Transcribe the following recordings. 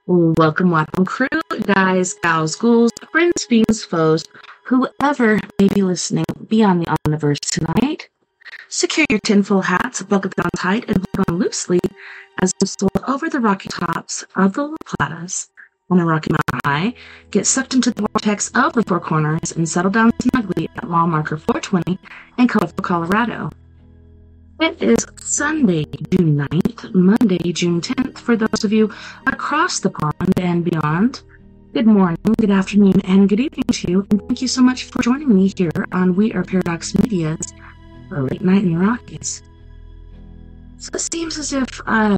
Welcome, welcome, crew, guys, gals, ghouls, friends, fiends, foes, whoever may be listening beyond the omniverse tonight. Secure your tinfoil hats, buckle down tight, and hold on loosely as we soar over the rocky tops of the La Platas on a Rocky Mountain High, get sucked into the vortex of the Four Corners, and settle down snugly at mile marker 420 in colorful Colorado. It is Sunday, June 9th, Monday, June 10th, for those of you across the pond and beyond. Good morning, good afternoon, and good evening to you, and thank you so much for joining me here on We Are Paradox Media's Late Night in the Rockies. So it seems as if my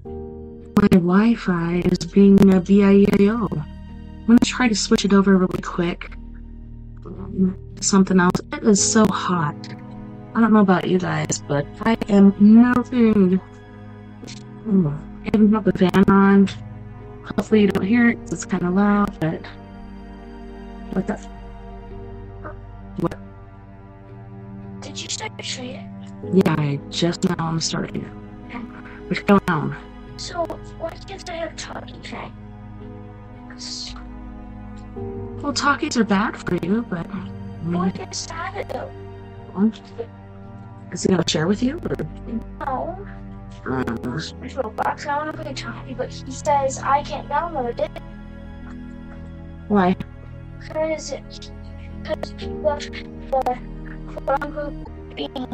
Wi-Fi is being a BIEIO. I'm going to try to switch it over really quick to something else. It is so hot. I don't know about you guys, but I am melting. I haven't got the fan on. Hopefully you don't hear it because it's kind of loud, but... What's that? What? Did you start your trade? Yeah, I just now started it. What's going on? So, why can't I have talking track? Well, talkies are bad for you, but... Why can't I have it though? Is he gonna share with you? Or? No. There's Roblox. I want to play talkie, but he says I can't download it. Why? Because the quote-unquote being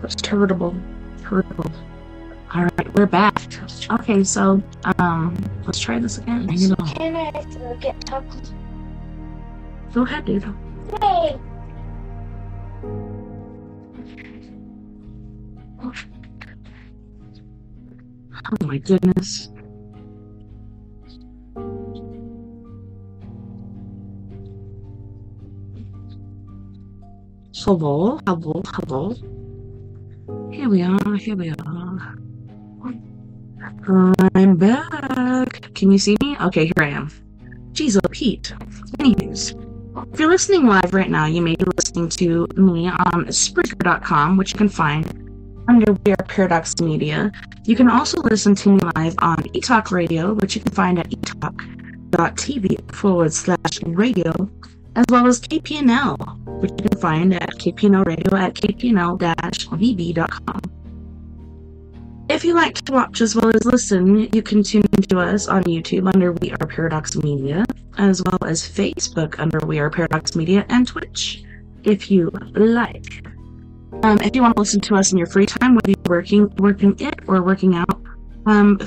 That's terrible. Terrible. Alright, we're back. Okay, so, let's try this again. So can I get talkie? Go ahead, dude. Yay! Oh my goodness. Hello, hello, hello. Here we are, here we are. I'm back. Can you see me? Okay, here I am. Jeez, oh Pete. Anyways, if you're listening live right now, you may be listening to me on Spreaker.com, which you can find under We Are Paradox Media. You can also listen to me live on eTalk Radio, which you can find at etalk.tv/radio, as well as KPNL, which you can find at KPNL Radio at kpnl-vb.com. If you like to watch as well as listen, you can tune into us on YouTube under We Are Paradox Media, as well as Facebook under We Are Paradox Media, and Twitch, if you like. If you want to listen to us in your free time, whether you're working it or working out,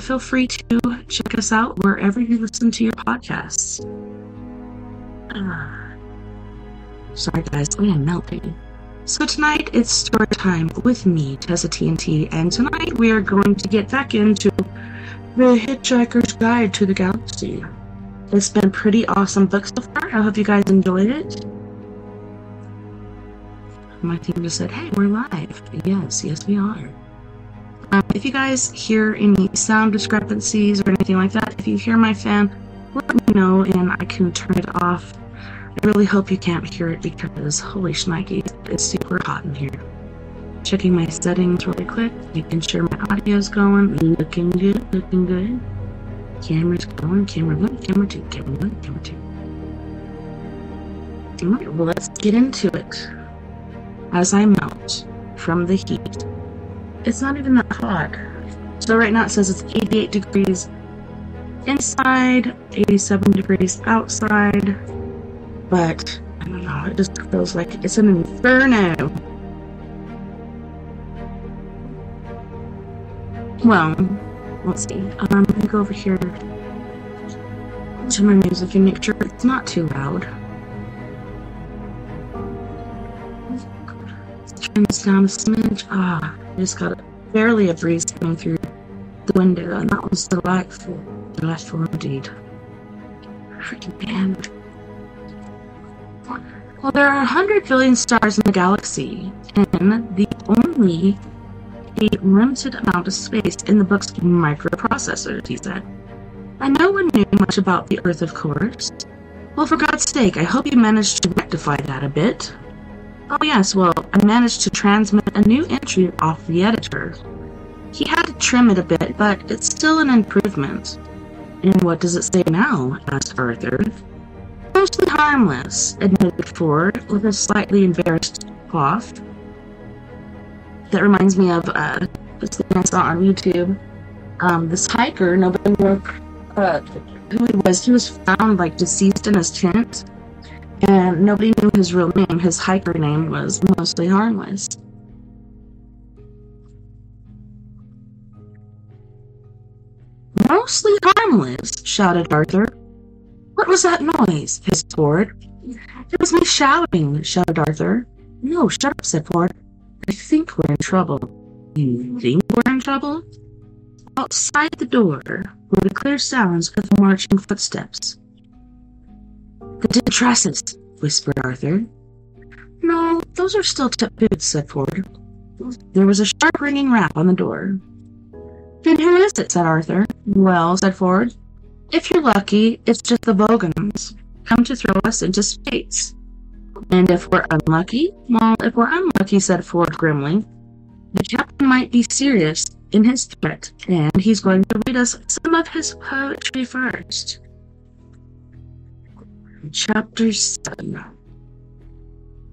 feel free to check us out wherever you listen to your podcasts. Sorry guys, I am melting. So tonight it's story time with me, TessaTNT, and tonight we are going to get back into the Hitchhiker's Guide to the Galaxy. It's been a pretty awesome book so far. I hope you guys enjoyed it. My team just said, hey, we're live. Yes, yes we are. If you guys hear any sound discrepancies or anything like that, if you hear my fan, let me know and I can turn it off. I really hope you can't hear it because, holy shnikes, it's super hot in here. Checking my settings really quick, making sure my audio's going, looking good, looking good. Camera's going, camera 1, camera 2, camera 1, camera 2. Alright, well let's get into it. As I melt from the heat. It's not even that hot. So right now it says it's 88 degrees inside, 87 degrees outside. But, I don't know, it just feels like it's an inferno. Well, let's see. I'm gonna go over here to my music and make sure it's not too loud. Let's turn this down a smidge. I just got barely a breeze coming through the window, and that was delightful. Delightful indeed. Freaking band. Well, there are 100 billion stars in the galaxy, and the only a limited amount of space in the book's microprocessors, he said. And no one knew much about the Earth, of course. Well, for God's sake, I hope you managed to rectify that a bit. Oh yes, well, I managed to transmit a new entry off the editor. He had to trim it a bit, but it's still an improvement. And what does it say now? Asked Arthur. Mostly harmless, admitted Ford with a slightly embarrassed cough. That reminds me of this thing I saw on YouTube. This hiker, nobody knew who he was. He was found like deceased in his tent, and nobody knew his real name. His hiker name was Mostly Harmless. Mostly harmless, shouted Arthur. What was that noise? Hissed Ford. It was me shouting, shouted Arthur. No, shut up, said Ford. I think we're in trouble. You think we're in trouble? Outside the door were the clear sounds of marching footsteps. The dead tresses, whispered Arthur. No, those are steel-tipped boots, said Ford. There was a sharp ringing rap on the door. Then who is it? Said Arthur. Well, said Ford, if you're lucky, it's just the Bogans, come to throw us into space. And if we're unlucky? Well, if we're unlucky, said Ford grimly, the captain might be serious in his threat, and he's going to read us some of his poetry first. Chapter 7.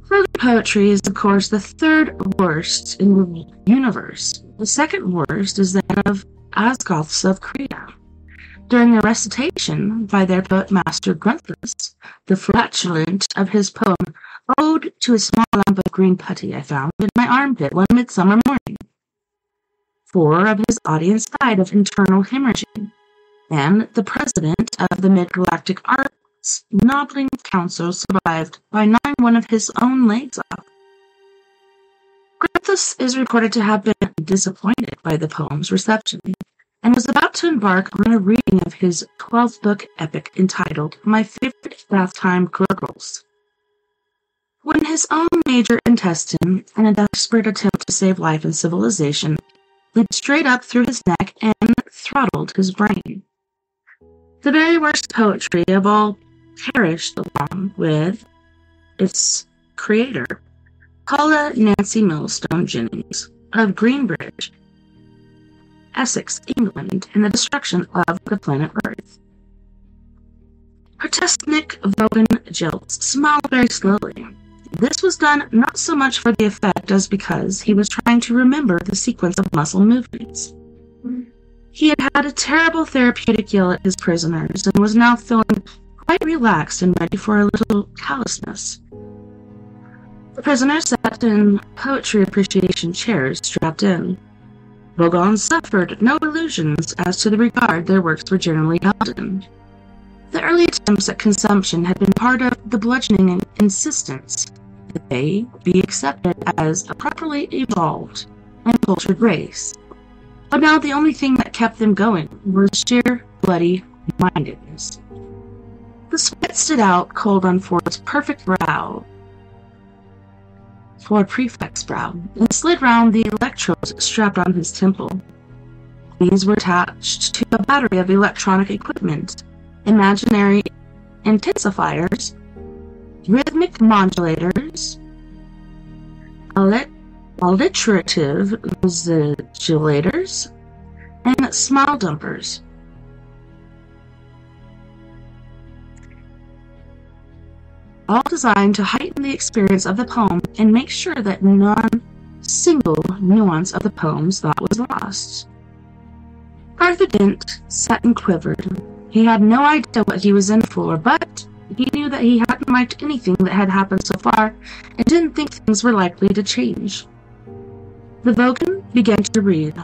Further poetry is, of course, the third worst in the universe. The second worst is that of Osgoths of Creta. During a recitation by their poet master Grunthus, the flatulent of his poem Ode to a Small Lump of Green Putty I found in my armpit one midsummer morning. 4 of his audience died of internal hemorrhaging, and the president of the Mid-Galactic Arts Nobbling Council survived by gnawing one of his own legs off. Grunthus is reported to have been disappointed by the poem's reception, and was about to embark on a reading of his 12-book epic entitled My Favorite Bathtime Gurgles. When his own major intestine, in a desperate attempt to save life and civilization, led straight up through his neck and throttled his brain. The very worst poetry of all perished along with its creator, Paula Nancy Millstone Jennings of Greenbridge, Essex, England, in the destruction of the planet Earth. Protestnik Vogan Jilts smiled very slowly. This was done not so much for the effect as because he was trying to remember the sequence of muscle movements. He had had a terrible therapeutic yell at his prisoners and was now feeling quite relaxed and ready for a little callousness. The prisoners sat in poetry appreciation chairs strapped in. Vogon suffered no illusions as to the regard their works were generally held in. The early attempts at consumption had been part of the bludgeoning insistence that they be accepted as a properly evolved and cultured race. But now the only thing that kept them going was sheer bloody mindedness. The sweat stood out cold on Ford's perfect brow, Ford Prefect's brow, and slid round the electrodes strapped on his temple. These were attached to a battery of electronic equipment, imaginary intensifiers, rhythmic modulators, alliterative residulators, and smile dumpers. All designed to heighten the experience of the poem and make sure that none single nuance of the poem's thought was lost. Arthur Dent sat and quivered. He had no idea what he was in for, but he knew that he hadn't liked anything that had happened so far and didn't think things were likely to change. The Vogan began to read,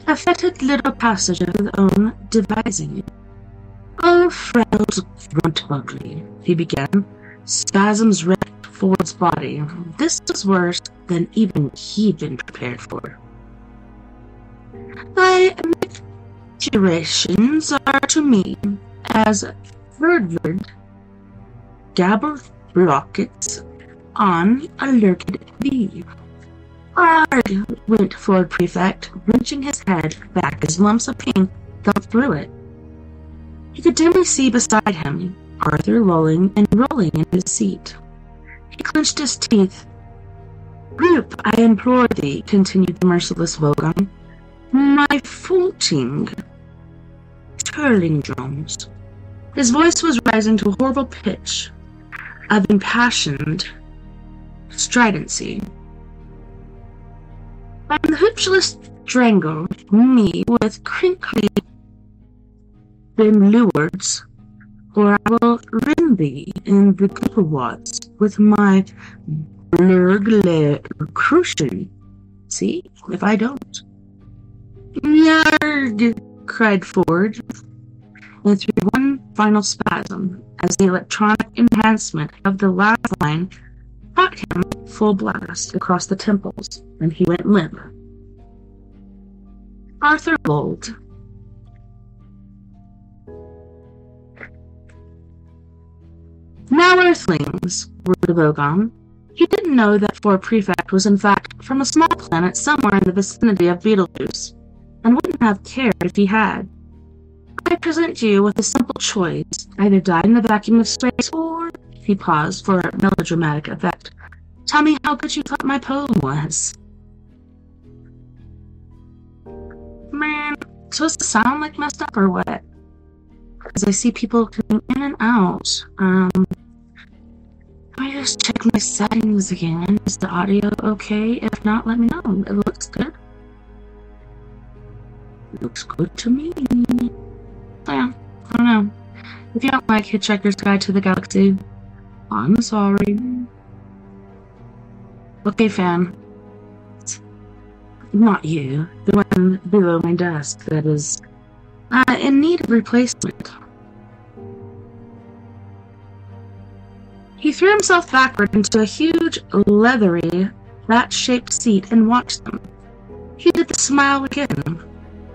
a fetid little passage of his own devising. "Oh, frail grunt ugly," he began. Spasms wrecked Ford's body. This was worse than even he'd been prepared for. "Thy micturations are to me as verdward dabbled rockets on a lurked bee." "Arg!" went Ford Prefect, wrenching his head back as lumps of pain thumped through it. He could dimly see beside him Arthur lolling and rolling in his seat. He clenched his teeth. "Group, I implore thee," continued the merciless Vogon. my faulting, twirling drums. His voice was rising to a horrible pitch of impassioned stridency. And the hoop shall strangle me with crinkly words, or I will rend thee in the gigawatts with my crucian. See, if I don't. Yarg! Cried Ford, and through one final spasm, as the electronic enhancement of the last line caught him full blast across the temples, and he went limp. Arthur rolled. Now, Earthlings, word the Vogon. He didn't know that Ford Prefect was in fact from a small planet somewhere in the vicinity of Beetlejuice, and wouldn't have cared if he had. I present you with a simple choice. Either die in the vacuum of space, or, he paused for a melodramatic effect, tell me how good you thought my poem was. Man, supposed to sound like messed up or what? Because I see people coming in and out. Let me just check my settings again. Is the audio okay? If not, let me know. It looks good. It looks good to me. Yeah, I don't know. If you don't like Hitchhiker's Guide to the Galaxy, I'm sorry. Okay, fam. Not you. The one below my desk that is in need of replacement. He threw himself backward into a huge, leathery, bat-shaped seat and watched them. He did the smile again.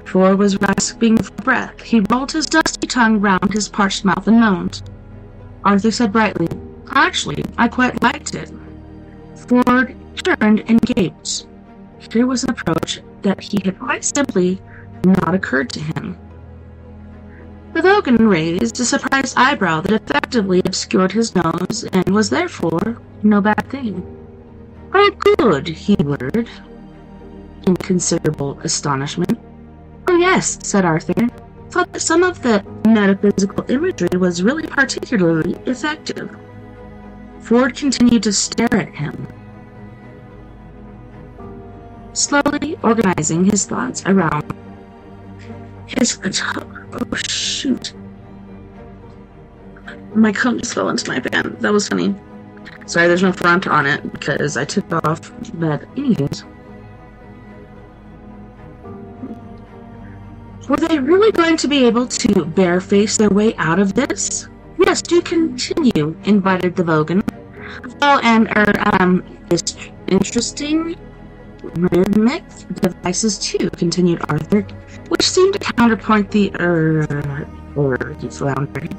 Ford was rasping for breath. He rolled his dusty tongue round his parched mouth and moaned. Arthur said brightly, "Actually, I quite liked it." Ford turned and gaped. Here was an approach that he had quite simply not occurred to him. The Vogan raised a surprised eyebrow that effectively obscured his nose and was therefore no bad thing. "Oh, good," he murmured, in considerable astonishment. "Oh, yes," said Arthur. "Thought that some of the metaphysical imagery was really particularly effective." Ford continued to stare at him, slowly organizing his thoughts around his... Oh, shoot. My comb just fell into my pan. That was funny. Sorry, there's no front on it because I took it off. But anyways. Were they really going to be able to bareface their way out of this? Yes, do continue, invited the Vogan. Oh, and it's interesting rhythmic devices too, continued Arthur, which seemed to counterpoint the he floundered.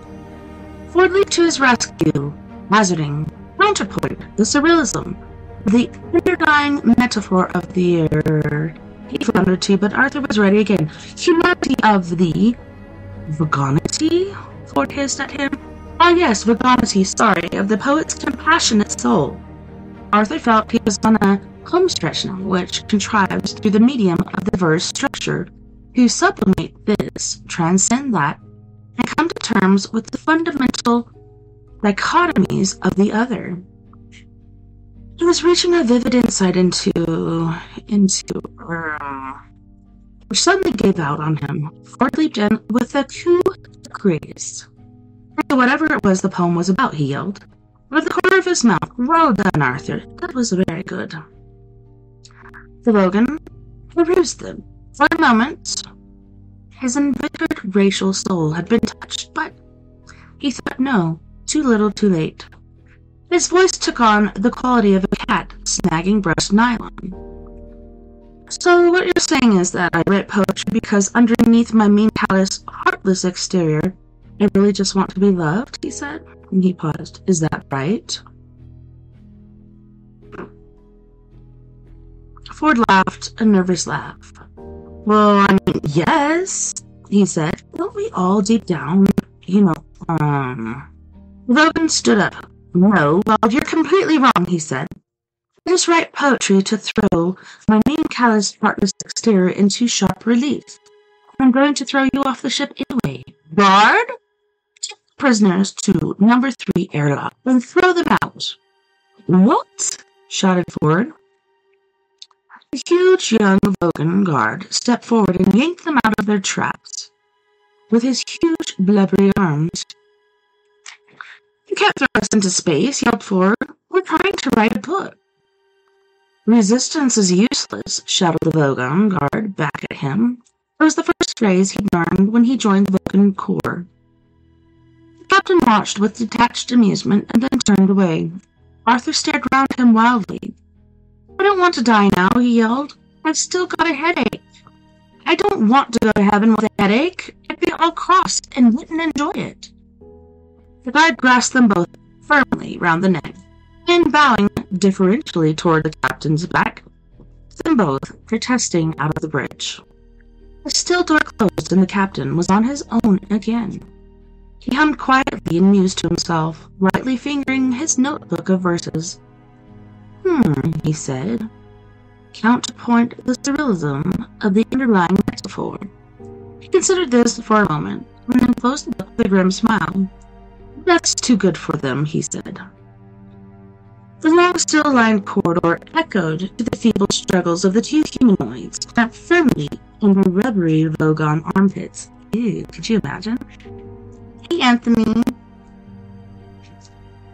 Ford leaped to his rescue, hazarding counterpoint the surrealism, the underlying metaphor of the he floundered too, but Arthur was ready again. Humanity of the Vagonity? Ford hissed at him. Ah, yes, Vagonity, sorry, of the poet's compassionate soul. Arthur felt he was on a home stretch now, which contrives through the medium of the verse structure to sublimate this, transcend that, and come to terms with the fundamental dichotomies of the other. He was reaching a vivid insight into which suddenly gave out on him. Ford leaped in with a coup de grace. Whatever it was the poem was about, he yelled. With the corner of his mouth, well done, Arthur. That was very good. The Vogan perused them. For a moment, his embittered racial soul had been touched, but he thought no, too little too late. His voice took on the quality of a cat snagging brushed nylon. So what you're saying is that I write poetry because underneath my mean, callous, heartless exterior, I really just want to be loved, he said, and he paused. Is that right? Ford laughed a nervous laugh. Well, I mean, yes, he said. Don't we all deep down, Logan stood up. No, well, you're completely wrong, he said. I just write poetry to throw my mean, callous, heartless exterior into sharp relief. I'm going to throw you off the ship anyway. Guard! Take the prisoners to number 3 airlock and throw them out. What? Shouted Ford. A huge young Vogan guard stepped forward and yanked them out of their traps. With his huge, blubbery arms. You can't throw us into space, yelled Ford. We're trying to write a book. Resistance is useless, shouted the Vogan guard back at him. It was the first phrase he'd learned when he joined the Vogan Corps. The captain watched with detached amusement and then turned away. Arthur stared round him wildly. I don't want to die now, he yelled. I've still got a headache. I don't want to go to heaven with a headache. I'd be all cross and wouldn't enjoy it. The guard grasped them both firmly round the neck, and bowing deferentially toward the captain's back, them both protesting out of the bridge. The still door closed and the captain was on his own again. He hummed quietly and mused to himself, lightly fingering his notebook of verses. He said. Counterpoint the surrealism of the underlying metaphor. He considered this for a moment, and then closed the book with a grim smile. That's too good for them, he said. The long, still-lined corridor echoed to the feeble struggles of the two humanoids, clamped firmly in their rubbery Vogon armpits. Ew, could you imagine? Hey, Anthony.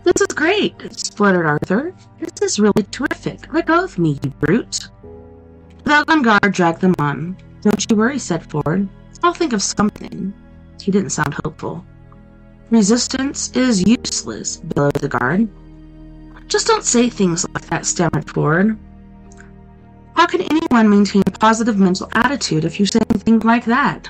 This is great, spluttered Arthur. This is really terrific. Let go of me, you brute. The Vogon guard dragged them on. Don't you worry, said Ford. I'll think of something. He didn't sound hopeful. Resistance is useless, bellowed the guard. Just don't say things like that, stammered Ford. How can anyone maintain a positive mental attitude if you're saying things like that?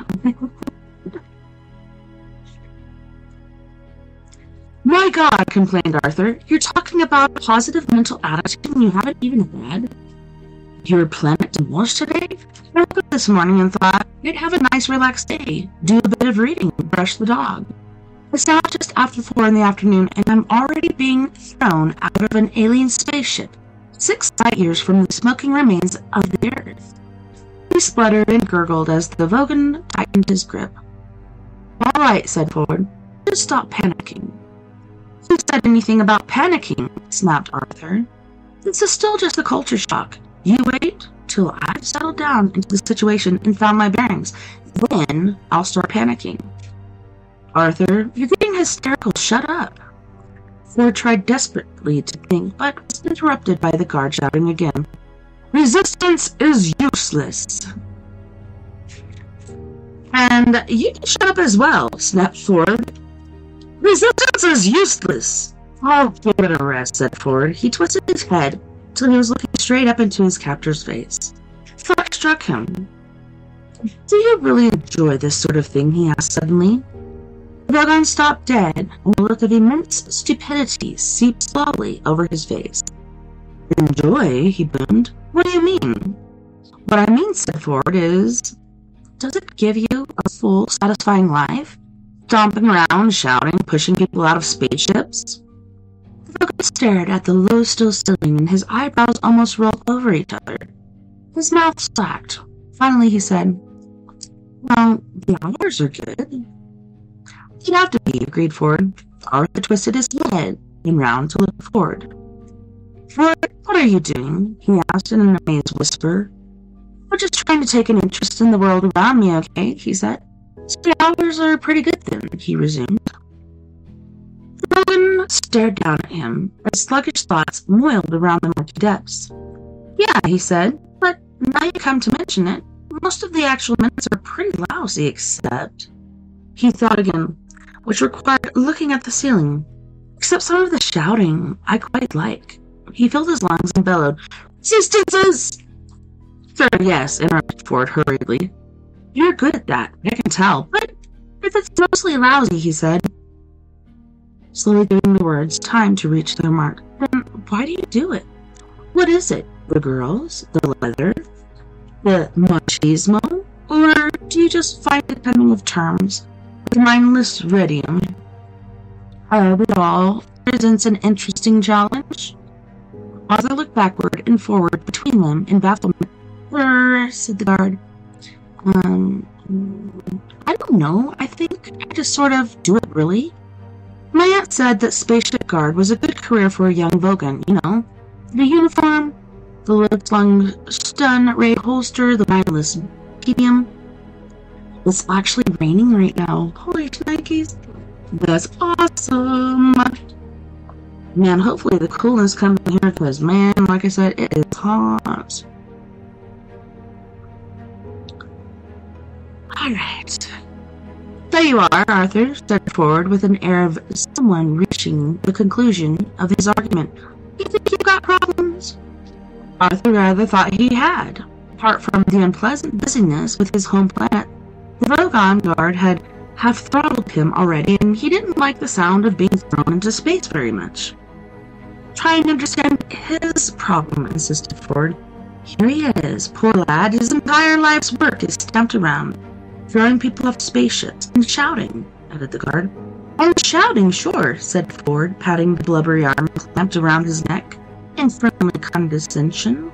My God, complained Arthur. You're talking about a positive mental attitude and you haven't even had your planet demolished today? I woke up this morning and thought I'd have a nice relaxed day, do a bit of reading, brush the dog. It's now just after 4 in the afternoon, and I'm already being thrown out of an alien spaceship, 6 light years from the smoking remains of the Earth. He spluttered and gurgled as the Vogan tightened his grip. All right, said Ford. Just stop panicking. Who said anything about panicking? Snapped Arthur. This is still just a culture shock. You wait till I've settled down into the situation and found my bearings. Then I'll start panicking. Arthur, you're getting hysterical. Shut up. Ford tried desperately to think, but was interrupted by the guard shouting again. Resistance is useless. And you can shut up as well, snapped Ford. Resistance is useless. I'll give it a rest, said Ford. He twisted his head till he was looking straight up into his captor's face. Thought struck him. Do you really enjoy this sort of thing? He asked suddenly. The Vogon stopped dead, and a look of immense stupidity seeped slowly over his face. Enjoy? He boomed. What do you mean? What I mean, said Ford, is, does it give you a full, satisfying life? Stomping around, shouting, pushing people out of spaceships? The Vogon stared at the low, still ceiling, and his eyebrows almost rolled over each other. His mouth slacked. Finally, he said, Well, the hours are good. You'd have to be, agreed Ford. Arthur twisted his head and round to look forward. Ford, what are you doing? He asked in an amazed whisper. We're just trying to take an interest in the world around me, okay? He said. So the hours are pretty good then, he resumed. The Vogan stared down at him as sluggish thoughts moiled around the murky depths. Yeah, he said, but now you come to mention it, most of the actual minutes are pretty lousy, except... He thought again, which required looking at the ceiling. Except some of the shouting I quite like. He filled his lungs and bellowed, Resistances! Sir, yes, interrupted Ford hurriedly. You're good at that, I can tell, but if it's mostly lousy, he said, slowly giving the words time to reach their mark. Then why do you do it? What is it? The girls? The leather? The machismo? Or do you just find the coming of terms with mindless radium? Of it all presents an interesting challenge. Arthur looked backward and forward between them in bafflement. Said the guard. I don't know. I think I just sort of do it, really. My aunt said that spaceship guard was a good career for a young Vogan, you know. The uniform, the low-slung stun ray holster, the wireless medium. It's actually raining right now. Holy shnikes. That's awesome. Man, hopefully the coolness comes in here because, man, like I said, it is hot. Alright. There you are, Arthur stepped forward with an air of someone reaching the conclusion of his argument. You think you've got problems? Arthur rather thought he had. Apart from the unpleasant busyness with his home planet, the Vogon guard had half-throttled him already, and he didn't like the sound of being thrown into space very much. Trying to understand his problem, insisted Ford. Here he is, poor lad. His entire life's work is stamped around throwing people off spaceships and shouting, added the guard. Oh, shouting, sure, said Ford, patting the blubbery arm clamped around his neck in friendly condescension.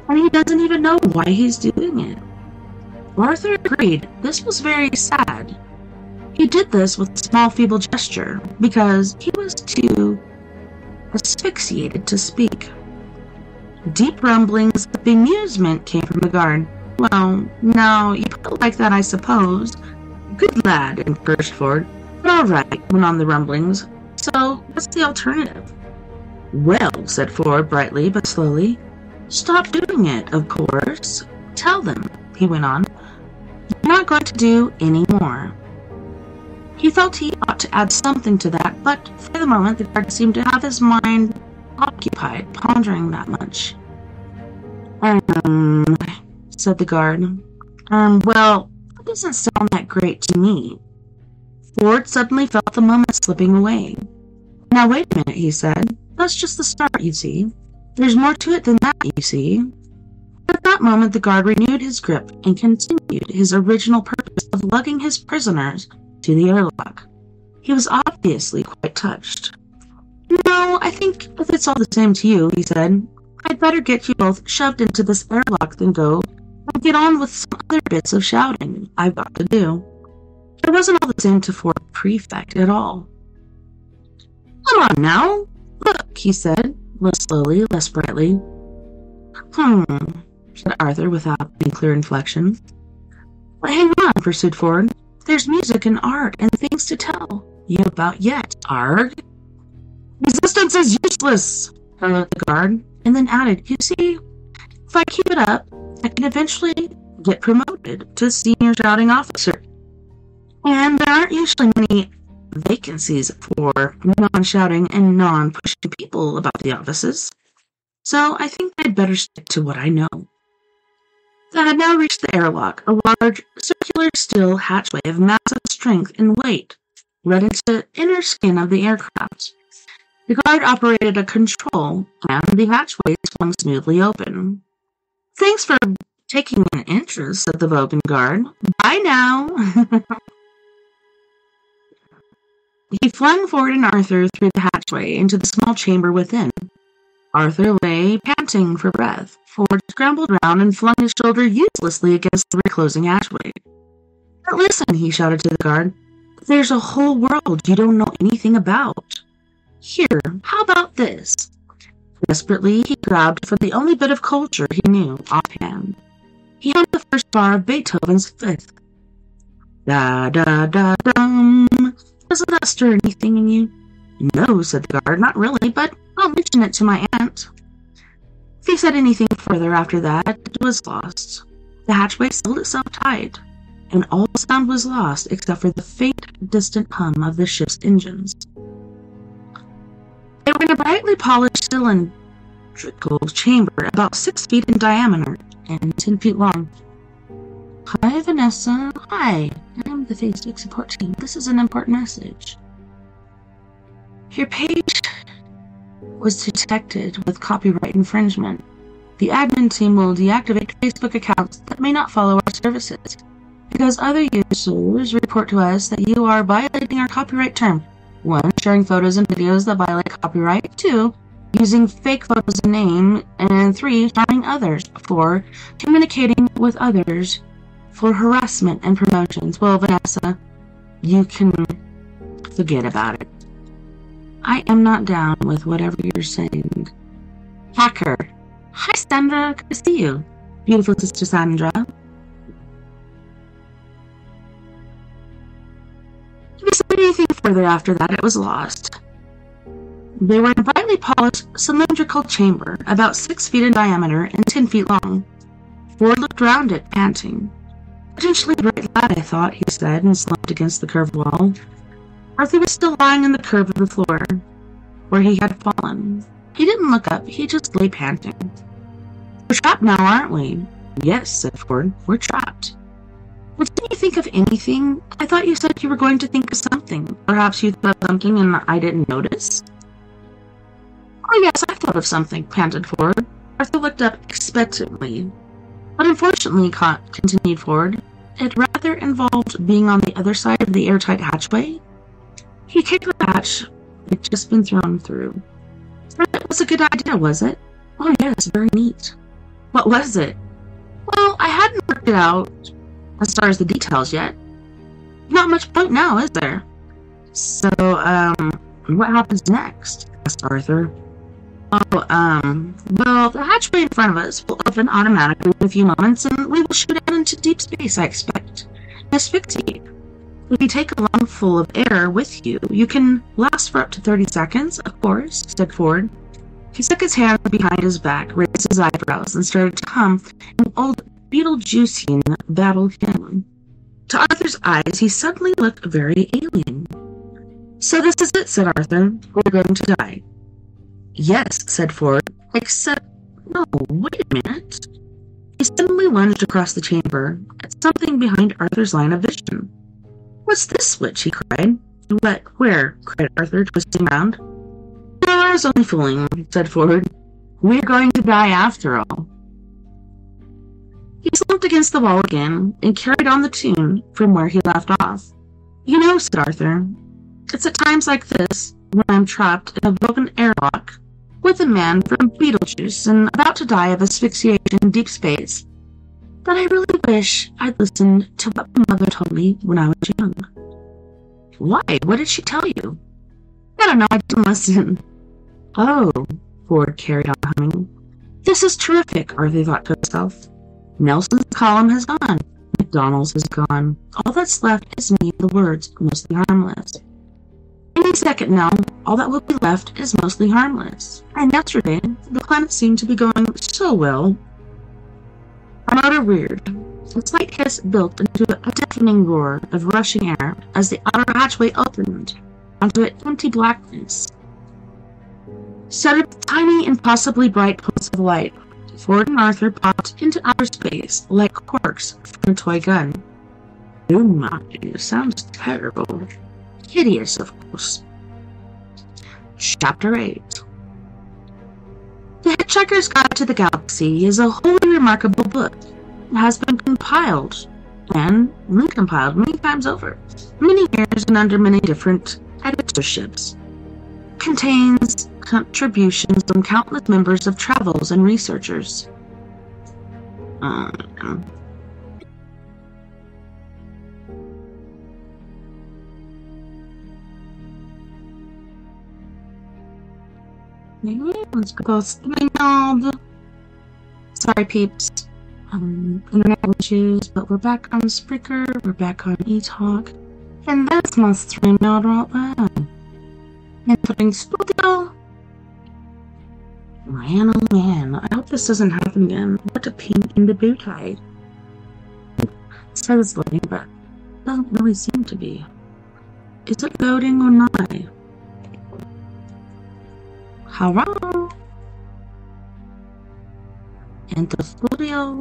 And he doesn't even know why he's doing it. Arthur agreed. This was very sad. He did this with a small feeble gesture because he was too asphyxiated to speak. Deep rumblings of amusement came from the guard. Well, now, you put it like that, I suppose. Good lad, encouraged Ford. But all right, went on the rumblings. So, what's the alternative? Well, said Ford brightly but slowly. Stop doing it, of course. Tell them, he went on. You're not going to do any more. He felt he ought to add something to that, but for the moment the guard seemed to have his mind occupied, pondering that much. Said the guard. Well, that doesn't sound that great to me. Ford suddenly felt the moment slipping away. Now wait a minute, he said. That's just the start, you see. There's more to it than that, you see. At that moment, the guard renewed his grip and continued his original purpose of lugging his prisoners to the airlock. He was obviously quite touched. No, I think if it's all the same to you, he said, I'd better get you both shoved into this airlock than go and get on with some other bits of shouting I've got to do. It wasn't all the same to Ford Prefect at all. Come on now, look, he said, less slowly, less brightly. Said Arthur without any clear inflection. But hang on, pursued Ford. There's music and art and things to tell you about yet, Arg. Resistance is useless, bellowed the guard, and then added, you see, if I keep it up, I can eventually get promoted to senior shouting officer. And there aren't usually many vacancies for non-shouting and non-pushing people about the offices. So I think I'd better stick to what I know. They had now reached the airlock, a large, circular steel hatchway of massive strength and weight, let into the inner skin of the aircraft. The guard operated a control, and the hatchway swung smoothly open. Thanks for taking an interest, said the Vogan guard. Bye now. He flung Ford and Arthur through the hatchway into the small chamber within. Arthur lay, panting for breath. Ford scrambled round and flung his shoulder uselessly against the reclosing hatchway. But listen, he shouted to the guard. There's a whole world you don't know anything about. Here, how about this? Desperately, he grabbed for the only bit of culture he knew offhand. He hummed the first bar of Beethoven's Fifth. Da-da-da-dum. Doesn't that stir anything in you? No, said the guard, not really, but I'll mention it to my aunt. If he said anything further after that, it was lost. The hatchway sealed itself tight, and all sound was lost except for the faint, distant hum of the ship's engines. They were in a brightly polished cylindrical chamber about 6 feet in diameter and 10 feet long. Hi, Vanessa. Hi, I'm the Facebook support team. This is an important message. Your page was detected with copyright infringement. The admin team will deactivate Facebook accounts that may not follow our services, because other users report to us that you are violating our copyright term. 1. Sharing photos and videos that violate copyright. 2. using fake photos and name, and 3, harming others. 4, communicating with others for harassment and promotions. Well, Vanessa, you can forget about it. I am not down with whatever you're saying. Hacker. Hi, Sandra. Good to see you. Beautiful sister Sandra. If you said anything further after that, it was lost. They were in a brightly polished cylindrical chamber, about 6 feet in diameter and 10 feet long. Ford looked round it, panting. Potentially a great lad, I thought, he said, and slumped against the curved wall. Arthur was still lying in the curve of the floor, where he had fallen. He didn't look up, he just lay panting. We're trapped now, aren't we? Yes, said Ford, we're trapped. Well, didn't you think of anything? I thought you said you were going to think of something. Perhaps you thought of something and I didn't notice? Oh yes, I thought of something, panted Ford. Arthur looked up expectantly. But unfortunately, continued Ford, it rather involved being on the other side of the airtight hatchway. He kicked the hatch it had just been thrown through. That was a good idea, was it? Oh yes, very neat. What was it? Well, I hadn't worked it out as far as the details yet. Not much point now, is there? So, what happens next? Asked Arthur. Well, the hatchway in front of us will open automatically in a few moments, and we will shoot out into deep space, I expect. Asphyxiate. If you take a lung full of air with you, you can last for up to 30 seconds, of course, said Ford. He stuck his hand behind his back, raised his eyebrows, and started to hum an old Beetlejuicean battle hymn. To Arthur's eyes, he suddenly looked very alien. So this is it, said Arthur. We're going to die. Yes, said Ford, except... No, wait a minute. He suddenly lunged across the chamber at something behind Arthur's line of vision. What's this switch? He cried. What? Where? Cried Arthur, twisting round. No, I was only fooling, said Ford. We're going to die after all. He slumped against the wall again and carried on the tune from where he left off. You know, said Arthur, it's at times like this, when I'm trapped in a broken airlock with a man from Beetlejuice and about to die of asphyxiation in deep space, that I really wish I'd listened to what my mother told me when I was young. Why? What did she tell you? I don't know, I didn't listen. Oh, Ford carried on humming. This is terrific, Arthur thought to himself. Nelson's column has gone. McDonald's is gone. All that's left is me and the words, mostly harmless. Any second now, all that will be left is mostly harmless. And yesterday, the planet seemed to be going so well. Our motor reared. A slight hiss built into a deafening roar of rushing air as the outer hatchway opened onto an empty blackness. Set up tiny, impossibly bright points of light. Ford and Arthur popped into outer space like corks from a toy gun. Oh my, sounds terrible. Hideous, of course. Chapter 8. The Hitchhiker's Guide to the Galaxy is a wholly remarkable book. It has been compiled and recompiled many times over, many years and under many different editorships. It contains contributions from countless members of travels and researchers. Let's go spoiled. Sorry, peeps. Internet glitches, but we're back on Spreaker, we're back on eTalk, and that's my stream now right there. Entering studio. Man, oh man, I hope this doesn't happen again. What a pain in the boot tie. It says loading, but it doesn't really seem to be. Is it loading or not? Hello? Enter studio.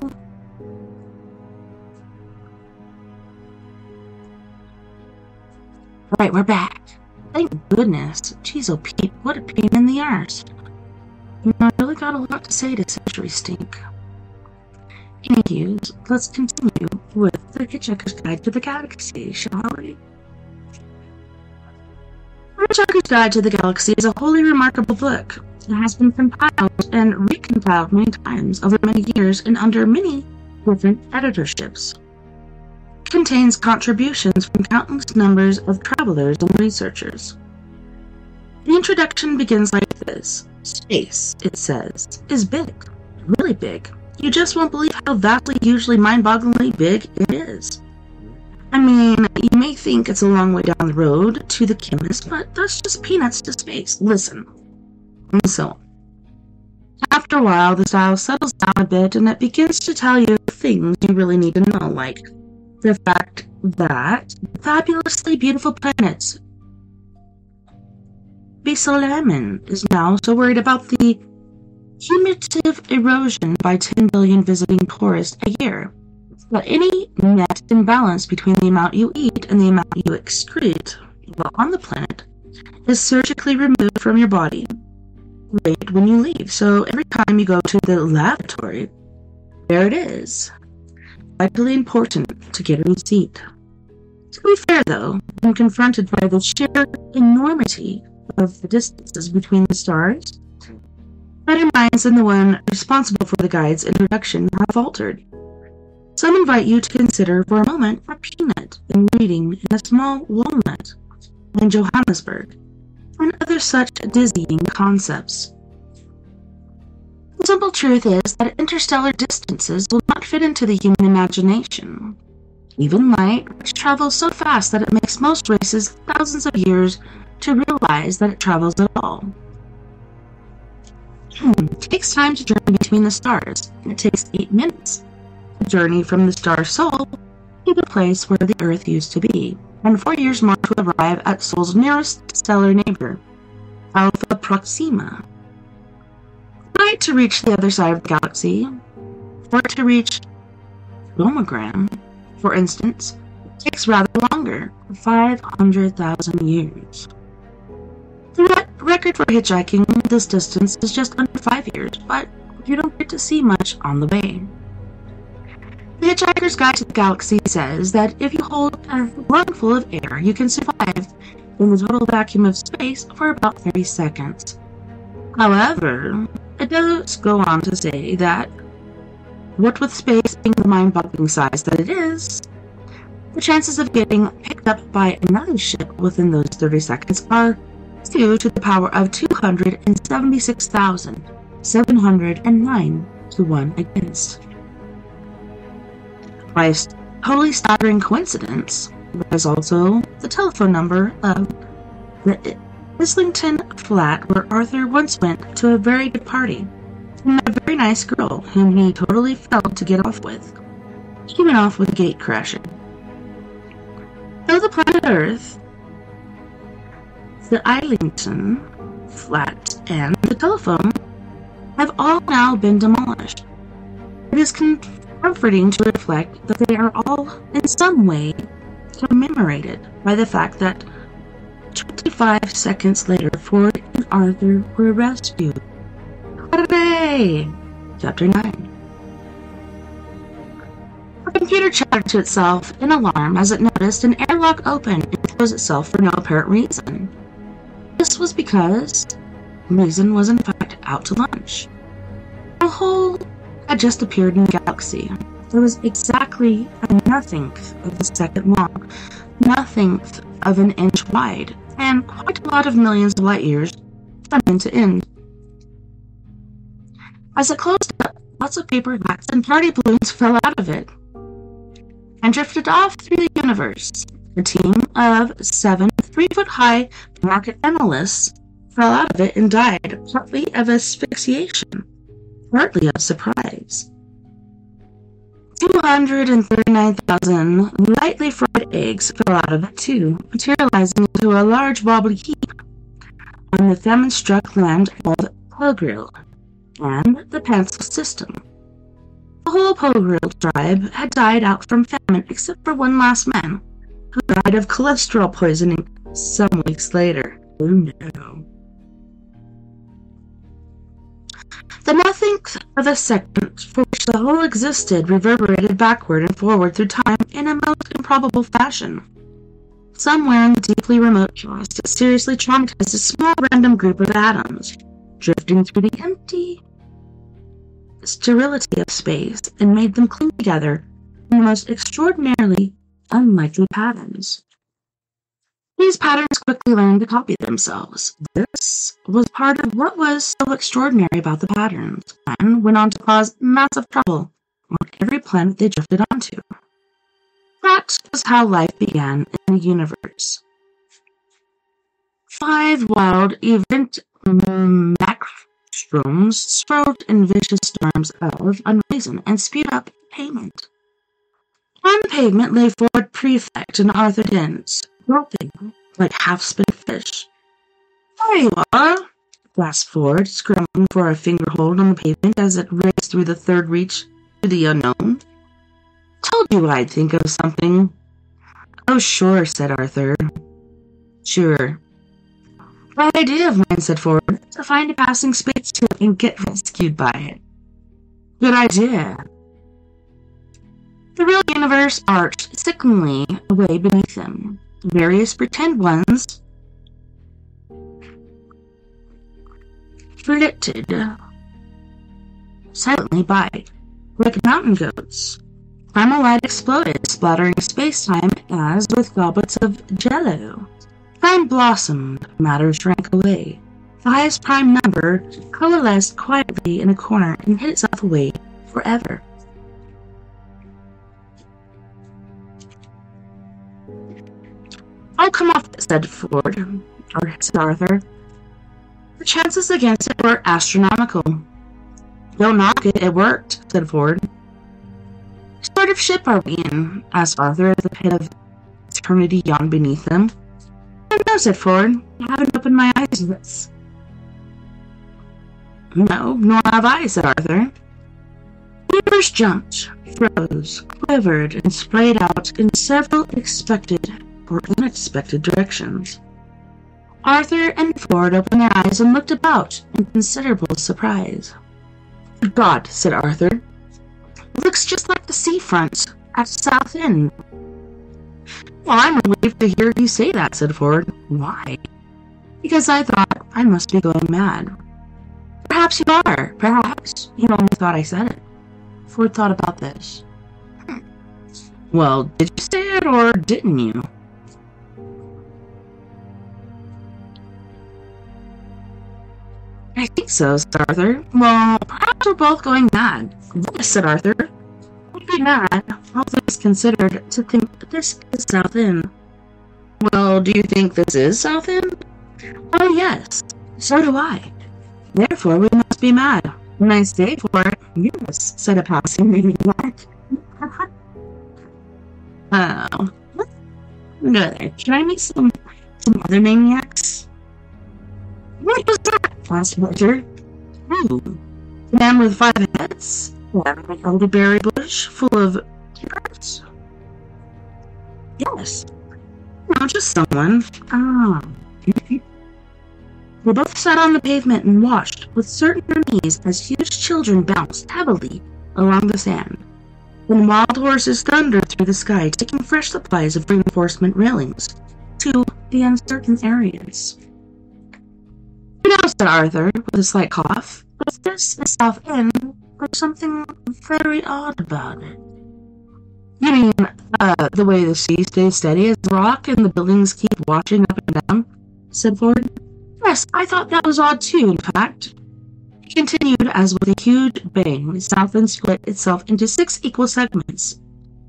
Right, we're back. Thank goodness. Jeez, oh Pete, what a pain in the arse. You know, I really got a lot to say to Century Stink. Anyways, let's continue with the Hitchhiker's Guide to the Galaxy, shall we? The Hitchhiker's Guide to the Galaxy is a wholly remarkable book. It has been compiled and recompiled many times over many years and under many different editorships. It contains contributions from countless numbers of travelers and researchers. The introduction begins like this. Space, it says, is big, really big. You just won't believe how vastly, usually mind-bogglingly big it is. I mean, you may think it's a long way down the road to the chemist, but that's just peanuts to space. Listen. And so on. After a while, the style settles down a bit and it begins to tell you things you really need to know, like the fact that fabulously beautiful planets Bisolaman is now so worried about the cumulative erosion by 10 billion visiting tourists a year that any net imbalance between the amount you eat and the amount you excrete while on the planet is surgically removed from your body right when you leave. So every time you go to the lavatory, there it is. Vitally important to get a receipt. To be fair, though, when confronted by the sheer enormity of the distances between the stars, better minds than the one responsible for the guide's introduction have faltered. Some invite you to consider for a moment a peanut in reading in a small walnut in Johannesburg, and other such dizzying concepts. The simple truth is that interstellar distances will not fit into the human imagination. Even light, which travels so fast that it makes most races thousands of years to realize that it travels at all. It takes time to journey between the stars. It takes 8 minutes to journey from the star Sol to the place where the Earth used to be, and 4 years more to arrive at Sol's nearest stellar neighbor, Alpha Proxima. Right to reach the other side of the galaxy, or to reach Gomogram, for instance, takes rather longer, 500,000 years. The record for hitchhiking this distance is just under 5 years, but you don't get to see much on the way. The Hitchhiker's Guide to the Galaxy says that if you hold a lungful of air, you can survive in the total vacuum of space for about 30 seconds. However, it does go on to say that, what with space being the mind-boggling size that it is, the chances of getting picked up by another ship within those 30 seconds are 2 to the power of 276,709 to 1 against. By a totally staggering coincidence, there is also the telephone number of the Islington flat where Arthur once went to a very good party and met a very nice girl whom he totally failed to get off with. He went off with a gate crasher. Though the planet Earth, the Islington flat, and the telephone have all now been demolished, it is comforting to reflect that they are all in some way commemorated by the fact that 25 seconds later Ford and Arthur were rescued. Hooray! Chapter 9. The computer chattered to itself in alarm as it noticed an airlock open and close itself for no apparent reason. This was because Reason was in fact out to lunch. A hole had just appeared in the galaxy. It was exactly a nothingth of a second long, nothingth of an inch wide, and quite a lot of millions of light years from end to end. As it closed up, lots of paper hats and party balloons fell out of it and drifted off through the universe. A team of 7 3-foot-high market analysts fell out of it and died, partly of asphyxiation, partly of surprise. 239,000 lightly fried eggs fell out of it too, materializing into a large wobbly heap on the famine-struck land of Pogril and the Pencil system. The whole Pogril tribe had died out from famine except for one last man, who died of cholesterol poisoning some weeks later. Oh no. The nothingth of a second for which the whole existed reverberated backward and forward through time in a most improbable fashion. Somewhere in the deeply remote past, it seriously traumatized a small random group of atoms, drifting drifting through the empty sterility of space and made them cling together in the most extraordinarily unlikely patterns. These patterns quickly learned to copy themselves. This was part of what was so extraordinary about the patterns, and went on to cause massive trouble on every planet they drifted onto. That was how life began in the universe. 5 wild event maelstroms strode in vicious storms of unreason and spewed up pavement. On the pavement lay Ford Prefect and Arthur Dent, gulping like half-spit fish. "There you are," gasped Ford, scrambling for a fingerhold on the pavement as it raced through the third reach to the unknown. "Told you I'd think of something." "Oh, sure," said Arthur. "Sure." "Bad idea of mine," said Ford, "to find a passing spaceship and get rescued by it." "Good idea." The real universe arched sickeningly away beneath them. Various pretend ones flitted silently by, like mountain goats. Primal light exploded, splattering space-time as with goblets of jello. Time blossomed, matter shrank away. The highest prime number coalesced quietly in a corner and hid itself away forever. "Oh, come off it," said Arthur. "The chances against it were astronomical." "Don't knock it, it worked," said Ford. "What sort of ship are we in?" asked Arthur as the pit of eternity yawned beneath them. "I don't know," said Ford. "I haven't opened my eyes yet." "No, nor have I," said Arthur. The universe jumped, froze, quivered, and sprayed out in several expected or unexpected directions. Arthur and Ford opened their eyes and looked about in considerable surprise. "Good God," said Arthur. "It looks just like the seafront at South End." "Well, I'm relieved to hear you say that," said Ford. "Why?" "Because I thought I must be going mad." "Perhaps you are. Perhaps you only thought I said it." Ford thought about this. "Well, did you say it or didn't you?" "I think so," said Arthur. "Well, perhaps we're both going mad." "Yes," said Arthur. "I'd be mad, all things considered, to think that this is South End." "Well, do you think this is South End?" "Oh, yes. So do I. Therefore, we must be mad." "Nice day for it." "Yes," said a passing maniac. "Oh. Good. Can I meet some other maniacs?" "What was that?" asked Roger. "Who? The man with 5 heads? An elderberry bush full of carrots?" "Yes." "No, just someone." "Ah." They both sat on the pavement and watched with certain unease as huge children bounced heavily along the sand. Then wild horses thundered through the sky, taking fresh supplies of reinforcement railings to the uncertain areas. "You know," said Arthur, with a slight cough, "if this is South End, there's something very odd about it." "You mean, the way the sea stays steady as a rock and the buildings keep washing up and down?" said Ford. "Yes, I thought that was odd too, in fact." He continued as with a huge bang, South End split itself into 6 equal segments,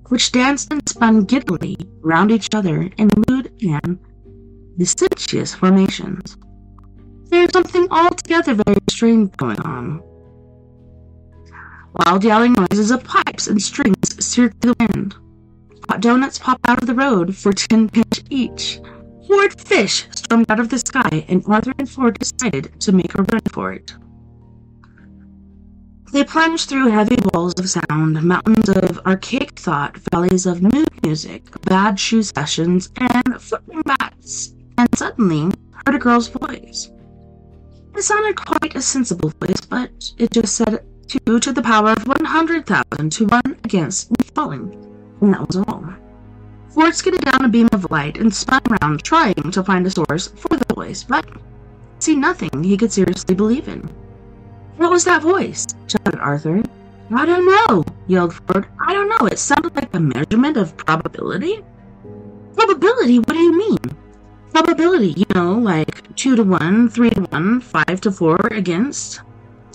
which danced and spun giddily round each other in lewd and licentious formations. There's something altogether very strange going on. Wild yowling noises of pipes and strings seared through the wind. Hot donuts popped out of the road for 10 pence each. Horrid fish stormed out of the sky, and Arthur and Ford decided to make a run for it. They plunged through heavy walls of sound, mountains of archaic thought, valleys of mood music, bad shoe sessions, and flipping bats, and suddenly heard a girl's voice. It sounded quite a sensible voice, but it just said 2 to the power of 100,000 to 1 against me falling, and that was all. Ford skidded down a beam of light and spun around, trying to find a source for the voice, but see nothing he could seriously believe in. What was that voice? Shouted Arthur. I don't know, yelled Ford. I don't know. It sounded like a measurement of probability. Probability? What do you mean? Probability, like 2 to 1, 3 to 1, 5 to 4 against.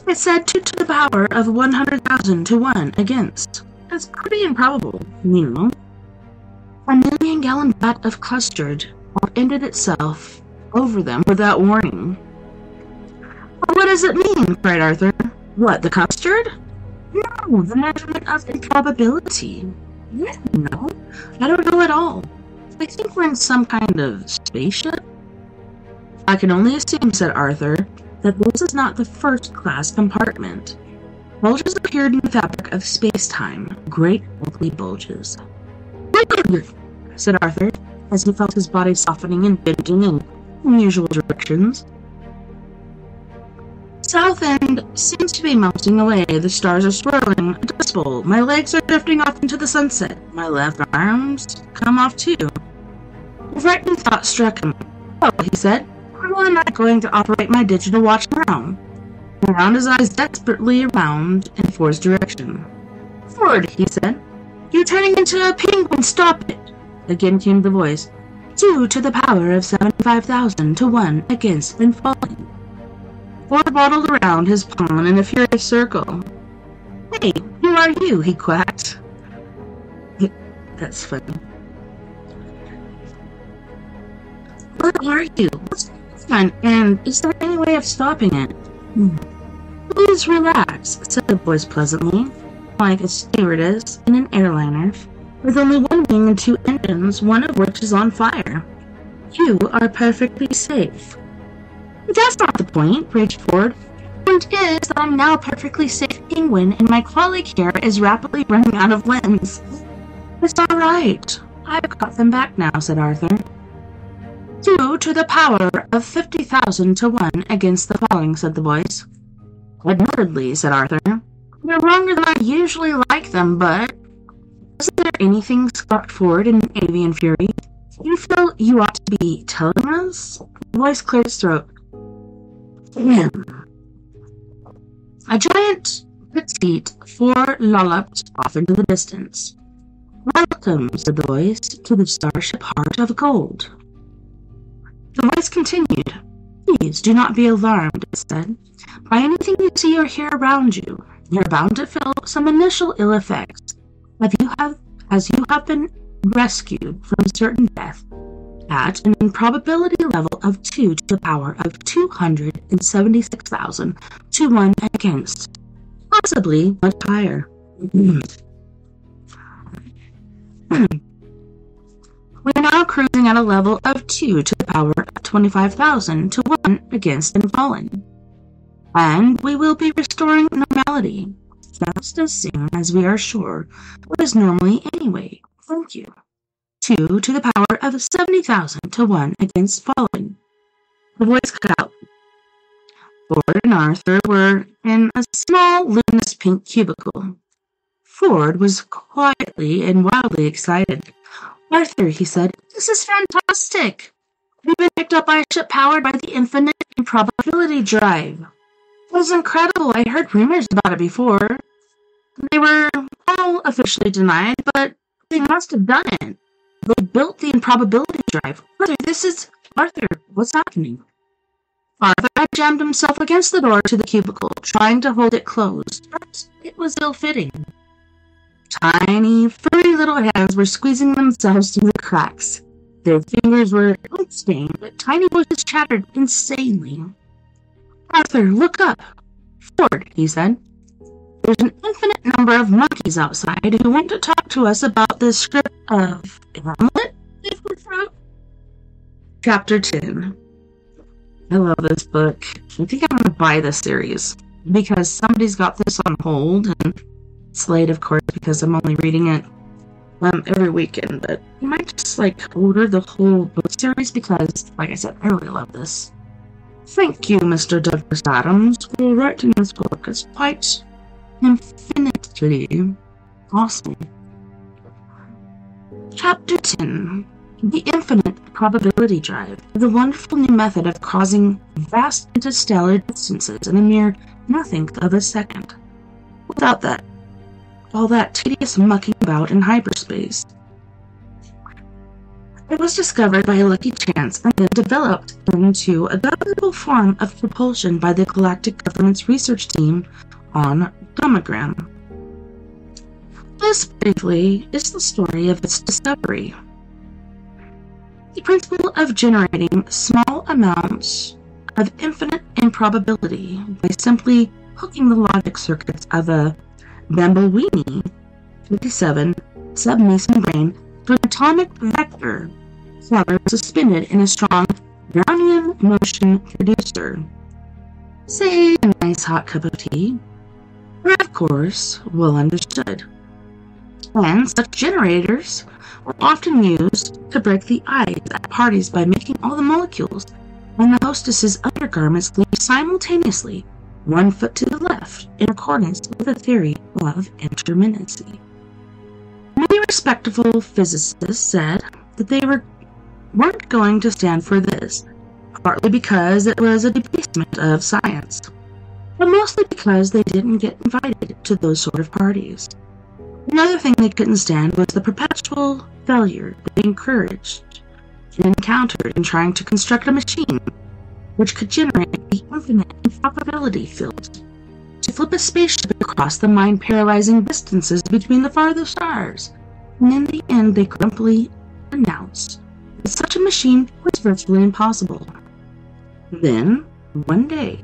It said 2 to the power of 100,000 to 1 against. That's pretty improbable, A million-gallon vat of custard ended itself over them without warning. What does it mean? Cried Arthur. What, the custard? No, the measurement of improbability. No, I don't know at all. I think we're in some kind of spaceship. I can only assume, said Arthur, that this is not the first-class compartment. Bulges appeared in the fabric of space-time, great ugly bulges. Said Arthur, as he felt his body softening and bending in unusual directions. South End seems to be melting away. The stars are swirling. A dust bowl. My legs are drifting off into the sunset. My left arm's come off too. A frightening thought struck him. Oh, he said, how am I going to operate my digital watch now? He wound his eyes desperately around in Ford's direction. Ford, he said, you're turning into a penguin. Stop it. Again came the voice. 2 to the power of 75,000 to 1 against and falling. Ford waddled around his pawn in a furious circle. Hey, who are you? He quacked. That's funny. What are you? What's going on? And is there any way of stopping it? Please relax, said the voice pleasantly, like a stewardess in an airliner, with only one wing and 2 engines, one of which is on fire. You are perfectly safe. But that's not the point, raged Ford. The point is that I'm now a perfectly safe penguin, and my colleague here is rapidly running out of limbs. It's all right. I've got them back now, said Arthur. 2 to the power of 50,000 to 1 against the falling, said the voice. Admittedly, said Arthur. They're longer than I usually like them, but isn't there anything, scoffed Ford in avian fury, you feel you ought to be telling us? The voice cleared its throat. A giant petite Ford lolloped off into the distance. Welcome, said the voice, to the starship Heart of Gold. The voice continued. Please do not be alarmed, it said, by anything you see or hear around you. You're bound to feel some initial ill effects, as you have been rescued from certain death at an improbability level of 2 to the power of 276,000 to 1 against, possibly much higher. We are now cruising at a level of 2 to the power of 25,000 to 1 against and fallen. And we will be restoring normality, just as soon as we are sure what is normally anyway. Thank you. 2 to the power of 70,000 to 1 against fallen. The voice cut out. Ford and Arthur were in a small, luminous pink cubicle. Ford was quietly and wildly excited. Arthur, he said, this is fantastic. We've been picked up by a ship powered by the infinite improbability drive. It was incredible. I heard rumors about it before. They were all officially denied, but they must have done it. They built the improbability drive. Arthur, what's happening? Arthur had jammed himself against the door to the cubicle, trying to hold it closed, but it was ill-fitting. Tiny, furry little hands were squeezing themselves through the cracks. Their fingers were ink-stained, but tiny voices chattered insanely. Arthur, look up. Ford, he said. There's an infinite number of monkeys outside who want to talk to us about the script of Hamlet, if we're through. Chapter 10. I love this book. I think I'm going to buy this series because somebody's got this on hold, and it's late, of course, because I'm only reading it every weekend, but you might just order the whole book series because, like I said, I really love this. Thank you, Mr. Douglas Adams, for writing this book. It's quite infinitely awesome. Chapter 10. The Infinite Probability Drive, the wonderful new method of causing vast interstellar distances in a mere nothing of a second, without all that tedious mucking about in hyperspace. It was discovered by a lucky chance and then developed into a governable form of propulsion by the Galactic Government's research team on Domogram. This, briefly, is the story of its discovery. The principle of generating small amounts of infinite improbability by simply hooking the logic circuits of a Bambleweenie 57 sub-Mason brain to an atomic vector flower suspended in a strong Brownian motion producer. Say a nice hot cup of tea, or of course, well understood. And such generators were often used to break the ice at parties by making all the molecules on the hostess's undergarments leap simultaneously, 1 foot to the left, in accordance with the theory of intermittency. Many respectable physicists said that they weren't going to stand for this, partly because it was a debasement of science, but mostly because they didn't get invited to those sort of parties. Another thing they couldn't stand was the perpetual failure they encouraged and encountered in trying to construct a machine which could generate the infinite improbability field to flip a spaceship across the mind-paralyzing distances between the farthest stars. And in the end, they grumpily announced that such a machine was virtually impossible. Then, one day,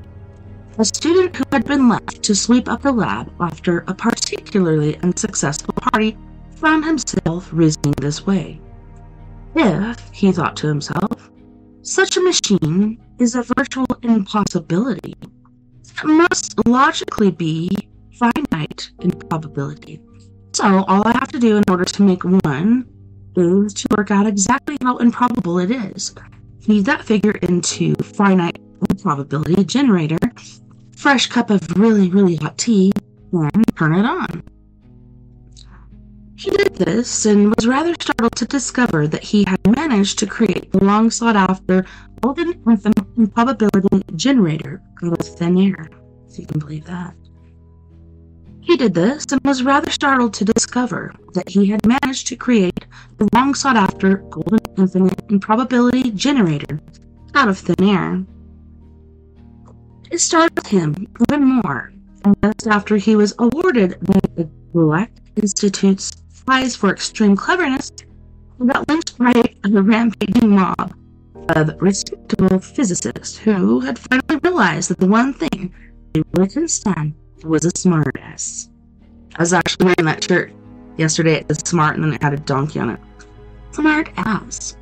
a student who had been left to sweep up the lab after a particularly unsuccessful party found himself reasoning this way. If, he thought to himself, such a machine is a virtual impossibility, it must logically be finite in probability. So all I have to do in order to make one is to work out exactly how improbable it is. Feed that figure into finite improbability generator, fresh cup of really, really hot tea, and turn it on. He did this and was rather startled to discover that he had managed to create the long sought after golden infinite improbability generator out of thin air, if you can believe that. He did this and was rather startled to discover that he had managed to create the long sought after golden infinite improbability generator out of thin air. It startled him even more, and just after he was awarded the Galactic Institute's prize for extreme cleverness, he got lynched by a rampaging mob of respectable physicists who had finally realized that the one thing they really couldn't stand was a smartass. I was actually wearing that shirt yesterday. It was smart and then it had a donkey on it. Smart ass.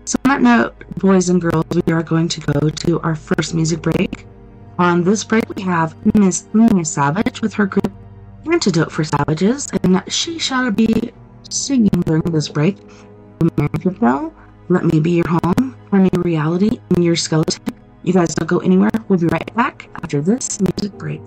So on that note, boys and girls, we are going to go to our first music break. On this break, we have Miss Mia Savage with her group Antidote for Savages, and she shall be singing during this break. American Bell, Let Me Be Your Home, For New Reality, and Your Skeleton. You guys don't go anywhere. We'll be right back after this music break.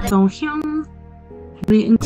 Dong Hyun, Lee Eun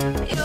Go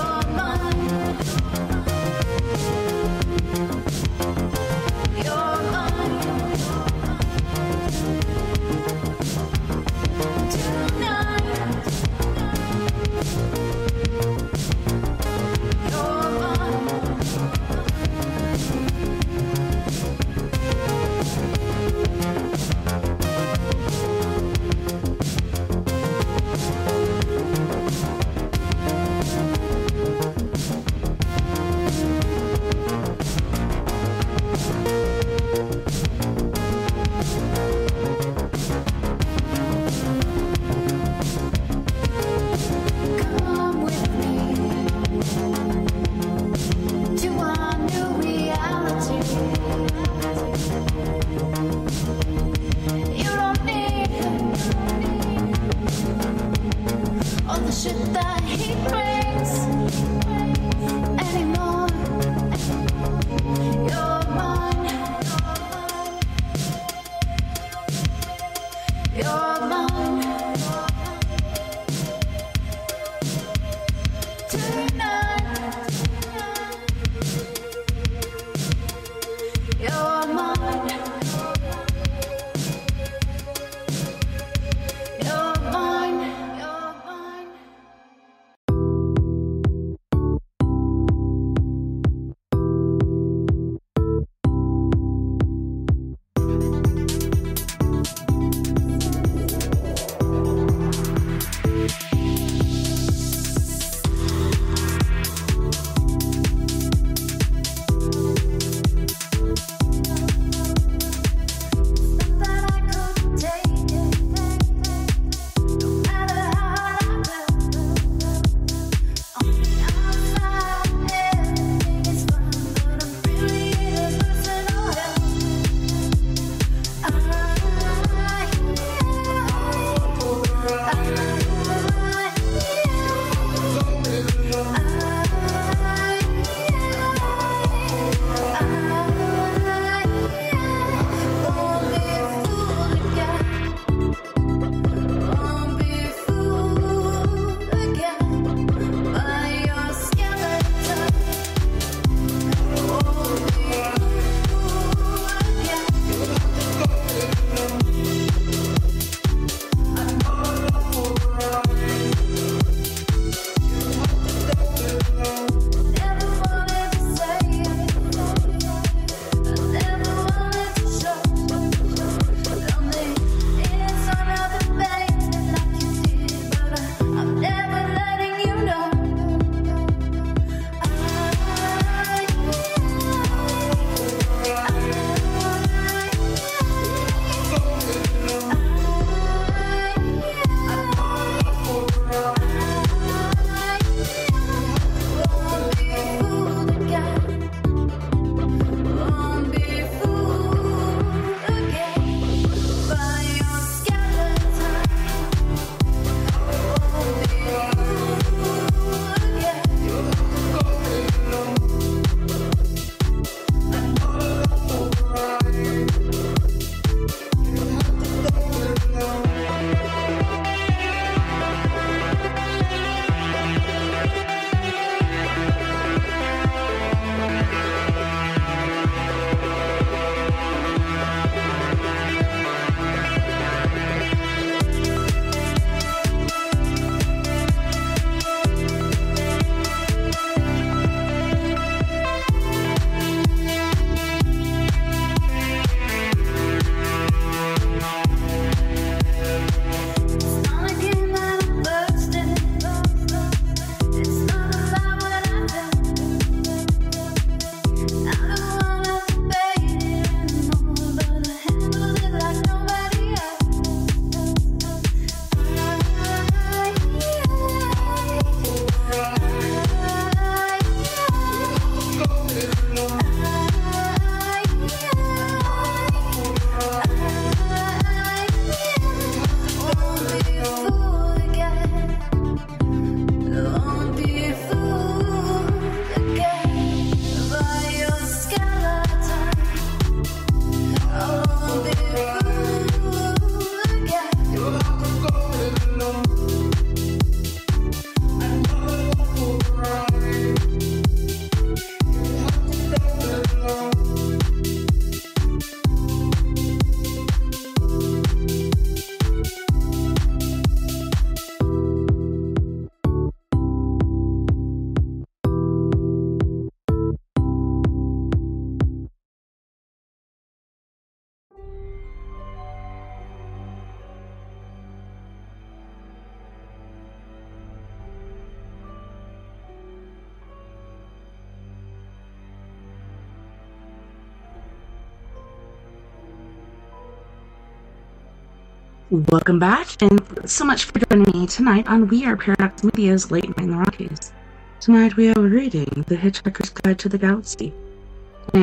Welcome back, and so much for joining me tonight on We Are Paradox Media's Late Night in the Rockies. Tonight we are reading The Hitchhiker's Guide to the Galaxy.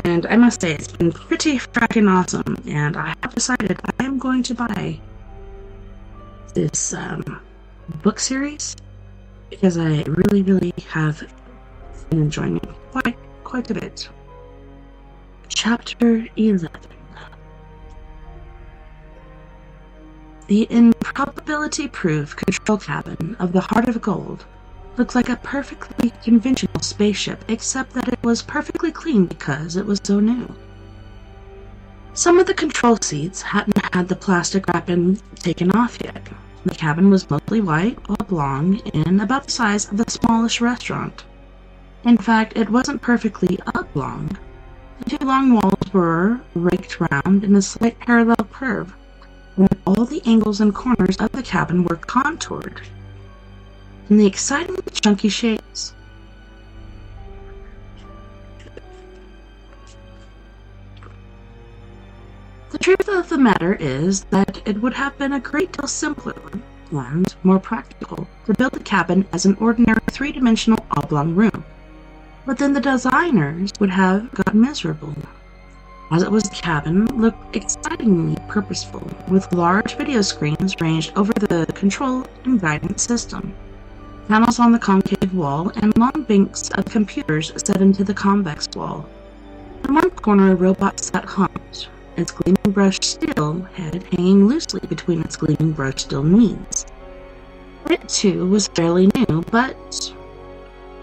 And I must say, it's been pretty fracking awesome, and I have decided I am going to buy this book series because I really have been enjoying it quite a bit. Chapter 11. The improbability-proof control cabin of the Heart of Gold looked like a perfectly conventional spaceship, except that it was perfectly clean because it was so new. Some of the control seats hadn't had the plastic wrapping taken off yet. The cabin was mostly white, oblong, and about the size of a smallish restaurant. In fact, it wasn't perfectly oblong. The two long walls were raked round in a slight parallel curve, and all the angles and corners of the cabin were contoured in the excitingly chunky shapes. The truth of the matter is that it would have been a great deal simpler and more practical to build the cabin as an ordinary three-dimensional oblong room, but then the designers would have got miserable. As it was, the cabin looked excitingly purposeful, with large video screens ranged over the control and guidance system, panels on the concave wall, and long banks of computers set into the convex wall. In one corner, a robot sat humped, its gleaming brushed steel head hanging loosely between its gleaming brushed steel knees. It, too, was fairly new, but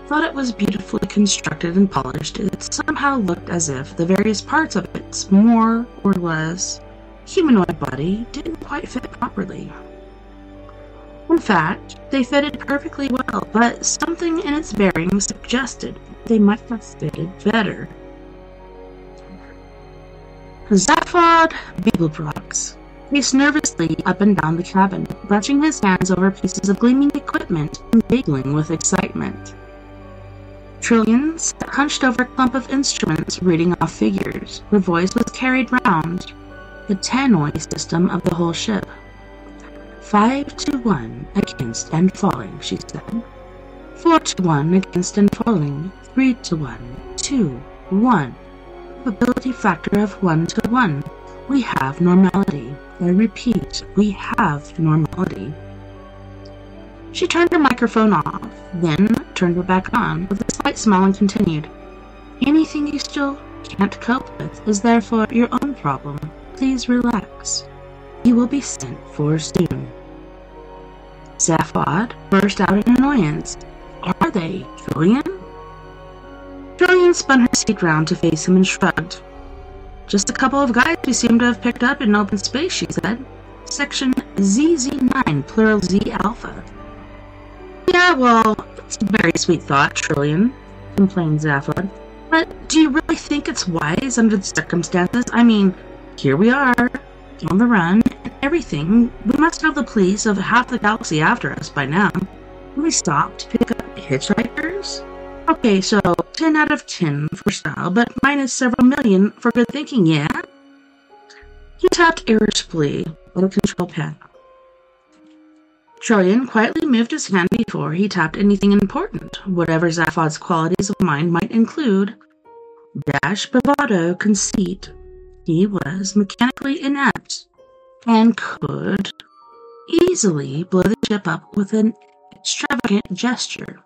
thought it was beautifully constructed and polished. It somehow looked as if the various parts of its more or less humanoid body didn't quite fit properly. In fact, they fitted perfectly well, but something in its bearing suggested they might have fitted better. Zaphod Beeblebrox paced nervously up and down the cabin, brushing his hands over pieces of gleaming equipment and giggling with excitement. Trillian sat hunched over a clump of instruments, reading off figures. Her voice was carried round the tannoy system of the whole ship. 5-1 against and falling, she said. 4-1 against and falling. 3-1. 2-1. Probability factor of 1-1. We have normality. I repeat, we have normality. She turned her microphone off, then turned it back on with a slight smile and continued. Anything you still can't cope with is therefore your own problem. Please relax. You will be sent for soon. Zaphod burst out in annoyance. Are they, Trillian? Trillian spun her seat round to face him and shrugged. Just a couple of guys we seem to have picked up in open space, she said. Section ZZ9, plural Z Alpha. Yeah, well, it's a very sweet thought, Trillian, complained Zaphod. But do you really think it's wise under the circumstances? I mean, here we are, on the run, and everything. We must have the police of half the galaxy after us by now. Will we stop to pick up hitchhikers? Okay, so 10 out of 10 for style, but minus several million for good thinking, yeah? He tapped irritably with a control pad. Trillian quietly moved his hand before he tapped anything important, whatever Zaphod's qualities of mind might include. Bravado, conceit. He was mechanically inept and could easily blow the ship up with an extravagant gesture.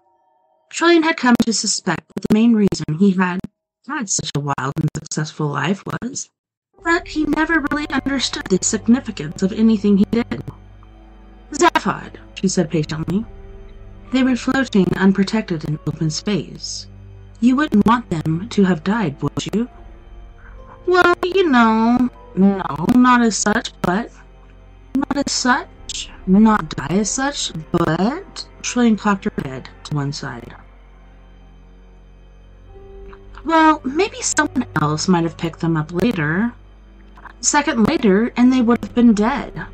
Trillian had come to suspect that the main reason he had such a wild and successful life was that he never really understood the significance of anything he did. Zaphod, she said patiently. They were floating unprotected in open space. You wouldn't want them to have died, would you? Well, you know, no, not as such, but... Not as such, not die as such, but... Trillian cocked her head to one side. Well, maybe someone else might have picked them up later. A second later, and they would have been dead.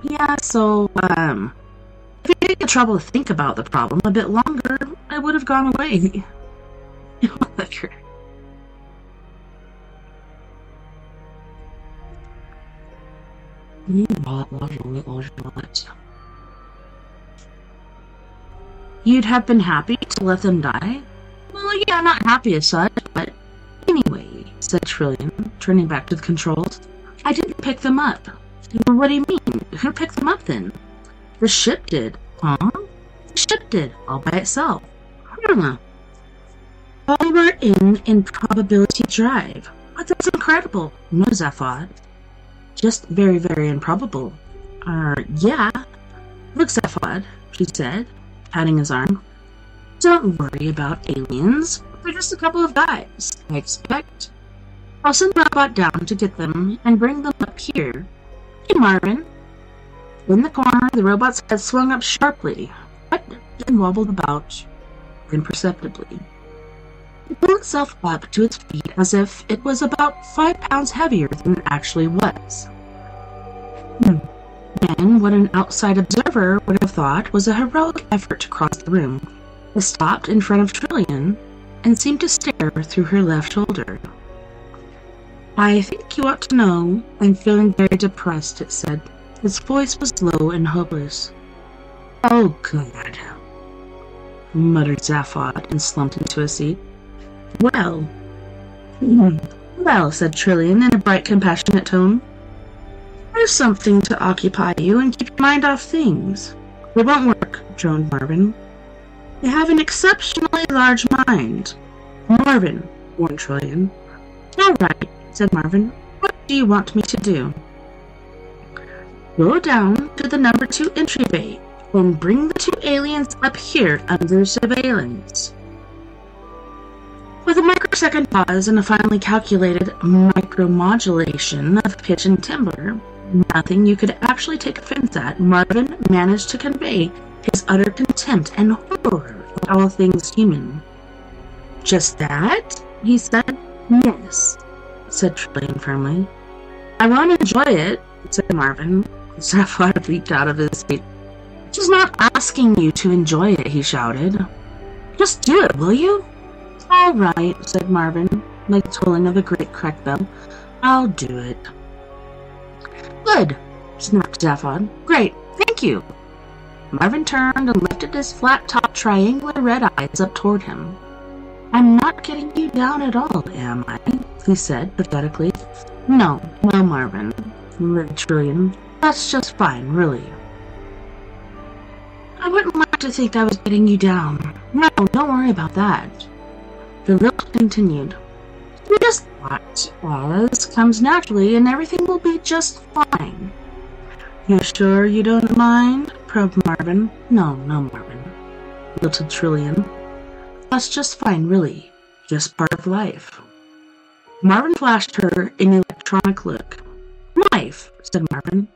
Yeah, so, if you take the trouble to think about the problem a bit longer, I would have gone away. You'd have been happy to let them die? Well, yeah, not happy as such, but anyway, said Trillian, turning back to the controls. I didn't pick them up. What do you mean? Who picked them up then? The ship did. Huh? The ship did, all by itself. While we're in probability drive. But that's incredible. No, Zaphod. Just very, very improbable. Yeah. Look, Zaphod, she said, patting his arm. Don't worry about aliens. They're just a couple of guys, I expect. I'll send the robot down to get them and bring them up here. Hey, Marvin. In the corner, the robot's head swung up sharply, but then wobbled about imperceptibly. It pulled itself up to its feet as if it was about 5 pounds heavier than it actually was. Then, what an outside observer would have thought was a heroic effort to cross the room, it stopped in front of Trillian and seemed to stare through her left shoulder. I think you ought to know I'm feeling very depressed, it said. Its voice was low and hopeless. Oh, God, muttered Zaphod and slumped into a seat. Well, said Trillian in a bright, compassionate tone. There's something to occupy you and keep your mind off things. It won't work, droned Marvin. You have an exceptionally large mind. Marvin, warned Trillian. All right, said Marvin. What do you want me to do? Go down to the number 2 entry bay and bring the 2 aliens up here under surveillance. With a microsecond pause and a finely calculated micromodulation of pitch and timbre, nothing you could actually take offense at, Marvin managed to convey his utter contempt and horror of all things human. Just that? He said. Yes, said Trillian firmly. I won't enjoy it, said Marvin. Zaphod leaped out of his seat. She's not asking you to enjoy it, he shouted. Just do it, will you? All right, said Marvin, like the tolling of a great crack bell. I'll do it. Good, snapped Zaphod. Great, thank you. Marvin turned and lifted his flat-topped triangular red eyes up toward him. I'm not getting you down at all, am I? He said pathetically. No, Marvin, murmured Trillian. That's just fine, really. I wouldn't like to think I was getting you down. No, don't worry about that. The lilt continued. You just watch as comes naturally and everything will be just fine. You sure you don't mind? Probed Marvin. No, Marvin, lilted Trillian. That's just fine, really. Just part of life. Marvin flashed her an electronic look. Life, said Marvin.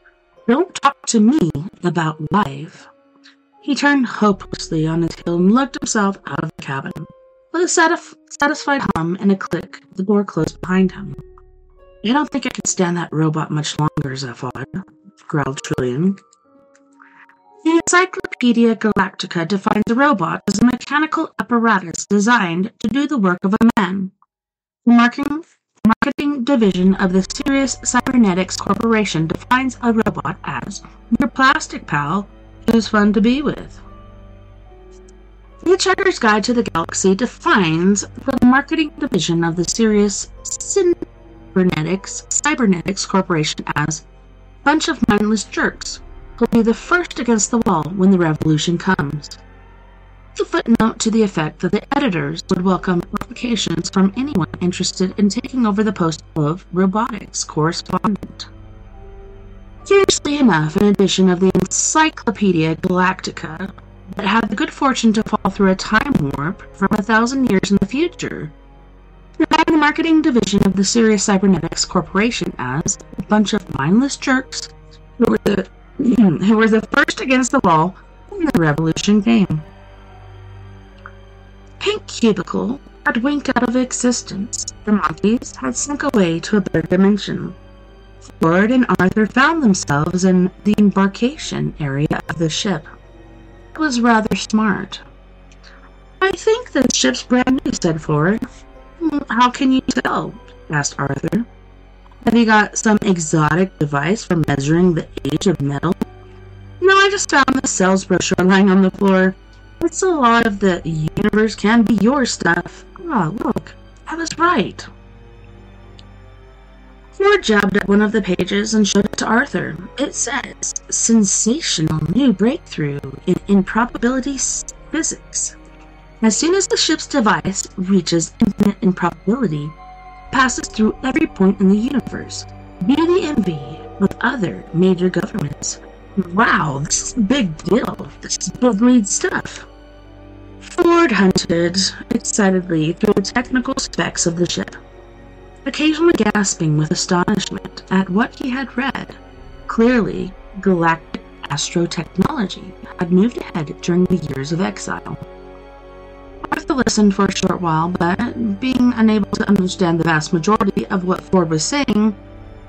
Don't talk to me about life. He turned hopelessly on his heel and lugged himself out of the cabin. With a satisfied hum and a click, the door closed behind him. I don't think I can stand that robot much longer, Zaphod, growled Trillian. The Encyclopedia Galactica defines a robot as a mechanical apparatus designed to do the work of a man. The marketing division of the Sirius Cybernetics Corporation defines a robot as your plastic pal who's fun to be with. The Hitchhiker's Guide to the Galaxy defines the marketing division of the Sirius Cybernetics Corporation as a bunch of mindless jerks who'll be the first against the wall when the revolution comes. It's a footnote to the effect that the editors would welcome applications from anyone interested in taking over the post of robotics correspondent. Curiously enough, an edition of the Encyclopedia Galactica that had the good fortune to fall through a time warp from 1,000 years in the future defined the marketing division of the Sirius Cybernetics Corporation as a bunch of mindless jerks who were the first against the wall when the revolution came. Pink Cubicle had winked out of existence. The monkeys had sunk away to a better dimension. Ford and Arthur found themselves in the embarkation area of the ship. It was rather smart. I think the ship's brand new, said Ford. How can you tell? Asked Arthur. Have you got some exotic device for measuring the age of metal? No, I just found the sales brochure lying on the floor. It's a lot of the universe can be your stuff. Ah, look, I was right. Ford jabbed at one of the pages and showed it to Arthur. It says, sensational new breakthrough in improbability physics. As soon as the ship's device reaches infinite improbability, it passes through every point in the universe, be the envy of other major governments. Wow, this is a big deal. This is big lead stuff. Ford hunted excitedly through the technical specs of the ship, occasionally gasping with astonishment at what he had read. Clearly, galactic astrotechnology had moved ahead during the years of exile. Arthur listened for a short while, but being unable to understand the vast majority of what Ford was saying,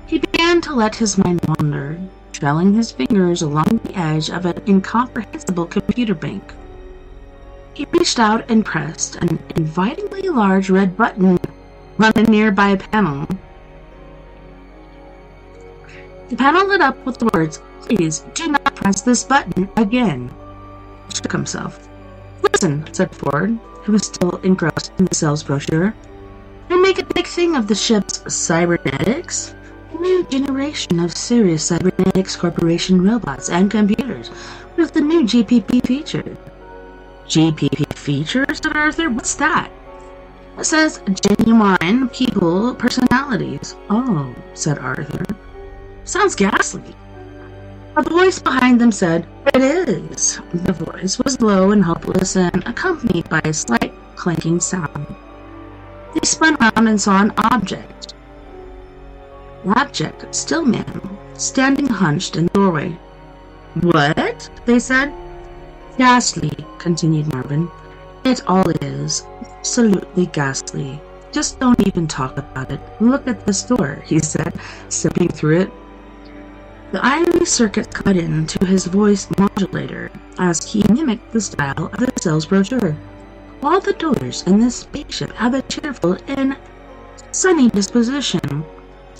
he began to let his mind wander, trailing his fingers along the edge of an incomprehensible computer bank. He reached out and pressed an invitingly large red button on a nearby panel. The panel lit up with the words, "Please do not press this button again." He shook himself. "Listen," said Ford, who was still engrossed in the sales brochure. "They make a big thing of the ship's cybernetics. A new generation of serious cybernetics corporation robots and computers with the new GPP feature." "GPP feature?" said Arthur. "What's that?" "It says genuine people personalities." "Oh," said Arthur. "Sounds ghastly." A voice behind them said, "It is." The voice was low and hopeless and accompanied by a slight clanking sound. They spun around and saw an object. Abject, still man, standing hunched in the doorway. "What?" they said. "Ghastly," continued Marvin. "It all is. Absolutely ghastly. Just don't even talk about it. Look at this door," he said, stepping through it. The ivory circuit cut into his voice modulator as he mimicked the style of the sales brochure. "All the doors in this spaceship have a cheerful and sunny disposition.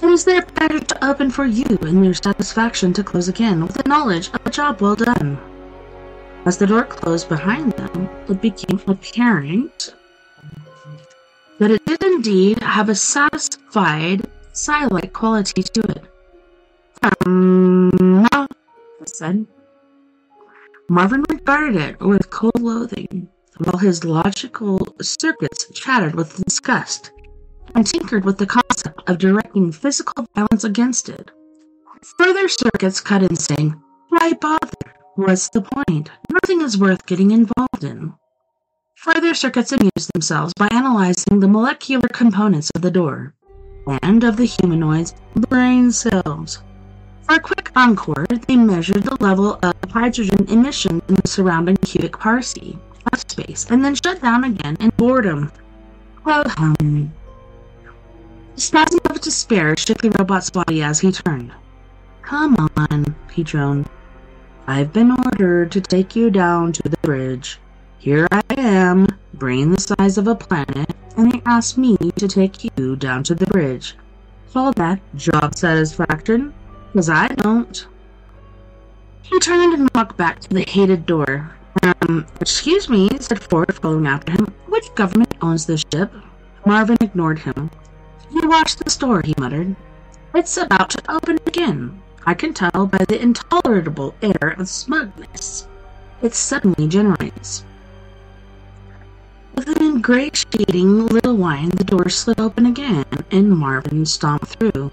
It is their pleasure to open for you and your satisfaction to close again with the knowledge of a job well done." As the door closed behind them, it became apparent that it did indeed have a satisfied, sigh-like quality to it. No," he said. Marvin regarded it with cold loathing, while his logical circuits chattered with disgust, and tinkered with the concept of directing physical violence against it. Further circuits cut in, saying, "Why bother? What's the point? Nothing is worth getting involved in." Further circuits amused themselves by analyzing the molecular components of the door, and of the humanoid's brain cells. For a quick encore, they measured the level of hydrogen emission in the surrounding cubic parsec of space, and then shut down again in boredom. Oh, hum. The spasm of despair shook the robot's body as he turned. "Come on," he droned. "I've been ordered to take you down to the bridge. Here I am, brain the size of a planet, and they asked me to take you down to the bridge. Call that job satisfaction? 'Cause I don't." He turned and walked back to the hated door. Excuse me," said Ford, following after him. "Which government owns this ship?" Marvin ignored him. "You watch this door," he muttered. "It's about to open again. I can tell by the intolerable air of smugness it suddenly generates." With an ingratiating little whine, the door slid open again, and Marvin stomped through.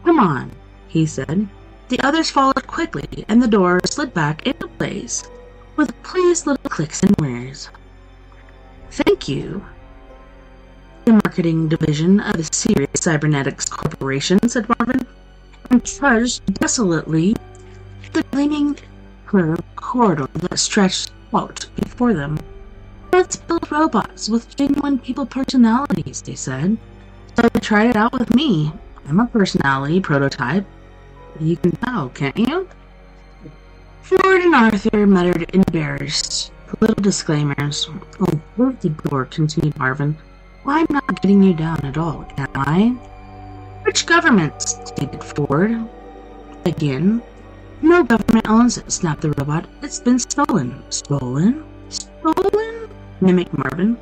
"Come on," he said. The others followed quickly, and the door slid back into place, with pleased little clicks and whirs. "Thank you." "The marketing division of the Serious Cybernetics Corporation," said Marvin, and trudged desolately the gleaming curved corridor that stretched out before them. "Let's build robots with genuine people personalities," they said. So they tried it out with me. I'm a personality prototype. You can tell, can't you? Ford and Arthur muttered embarrassed little disclaimers. "Oh, where's the door?" continued Marvin. "Well, I'm not getting you down at all, am I?" Which government? Stated Ford. Again. No government owns it, snapped the robot. It's been stolen. Stolen? Stolen? Mimicked Marvin.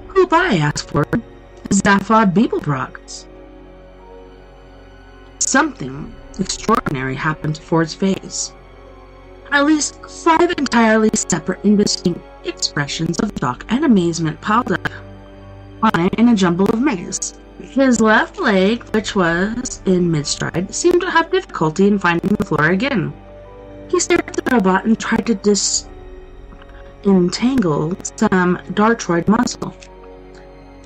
Who by? Asked Ford. Zaphod Beeblebrox. Something extraordinary happened to Ford's face. At least 5 entirely separate and distinct expressions of shock and amazement piled up on it in a jumble of maze. His left leg, which was in mid-stride, seemed to have difficulty in finding the floor again. He stared at the robot and tried to disentangle some dartroid muscle.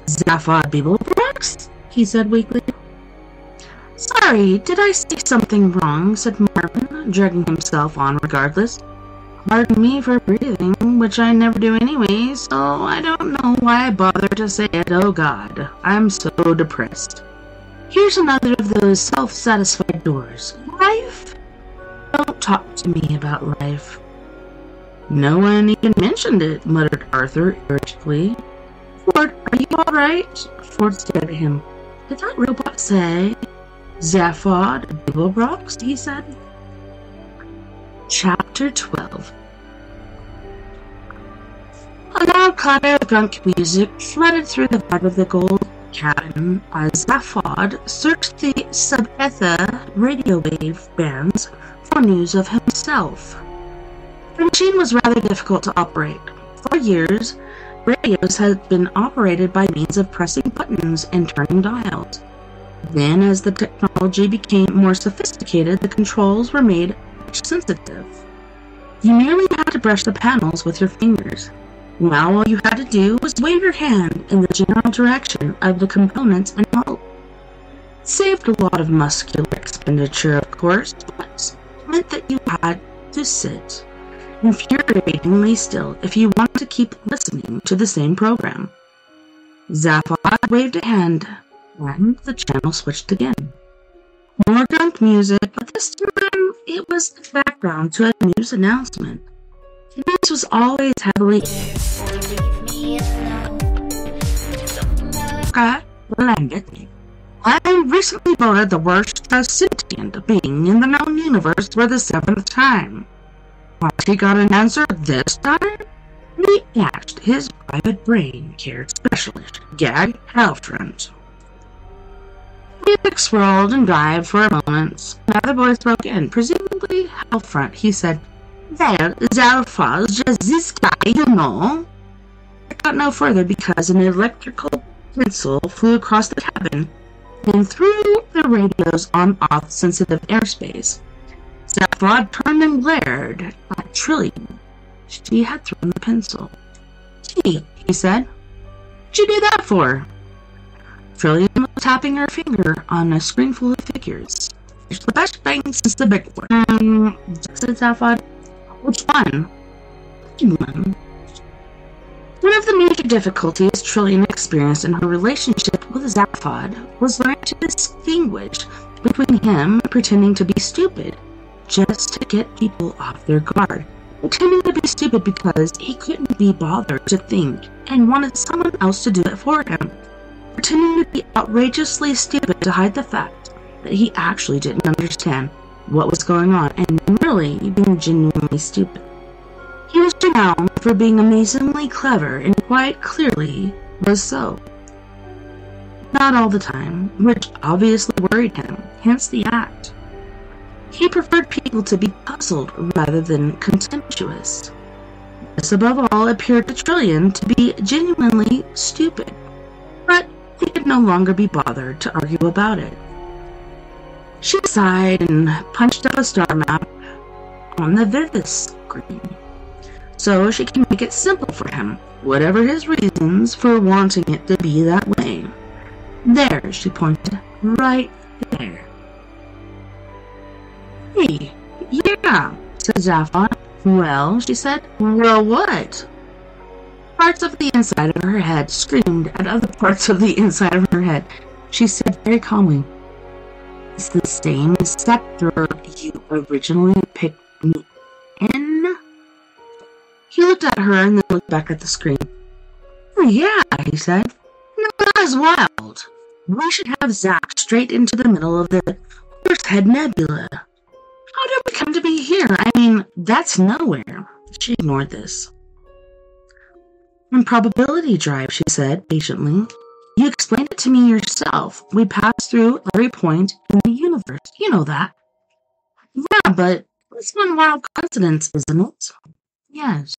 Zaphod Beeblebrox? He said weakly. Sorry, did I say something wrong? Said Marvin, dragging himself on regardless. Pardon me for breathing, which I never do anyway, so I don't know why I bother to say it. Oh God, I'm so depressed. Here's another of those self-satisfied doors. Life? Don't talk to me about life. No one even mentioned it, muttered Arthur irritably. Ford, are you alright? Ford stared at him. Did that robot say Zaphod Beeblebrox? He said. Chapter 12. A loud clatter of drunk music flooded through the vibe of the gold cabin as Zaphod searched the sub-ether radio wave bands for news of himself. The machine was rather difficult to operate. For years, radios had been operated by means of pressing buttons and turning dials. Then, as the technology became more sophisticated, the controls were made sensitive. You merely had to brush the panels with your fingers. Now all you had to do was wave your hand in the general direction of the components and hope. It saved a lot of muscular expenditure, of course, but meant that you had to sit infuriatingly still if you wanted to keep listening to the same program. Zaphod waved a hand, and the channel switched again. More drunk music, but this time it was the background to a news announcement. The news was always heavily blended. I recently voted the worst sentient being in the known universe for the 7th time. Has he got an answer this time? He asked his private brain care specialist, Gag Halfront. Music swirled and dived for a moment. Another voice spoke in, presumably Halfront. He said, Well, Zaphod, just this guy, you know. It got no further because an electrical pencil flew across the cabin and through the radio's on-off sensitive airspace. Zaphod turned and glared at Trillian. She had thrown the pencil. Gee, he said. What'd you do that for? Trillian was tapping her finger on a screen full of figures. It's the best thing since the big one. Said Zaphod. Which one? One of the major difficulties Trillian experienced in her relationship with Zaphod was learning to distinguish between him pretending to be stupid just to get people off their guard, pretending to be stupid because he couldn't be bothered to think and wanted someone else to do it for him, pretending to be outrageously stupid to hide the fact that he actually didn't understand what was going on, and really being genuinely stupid. He was renowned for being amazingly clever, and quite clearly was so. Not all the time, which obviously worried him, hence the act. He preferred people to be puzzled rather than contemptuous. This above all appeared to Trillian to be genuinely stupid, but he could no longer be bothered to argue about it. She sighed and punched out a star map on the Vivis screen, so she can make it simple for him, whatever his reasons for wanting it to be that way. There, she pointed, right there. Hey, yeah, said Zaphod. Well, she said, well, what? Parts of the inside of her head screamed at other parts of the inside of her head. She said very calmly, It's the same sector you originally picked me in? He looked at her and then looked back at the screen. Oh, yeah, he said. No, that's wild. We should have Zach straight into the middle of the Horsehead Nebula. How did we come to be here? I mean, that's nowhere. She ignored this. Improbability drive, she said patiently. You explained it to me yourself. We pass through every point in the universe. You know that. Yeah, but it's one wild coincidence, isn't it? Yes.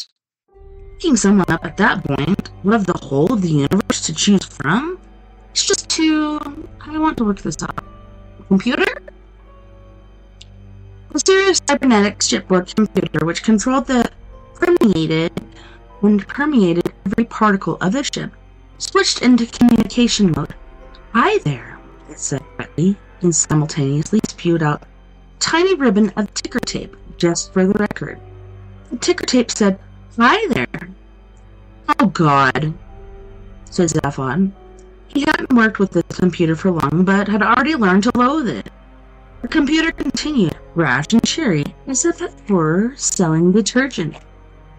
Picking someone up at that point, out of the whole of the universe to choose from? It's just too... I want to look this up. Computer? A serious cybernetic chipboard computer which controlled the permeated every particle of the ship, switched into communication mode. Hi there, it said quietly, and simultaneously spewed out a tiny ribbon of ticker tape, just for the record. The ticker tape said, Hi there. Oh God, said Zaphod. He hadn't worked with this computer for long, but had already learned to loathe it. The computer continued, rash and cheery, as if it were selling detergent.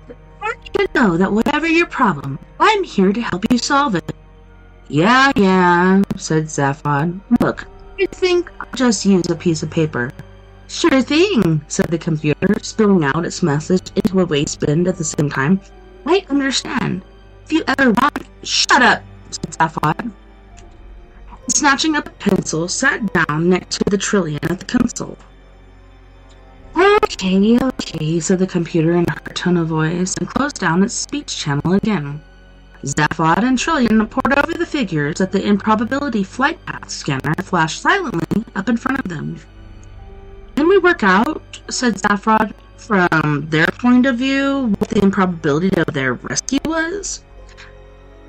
I want you to know that whatever your problem, I'm here to help you solve it. Yeah, said Zaphod. Look, I think I'll just use a piece of paper. Sure thing, said the computer, spilling out its message into a waste bin at the same time. I understand. If you ever want... Shut up, said Zaphod. Snatching up a pencil, sat down next to the Trillion at the console. Okay, said the computer in a hurt tone of voice, and closed down its speech channel again. Zaphod and Trillion pored over the figures that the improbability flight path scanner flashed silently up in front of them. Can we work out, said Zaphod, from their point of view, what the improbability of their rescue was?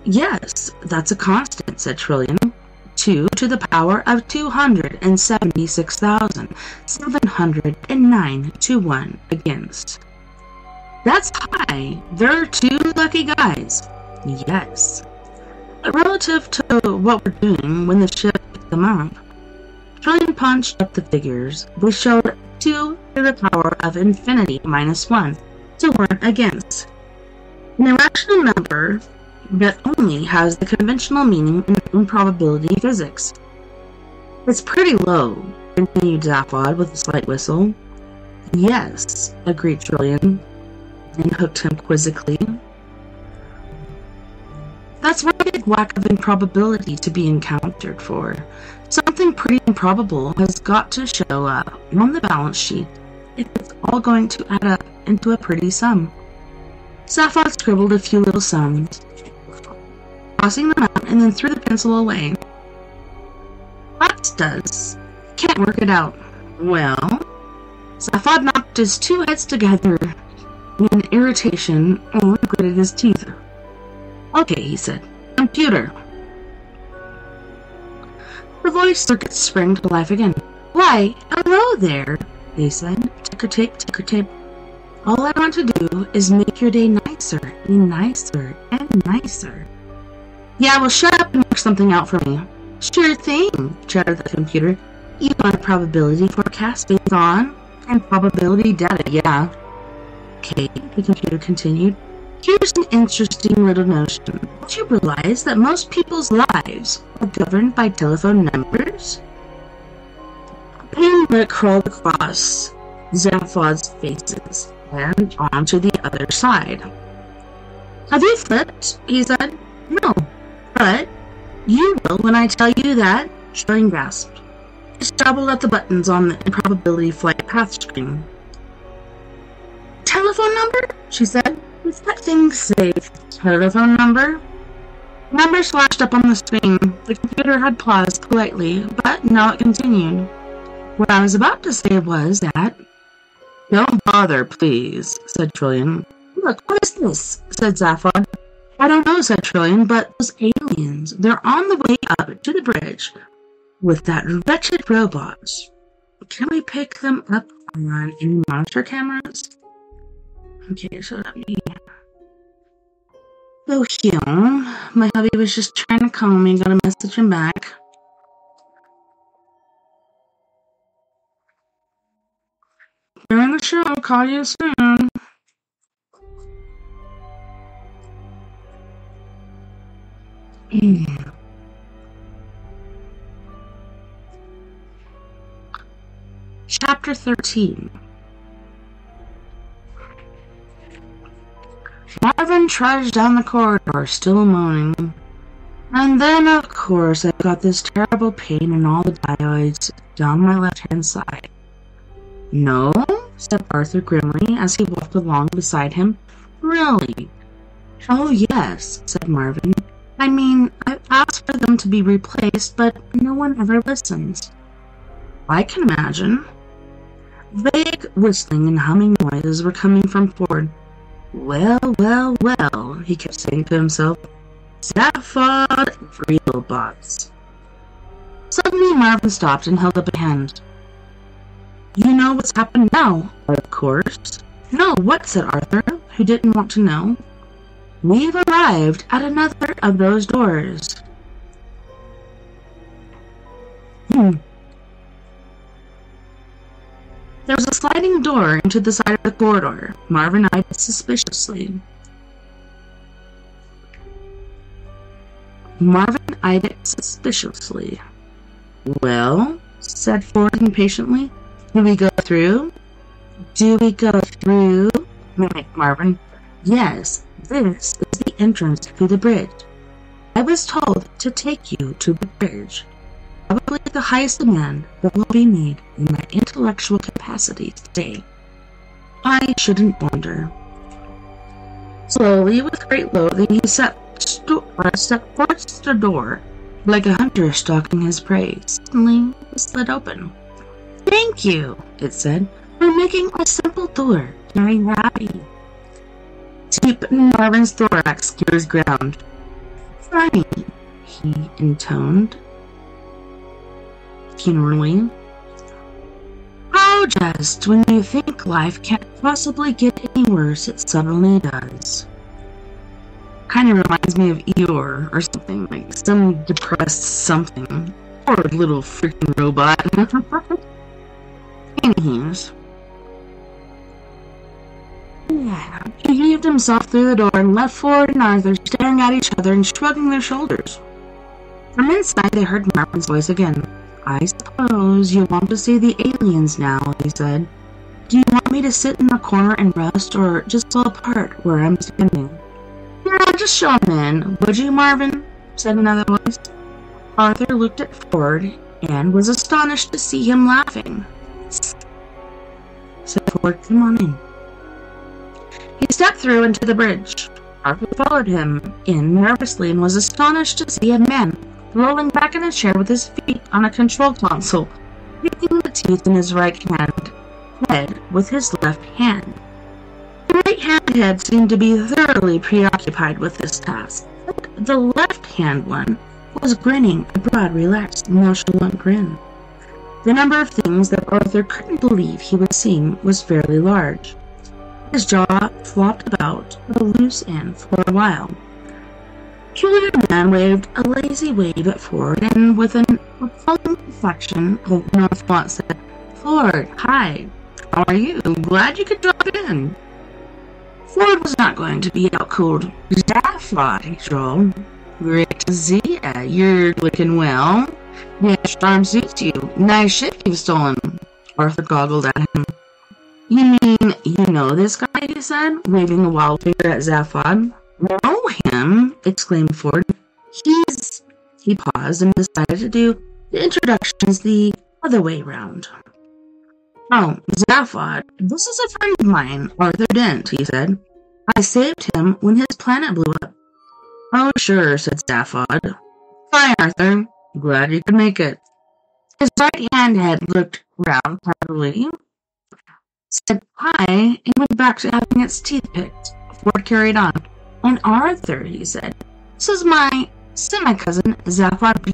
Yes, that's a constant, said Trillion. 2 to the power of 276,709 to 1 against. That's high. They're 2 lucky guys. Yes. Relative to what we're doing when the ship picked them up, Trillion punched up the figures. They showed 2 to the power of infinity minus 1 to 1 against. An irrational number that only has the conventional meaning in improbability physics. It's pretty low, continued Zaphod with a slight whistle. Yes, agreed Trillion, and hooked him quizzically. That's one big whack of improbability to be encountered for. Something pretty improbable has got to show up on the balance sheet if it's all going to add up into a pretty sum. Zaphod scribbled a few little sums, tossing them out, and then threw the pencil away. That does. Can't work it out. Well, Zaphod knocked his 2 heads together in irritation and gritted his teeth. Okay, he said. Computer. The voice circuit sprang to life again. Why, hello there, they said. Ticker tape, ticker tape. All I want to do is make your day nicer, and nicer, and nicer. Yeah, well, shut up and work something out for me. Sure thing, chattered the computer. You want a probability forecast based on and probability data, yeah. Okay, the computer continued. Here's an interesting little notion. Don't you realize that most people's lives are governed by telephone numbers? A pain that crawled across Zaphod's faces and onto the other side. Have you flipped? He said. No. But you will when I tell you that, Trillion gasped. He stumbled at the buttons on the improbability flight path screen. Telephone number? She said. Does that thing say telephone number? Numbers flashed up on the screen. The computer had paused politely, but now it continued. What I was about to say was that... Don't bother, please, said Trillion. Look, what is this? Said Zaphod. I don't know, said Trillion, but those aliens, they're on the way up to the bridge with that wretched robot. Can we pick them up on any monitor cameras? Okay, so let me go here. My hubby was just trying to call me, got a message him back. You're in the show, I'll call you soon. Chapter 13. Marvin trudged down the corridor, still moaning. And then, of course, I've got this terrible pain in all the diodes down my left-hand side. No, said Arthur grimly as he walked along beside him. Really? Oh, yes, said Marvin. I mean, I've asked for them to be replaced, but no one ever listens. I can imagine. Vague whistling and humming noises were coming from Ford. Well, well, well, he kept saying to himself. Zaphod Reelbots. Suddenly Marvin stopped and held up a hand. You know what's happened now, of course. No, what? Said Arthur, who didn't want to know. We've arrived at another of those doors. There was a sliding door into the side of the corridor. Marvin eyed it suspiciously. Well, said Ford impatiently. Do we go through? Mimicked Marvin. Yes, this is the entrance to the bridge. I was told to take you to the bridge. Probably the highest demand that will be made in my intellectual capacity today. I shouldn't wonder. Slowly, with great loathing, he stepped towards the door, like a hunter stalking his prey. Suddenly, it slid open. Thank you, it said, for making a simple door very happy. Deep in Marvin's thorax clears ground. Funny, he intoned. Funerally. How just when you think life can't possibly get any worse, it suddenly does. Kind of reminds me of Eeyore or something, like some depressed something. Poor little freaking robot. Anyways. Yeah. He heaved himself through the door and left Ford and Arthur staring at each other and shrugging their shoulders. From inside they heard Marvin's voice again. I suppose you want to see the aliens now, he said. Do you want me to sit in the corner and rest, or just fall apart where I'm standing? Yeah, just show him in, would you, Marvin? Said another voice. Arthur looked at Ford and was astonished to see him laughing. Said Ford, come on in. He stepped through into the bridge. Arthur followed him in nervously and was astonished to see a man rolling back in a chair with his feet on a control console, picking the teeth in his right hand head with his left hand. The right-hand head seemed to be thoroughly preoccupied with this task, but the left-hand one was grinning a broad, relaxed, nonchalant grin. The number of things that Arthur couldn't believe he was seeing was fairly large. His jaw flopped about at a loose end for a while. The peculiar man waved a lazy wave at Ford, and with an appalling reflection of North thought said, Ford, hi, how are you? Glad you could drop in. Ford was not going to be outcooled. Zaphod, Joel. Great to see ya. You're looking well. Yes, charm suits you. Nice ship you've stolen. Arthur goggled at him. You mean you know this guy, he said, waving a wild finger at Zaphod. Know him? Exclaimed Ford. He paused and decided to do the introductions the other way round. Oh, Zaphod, this is a friend of mine, Arthur Dent, he said. I saved him when his planet blew up. Oh, sure, said Zaphod. Hi, Arthur. Glad you could make it. His right-hand head looked round proudly, said hi, and went back to having its teeth picked. Ford carried on. And Arthur, he said, this is my semi-cousin, Zaphod B.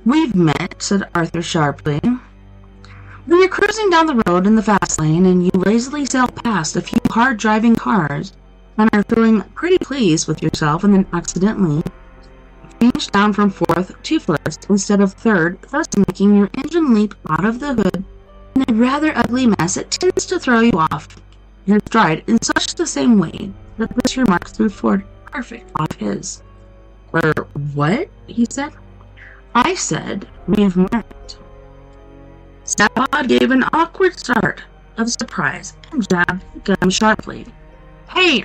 We've met, said Arthur sharply. When you're cruising down the road in the fast lane and you lazily sail past a few hard-driving cars and are feeling pretty pleased with yourself and then accidentally change down from fourth to first instead of third, thus making your engine leap out of the hood in a rather ugly mess, it tends to throw you off your stride in such the same way that this remark threw Ford perfect off his. What? He said. I said we've met. Zaphod gave an awkward start of surprise and jabbed the gum sharply. Hey,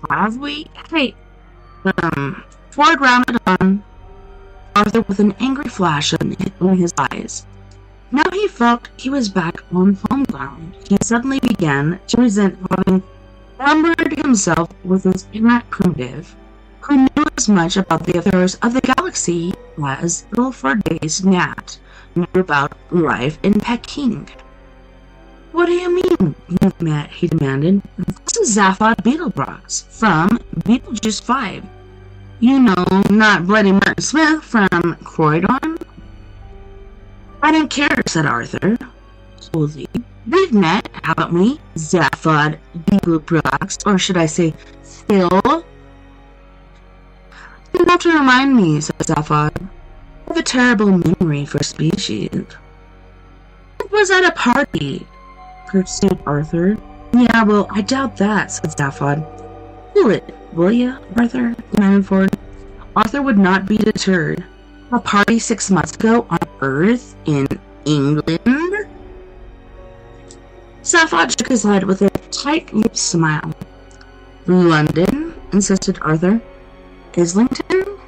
have we? Hey, Ford rounded on Arthur with an angry flash in his eyes. Now he felt he was back on home ground. He suddenly began to resent having lumbered himself with his internet primitive, who knew as much about the affairs of the galaxy as little Ford-based Nat knew about life in Peking. What do you mean, he demanded. This is Zaphod Beetlebrox from Beetlejuice 5. You know, not Bloody Martin Smith from Croydon? I don't care, said Arthur. Slowly. We've met, haven't we? Zaphod Beetlebrox, or should I say, Phil? You don't have to remind me, said Zaphod. I have a terrible memory for species. It was at a party, pursued Arthur. Yeah, well, I doubt that, said Zaphod. Do it, will you, Arthur? Demanded Ford. Arthur would not be deterred. A party 6 months ago on Earth in England? Zaphod shook his head with a tight-lipped smile. London? Insisted Arthur. Islington?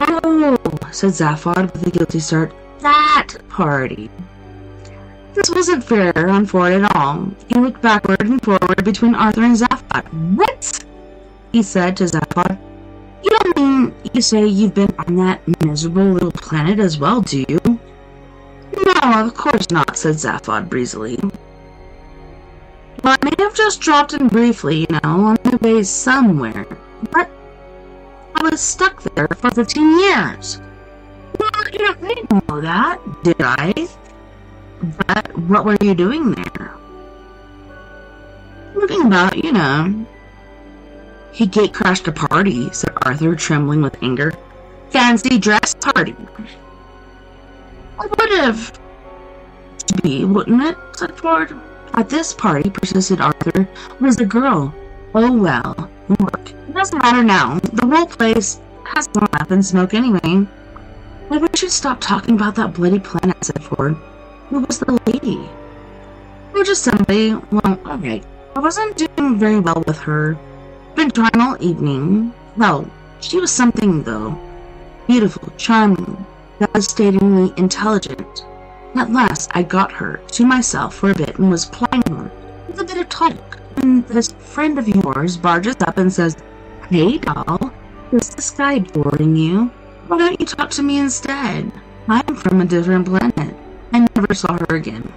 Oh, said Zaphod with a guilty start. That party. This wasn't fair on Ford at all. He looked backward and forward between Arthur and Zaphod. What? He said to Zaphod. You don't mean you say you've been on that miserable little planet as well, do you? No, of course not, said Zaphod breezily. Well, I may have just dropped in briefly, you know, on my way somewhere. But I was stuck there for 15 years. Well, I didn't know that, did I? But what were you doing there? Looking about, you know. He gate-crashed a party, said Arthur, trembling with anger. Fancy dress party. I would have to be, wouldn't it? Said Ford. At this party, persisted Arthur, was the girl. Oh well, look, it doesn't matter now. The whole place has gone up in smoke anyway. Maybe we should stop talking about that bloody planet, said Ford. Who was the lady? Oh, just somebody. Well, alright. I wasn't doing very well with her. Been trying all evening. Well, she was something, though. Beautiful, charming, devastatingly intelligent. At last, I got her to myself for a bit and was plying her with a bit of talk. And this friend of yours barges up and says, Hey, doll, is this guy boring you? Why don't you talk to me instead? I'm from a different planet. I never saw her again.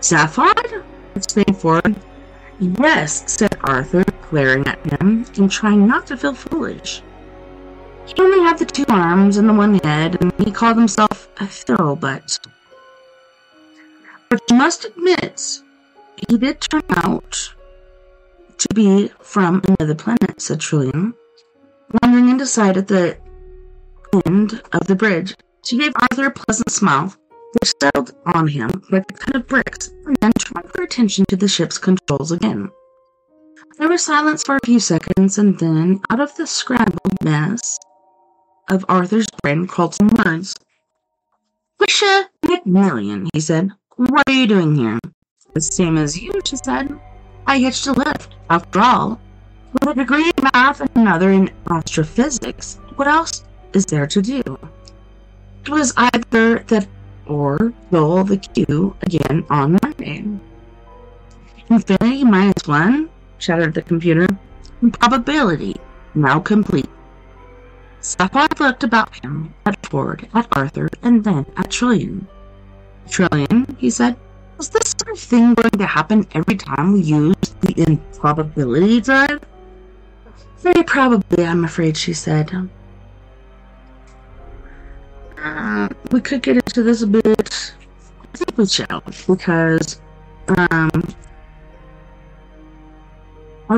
Zaphod? exclaimed Ford. Yes, said Arthur, glaring at him and trying not to feel foolish. He only had the 2 arms and the 1 head, and he called himself a thoroughbut. But you must admit, he did turn out to be from another planet, said Trillian. Wandering into sight at the end of the bridge, she gave Arthur a pleasant smile, which settled on him like a ton of bricks, and then turned her attention to the ship's controls again. There was silence for a few seconds, and then, out of the scrambled mess of Arthur's brain, crawled some words. Wisha McMillian, he said. What are you doing here? The same as you, she said. I hitched a lift. After all, with a degree in math and another in astrophysics, what else is there to do? It was either that or roll the queue again on Monday. Infinity -1, shouted the computer. Probability, now complete. Zaphod looked about him, at Ford, at Arthur, and then at Trillian. Trillian, he said, is this sort of thing going to happen every time we use the improbability drive? Very probably, I'm afraid, she said. We could get into this a bit. I think we shall, because our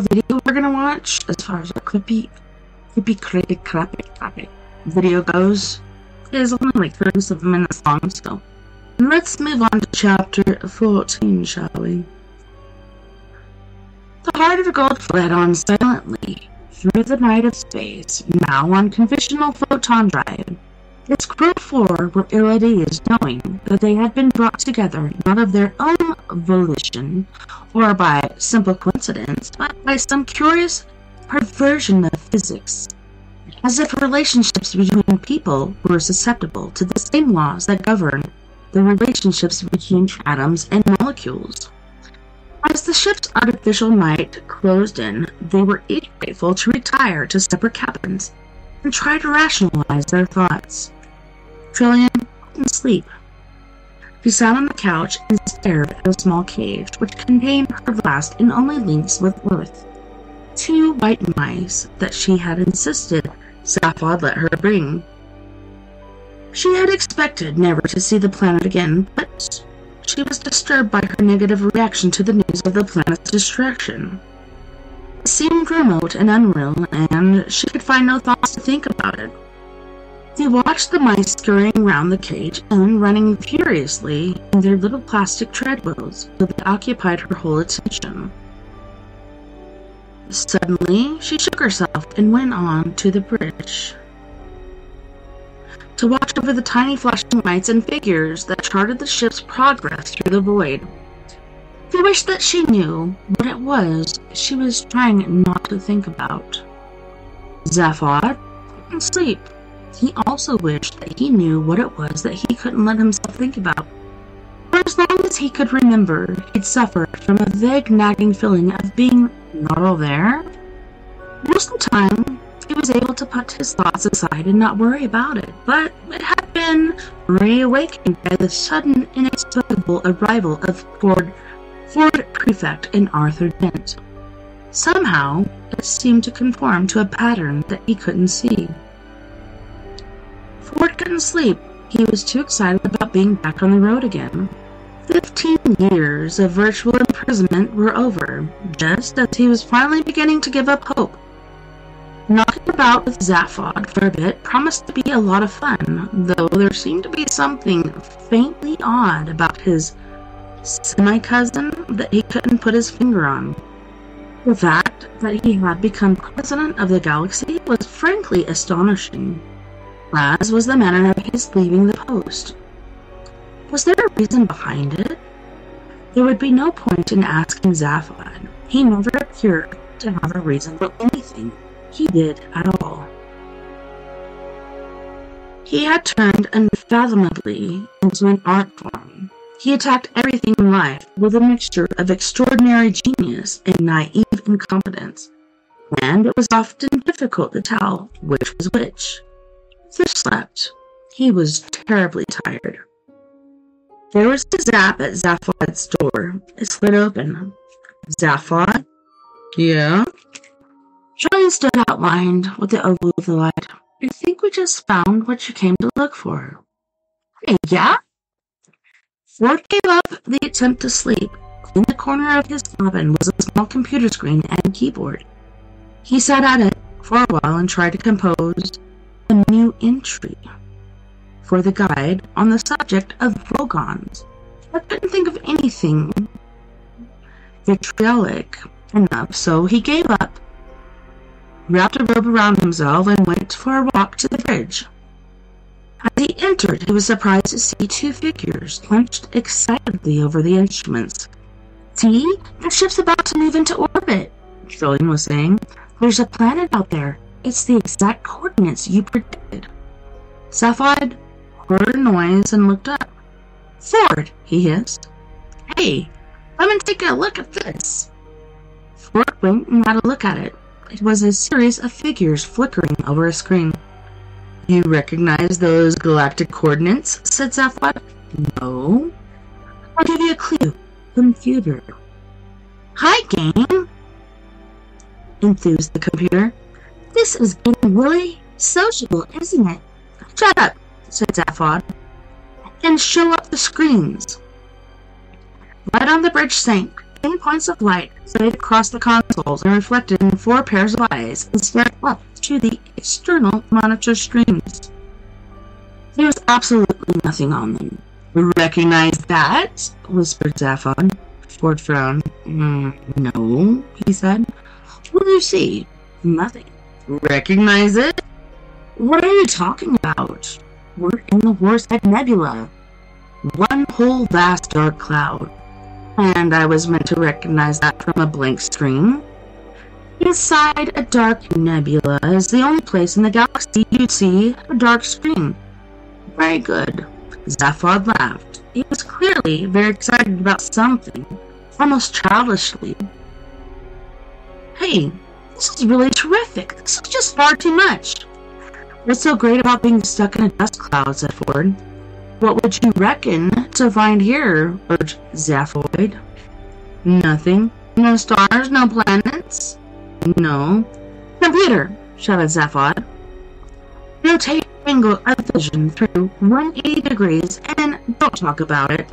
video we're gonna watch, as far as our creepy video goes, is only like 37 minutes long, so let's move on to chapter 14, shall we? The Heart of Gold fled on silently through the night of space, now on conventional photon drive. Its crew four were ill at ease, knowing that they had been brought together not of their own volition, or by simple coincidence, but by some curious perversion of physics, as if relationships between people were susceptible to the same laws that govern the relationships between atoms and molecules. As the ship's artificial night closed in, they were each grateful to retire to separate cabins and try to rationalize their thoughts. Trillian couldn't sleep. She sat on the couch and stared at a small cage which contained her last and only links with Earth, 2 white mice that she had insisted Zaphod let her bring. She had expected never to see the planet again, but she was disturbed by her negative reaction to the news of the planet's destruction. It seemed remote and unreal, and she could find no thoughts to think about it. She watched the mice scurrying around the cage and running furiously in their little plastic treadwheels, so they occupied her whole attention. Suddenly, she shook herself and went on to the bridge to watch over the tiny flashing lights and figures that charted the ship's progress through the void. She wished that she knew what it was she was trying not to think about. Zaphod couldn't sleep. He also wished that he knew what it was that he couldn't let himself think about. For as long as he could remember, he'd suffered from a vague nagging feeling of being not all there. Most of the time, he was able to put his thoughts aside and not worry about it, but it had been reawakened by the sudden, inexplicable arrival of Ford Prefect and Arthur Dent. Somehow, it seemed to conform to a pattern that he couldn't see. Ford couldn't sleep. He was too excited about being back on the road again. 15 years of virtual imprisonment were over, just as he was finally beginning to give up hope. Knocking about with Zaphod for a bit promised to be a lot of fun, though there seemed to be something faintly odd about his semi-cousin that he couldn't put his finger on. The fact that he had become president of the galaxy was frankly astonishing, as was the manner of his leaving the post. Was there a reason behind it? There would be no point in asking Zaphod. He never appeared to have a reason for anything he did at all. He had turned unfathomably into an art form. He attacked everything in life with a mixture of extraordinary genius and naive incompetence, and it was often difficult to tell which was which. Fish slept. He was terribly tired. There was a zap at Zaphod's door. It slid open. Zaphod? Yeah? Trillian stood outlined with the oval of the light. I think we just found what you came to look for. Hey, yeah? Ford gave up the attempt to sleep. In the corner of his cabin was a small computer screen and keyboard. He sat at it for a while and tried to compose a new entry for the guide on the subject of Rogons. I couldn't think of anything vitriolic enough, so he gave up, wrapped a robe around himself, and went for a walk to the bridge. As he entered, he was surprised to see 2 figures hunched excitedly over the instruments. See? The ship's about to move into orbit, Trillian was saying. There's a planet out there. It's the exact coordinates you predicted. Zaphod heard a noise and looked up. Ford, he hissed. Hey, come and take a look at this. Ford went and had a look at it. It was a series of figures flickering over a screen. You recognize those galactic coordinates? Said Zaphod. No. I'll give you a clue. Computer. Hi, game, enthused the computer. This is getting really sociable, isn't it? Shut up, said Zaphod, and show up the screens. Light on the bridge sank. 10 points of light played across the consoles and reflected in 4 pairs of eyes and stared up to the external monitor screens. There was absolutely nothing on them. Recognize that? Whispered Zaphod. Ford frowned. No, he said. What do you see? Nothing. Recognize it? What are you talking about? were in the Horsehead Nebula. One whole vast dark cloud. And I was meant to recognize that from a blank screen. Inside a dark nebula is the only place in the galaxy you'd see a dark screen. Very good. Zaphod laughed. He was clearly very excited about something, almost childishly. Hey, this is really terrific. This is just far too much. What's so great about being stuck in a dust cloud, said Ford. What would you reckon to find here? Urged Zaphoid. Nothing. No stars, no planets. No. Computer, shouted Zaphod. Rotate angle of vision through 180 degrees and don't talk about it.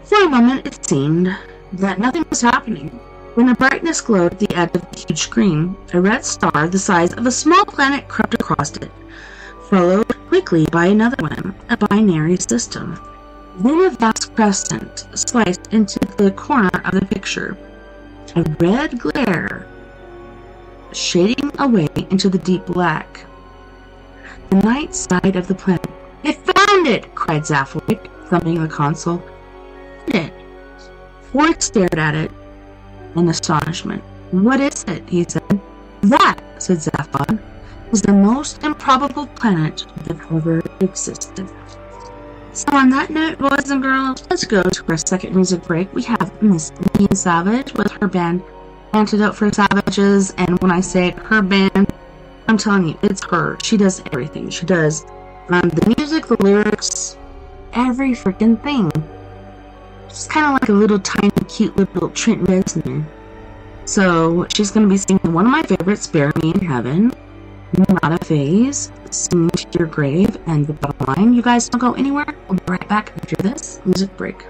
For a moment it seemed that nothing was happening. When the brightness glowed at the edge of the huge screen, a red star the size of a small planet crept across it, followed quickly by another one, a binary system. Then a vast crescent sliced into the corner of the picture, a red glare shading away into the deep black. The night side of the planet. I found it! Cried Zaphoid, thumping the console. It. Ford stared at it in astonishment. What is it? He said. That, said Zaphod, is the most improbable planet that ever existed. So on that note, boys and girls, let's go to our second music break. We have Miss Mean Savage with her band Antidote for Savages, and when I say her band, I'm telling you, it's her. She does everything. She does the music, the lyrics, every freaking thing. She's kind of like a little tiny, cute little Trent Reznor. So she's going to be singing one of my favorites, Bury Me in Heaven, Not a Phase, Singing to Your Grave, and The Bottom Line. You guys don't go anywhere. We'll be right back after this music break.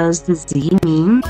does the Z mean?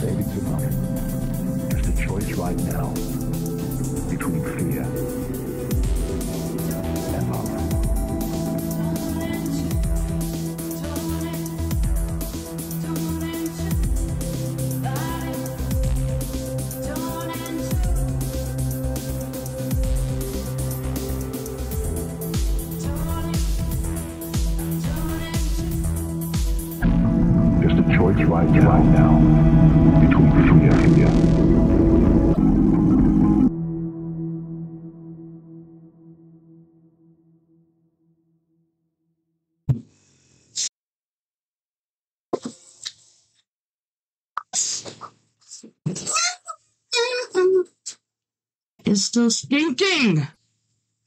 savings account. Just a choice right now between fear and love. Just a choice right now between fear and fear. Is still stinking.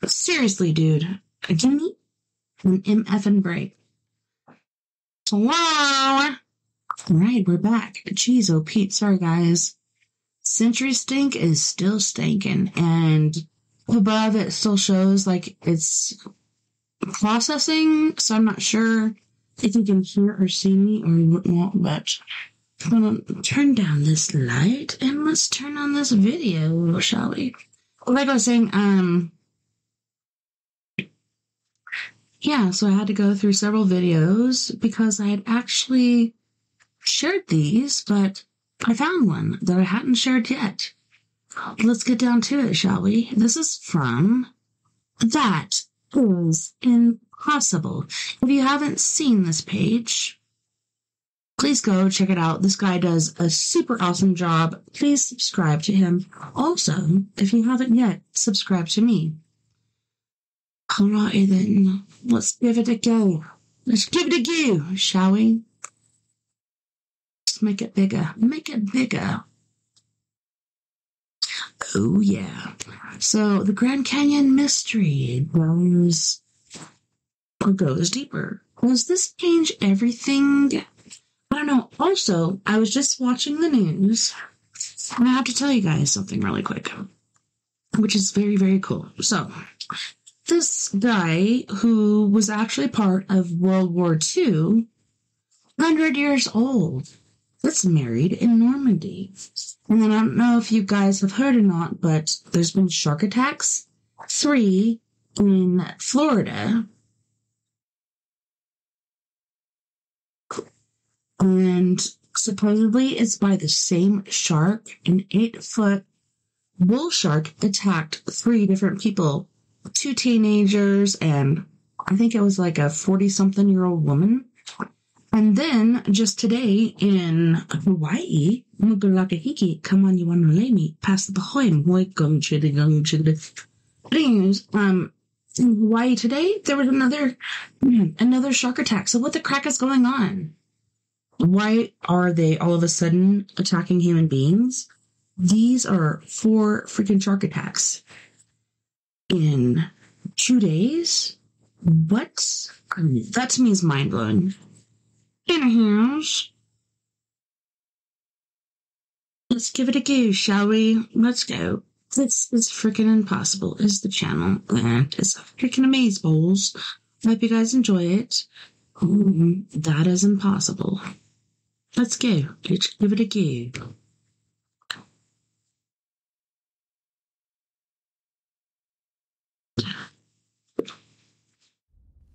Seriously, dude. Give me an MFing break. Hello? Alright, we're back. Jeez, oh Pete, sorry guys. Century stink is still stinking, and above it still shows like it's processing, so I'm not sure if you can hear or see me or whatnot, but I'm gonna turn down this light and let's turn on this video, shall we? Like I was saying, yeah, so I had to go through several videos because I had actually shared these, but I found one that I hadn't shared yet. Let's get down to it, shall we? This is from That Is Impossible. If you haven't seen this page, please go check it out. This guy does a super awesome job. Please subscribe to him. Also, if you haven't yet, subscribe to me. Alrighty then, let's give it a go. Let's give it a go, shall we? Let's make it bigger. Make it bigger. Oh yeah. So the Grand Canyon mystery goes deeper. Does this change everything? I don't know. Also, I was just watching the news, and I have to tell you guys something really quick, which is very, very cool. So, this guy who was actually part of World War II, 100 years old, that's married in Normandy. And then I don't know if you guys have heard or not, but there's been shark attacks, 3 in Florida. And supposedly it's by the same shark. An 8-foot bull shark attacked 3 different people, 2 teenagers, and I think it was like a 40-something-year-old woman. And then just today in Hawaii, Mugalakahiki, come on, you want to lay me, pass the pahoim, in Hawaii today, there was another shark attack. So what the crap is going on? Why are they all of a sudden attacking human beings? These are 4 freaking shark attacks in 2 days? What? That to me is mind-blowing. Anyhows, let's give it a go, shall we? Let's go. This is freaking impossible is the channel, and it's freaking amazeballs. I hope you guys enjoy it. That is impossible. Let's go. Let's give it a go.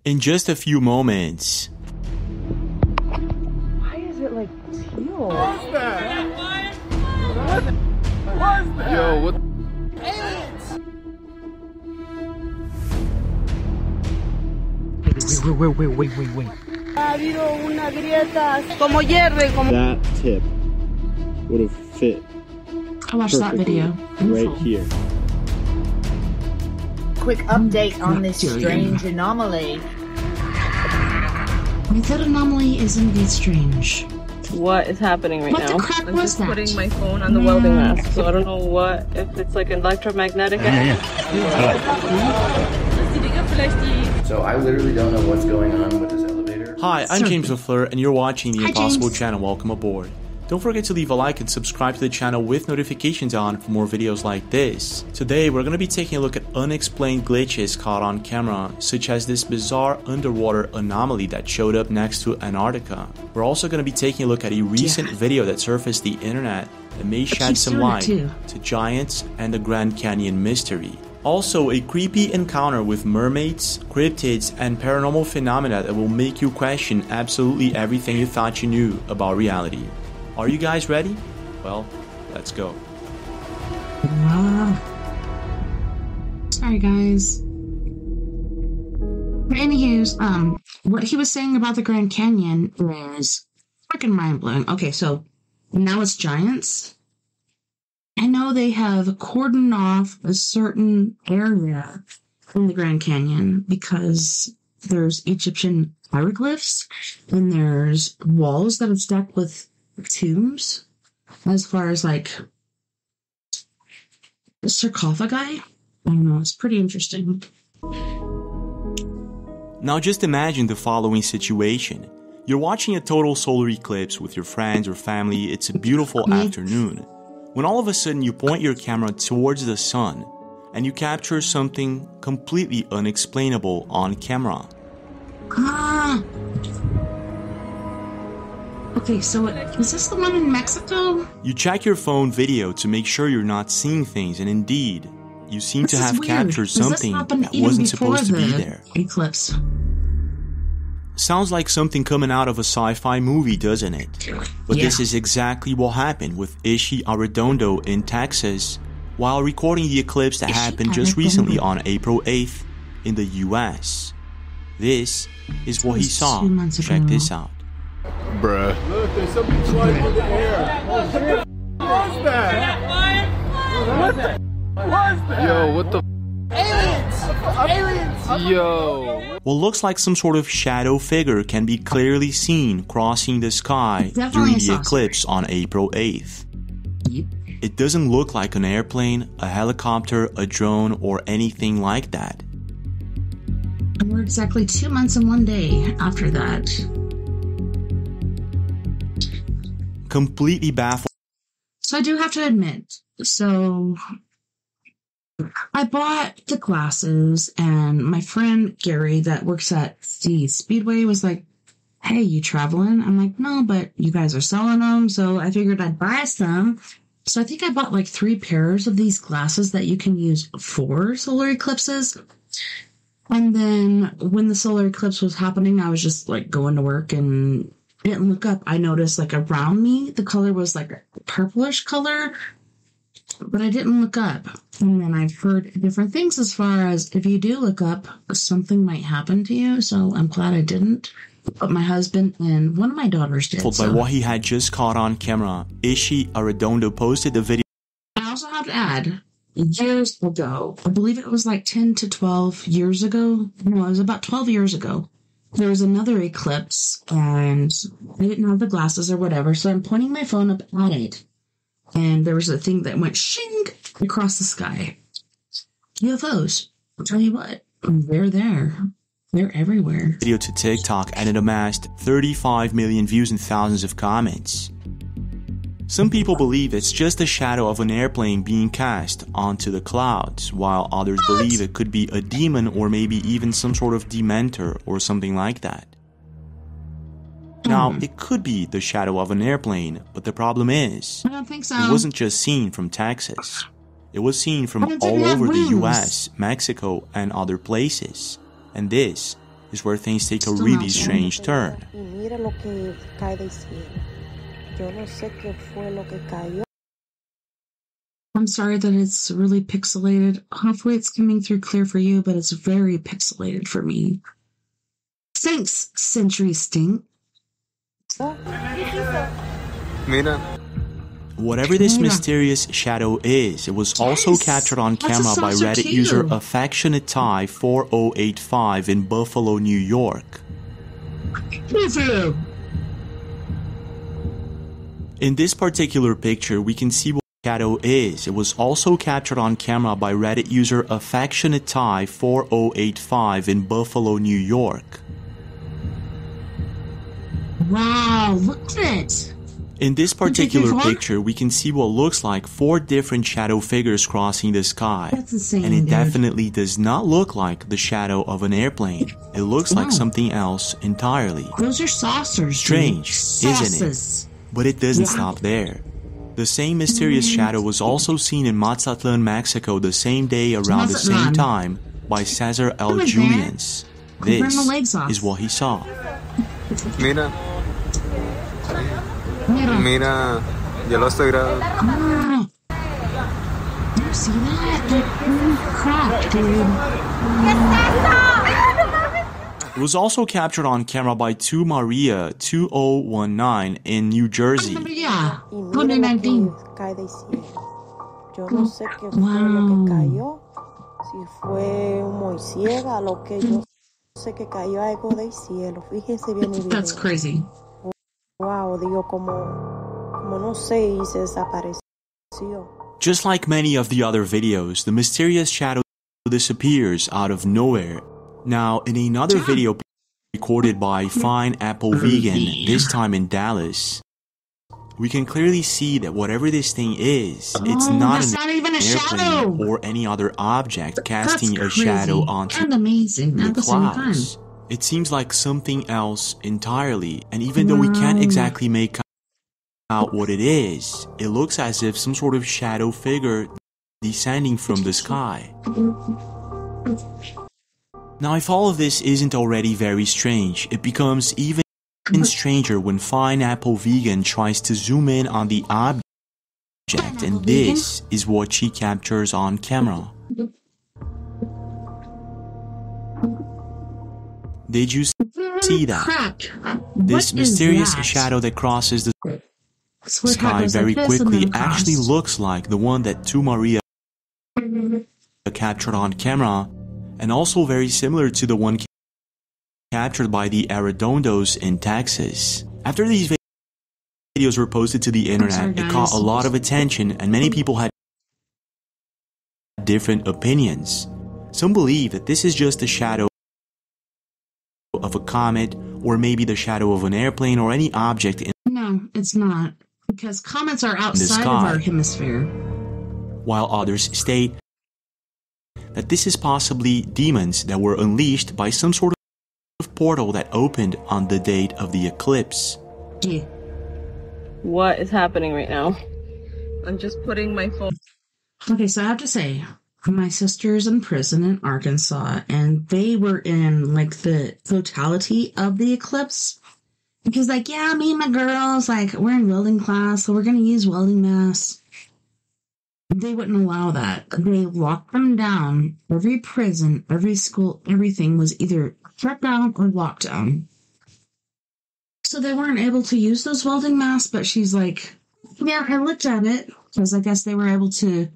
In just a few moments. Why is it like teal? What's that? What's that? Yo, what? Aliens! Wait. Ha habido una grieta como hierve, como... That tip would have fit I watched that video. right here. Quick update on this strange anomaly. That anomaly is indeed strange. What is happening right What now? the crap I'm was just that? putting my phone on the welding mask, so I don't know if it's like electromagnetic. So I literally don't know what's going on with this elevator. Hi, I'm James LaFleur, and you're watching the Hi, Impossible James. Channel. Welcome aboard. Don't forget to leave a like and subscribe to the channel with notifications on for more videos like this. Today we're going to be taking a look at unexplained glitches caught on camera, such as this bizarre underwater anomaly that showed up next to Antarctica. We're also going to be taking a look at a recent video that surfaced the internet that may shed some light to giants and the Grand Canyon mystery. Also, a creepy encounter with mermaids, cryptids, and paranormal phenomena that will make you question absolutely everything you thought you knew about reality. Are you guys ready? Well, let's go. Sorry guys. But anywho's, what he was saying about the Grand Canyon was freaking mind-blowing. Okay, so now it's giants. I know they have cordoned off a certain area in the Grand Canyon because there's Egyptian hieroglyphs and there's walls that are stacked with tombs as far as like sarcophagi. I don't know, it's pretty interesting. Now just imagine the following situation. You're watching a total solar eclipse with your friends or family. It's a beautiful afternoon. When all of a sudden you point your camera towards the sun and you capture something completely unexplainable on camera. Okay, so is this the one in Mexico? You check your phone video to make sure you're not seeing things, and indeed, you seem to have captured something that wasn't supposed to be there. Eclipse. Sounds like something coming out of a sci-fi movie, doesn't it? But this is exactly what happened with Ishi Arredondo in Texas while recording the eclipse that happened just recently on April 8th in the US. This is what he saw. Check this out. Bruh. Look, there's something flying through the air. What the was that? What that? Yo, what the Aliens! Yo. What looks like some sort of shadow figure can be clearly seen crossing the sky during the eclipse on April 8th. It doesn't look like an airplane, a helicopter, a drone, or anything like that. And we're exactly 2 months and 1 day after that. Completely baffled. So I do have to admit, so I bought the glasses, and my friend Gary that works at the Speedway was like, hey, you traveling? I'm like, no, but you guys are selling them, so I figured I'd buy some. So I think I bought like 3 pairs of these glasses that you can use for solar eclipses. And then when the solar eclipse was happening, I was just like going to work and didn't look up. I noticed like around me, the color was like a purplish color, but I didn't look up. And then I've heard different things as far as if you do look up, something might happen to you. So I'm glad I didn't. But my husband and one of my daughters did. By what he had just caught on camera, Ishi Arredondo posted the video. I also have to add, years ago, I believe it was like 10 to 12 years ago. No, it was about 12 years ago. There was another eclipse, and I didn't have the glasses or whatever, so I'm pointing my phone up at it. And there was a thing that went shing across the sky. UFOs. I'll tell you what, they're there. They're everywhere. Video to TikTok, and it amassed 35 million views and thousands of comments. Some people believe it's just a shadow of an airplane being cast onto the clouds, while others believe it could be a demon or maybe even some sort of dementor or something like that. Now, it could be the shadow of an airplane, but the problem is, I don't think so. It wasn't just seen from Texas. It was seen from all over the US, Mexico, and other places. And this is where things take a really strange turn. I'm sorry that it's really pixelated. Hopefully it's coming through clear for you, but it's very pixelated for me. Thanks, Century Stink. Mira. Whatever this mysterious shadow is, it was also captured on camera by Reddit user Affectionate Tie 4085 in Buffalo, New York. In this particular picture, we can see what the shadow is. It was also captured on camera by Reddit user Affectionate Tie 4085 in Buffalo, New York. Wow, look at it! In this particular picture, we can see what looks like 4 different shadow figures crossing the sky. That's insane, and it dude. definitely does not look like the shadow of an airplane. It looks like something else entirely. Those are saucers. Strange, dude. isn't it? But it doesn't stop there. The same mysterious shadow was also seen in Mazatlan, Mexico the same day around the same time by Cesar L. Julians. This is what he saw. Mira, yo lo estoy grabando. You see that? Crap, dude. It was also captured on camera by 2 Maria 2019 in New Jersey. Yeah, 2019. Wow. That's crazy. Just like many of the other videos, the mysterious shadow disappears out of nowhere. Now, in another video recorded by Fine Apple Vegan, this time in Dallas, we can clearly see that whatever this thing is, it's not an airplane or any other object casting a shadow onto the clouds. It seems like something else entirely, and even though we can't exactly make out what it is, it looks as if some sort of shadow figure descending from the sky. Now, if all of this isn't already very strange, it becomes even stranger when Fine Apple Vegan tries to zoom in on the object, and this is what she captures on camera. Did you see that? This mysterious shadow that crosses the sky very quickly actually looks like the one that 2 Maria captured on camera, and also very similar to the one captured by the Arredondos in Texas. After these videos were posted to the internet, it caught a lot of attention, and many people had different opinions. Some believe that this is just a shadow of a comet, or maybe the shadow of an airplane or any object in No, it's not. Because comets are outside of our hemisphere. While others state that this is possibly demons that were unleashed by some sort of portal that opened on the date of the eclipse. Yeah. What is happening right now? I'm just putting my phone... Okay, so I have to say, my sister's in prison in Arkansas, and they were in, like, the totality of the eclipse. Because, like, yeah, me and my girls, like, we're in welding class, so we're going to use welding masks. They wouldn't allow that. They locked them down. Every prison, every school, everything was either shut down or locked down. So they weren't able to use those welding masks, but she's like, yeah, I looked at it, because I guess they were able to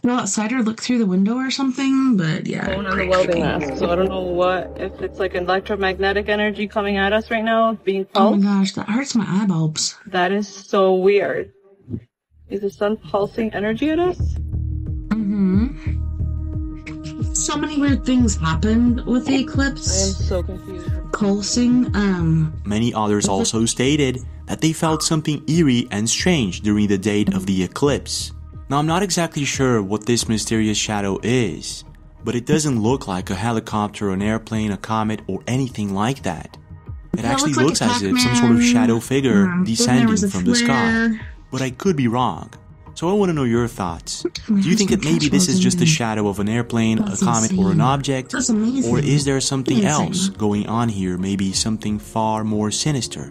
go outside or look through the window or something, but yeah. Going on the welding mask, so I don't know if it's like electromagnetic energy coming at us right now, being pulsed. Oh my gosh, that hurts my eyeballs. That is so weird. Is the sun pulsing energy at us? Mm-hmm. So many weird things happened with the eclipse. I am so confused. Pulsing, Many others also stated that they felt something eerie and strange during the date of the eclipse. Now, I'm not exactly sure what this mysterious shadow is, but it doesn't look like a helicopter, an airplane, a comet, or anything like that. It actually looks as if some sort of shadow figure descending from the sky. But I could be wrong. So I want to know your thoughts. Do you think that maybe this is just a shadow of an airplane, a comet, or an object? Or is there something else going on here, maybe something far more sinister?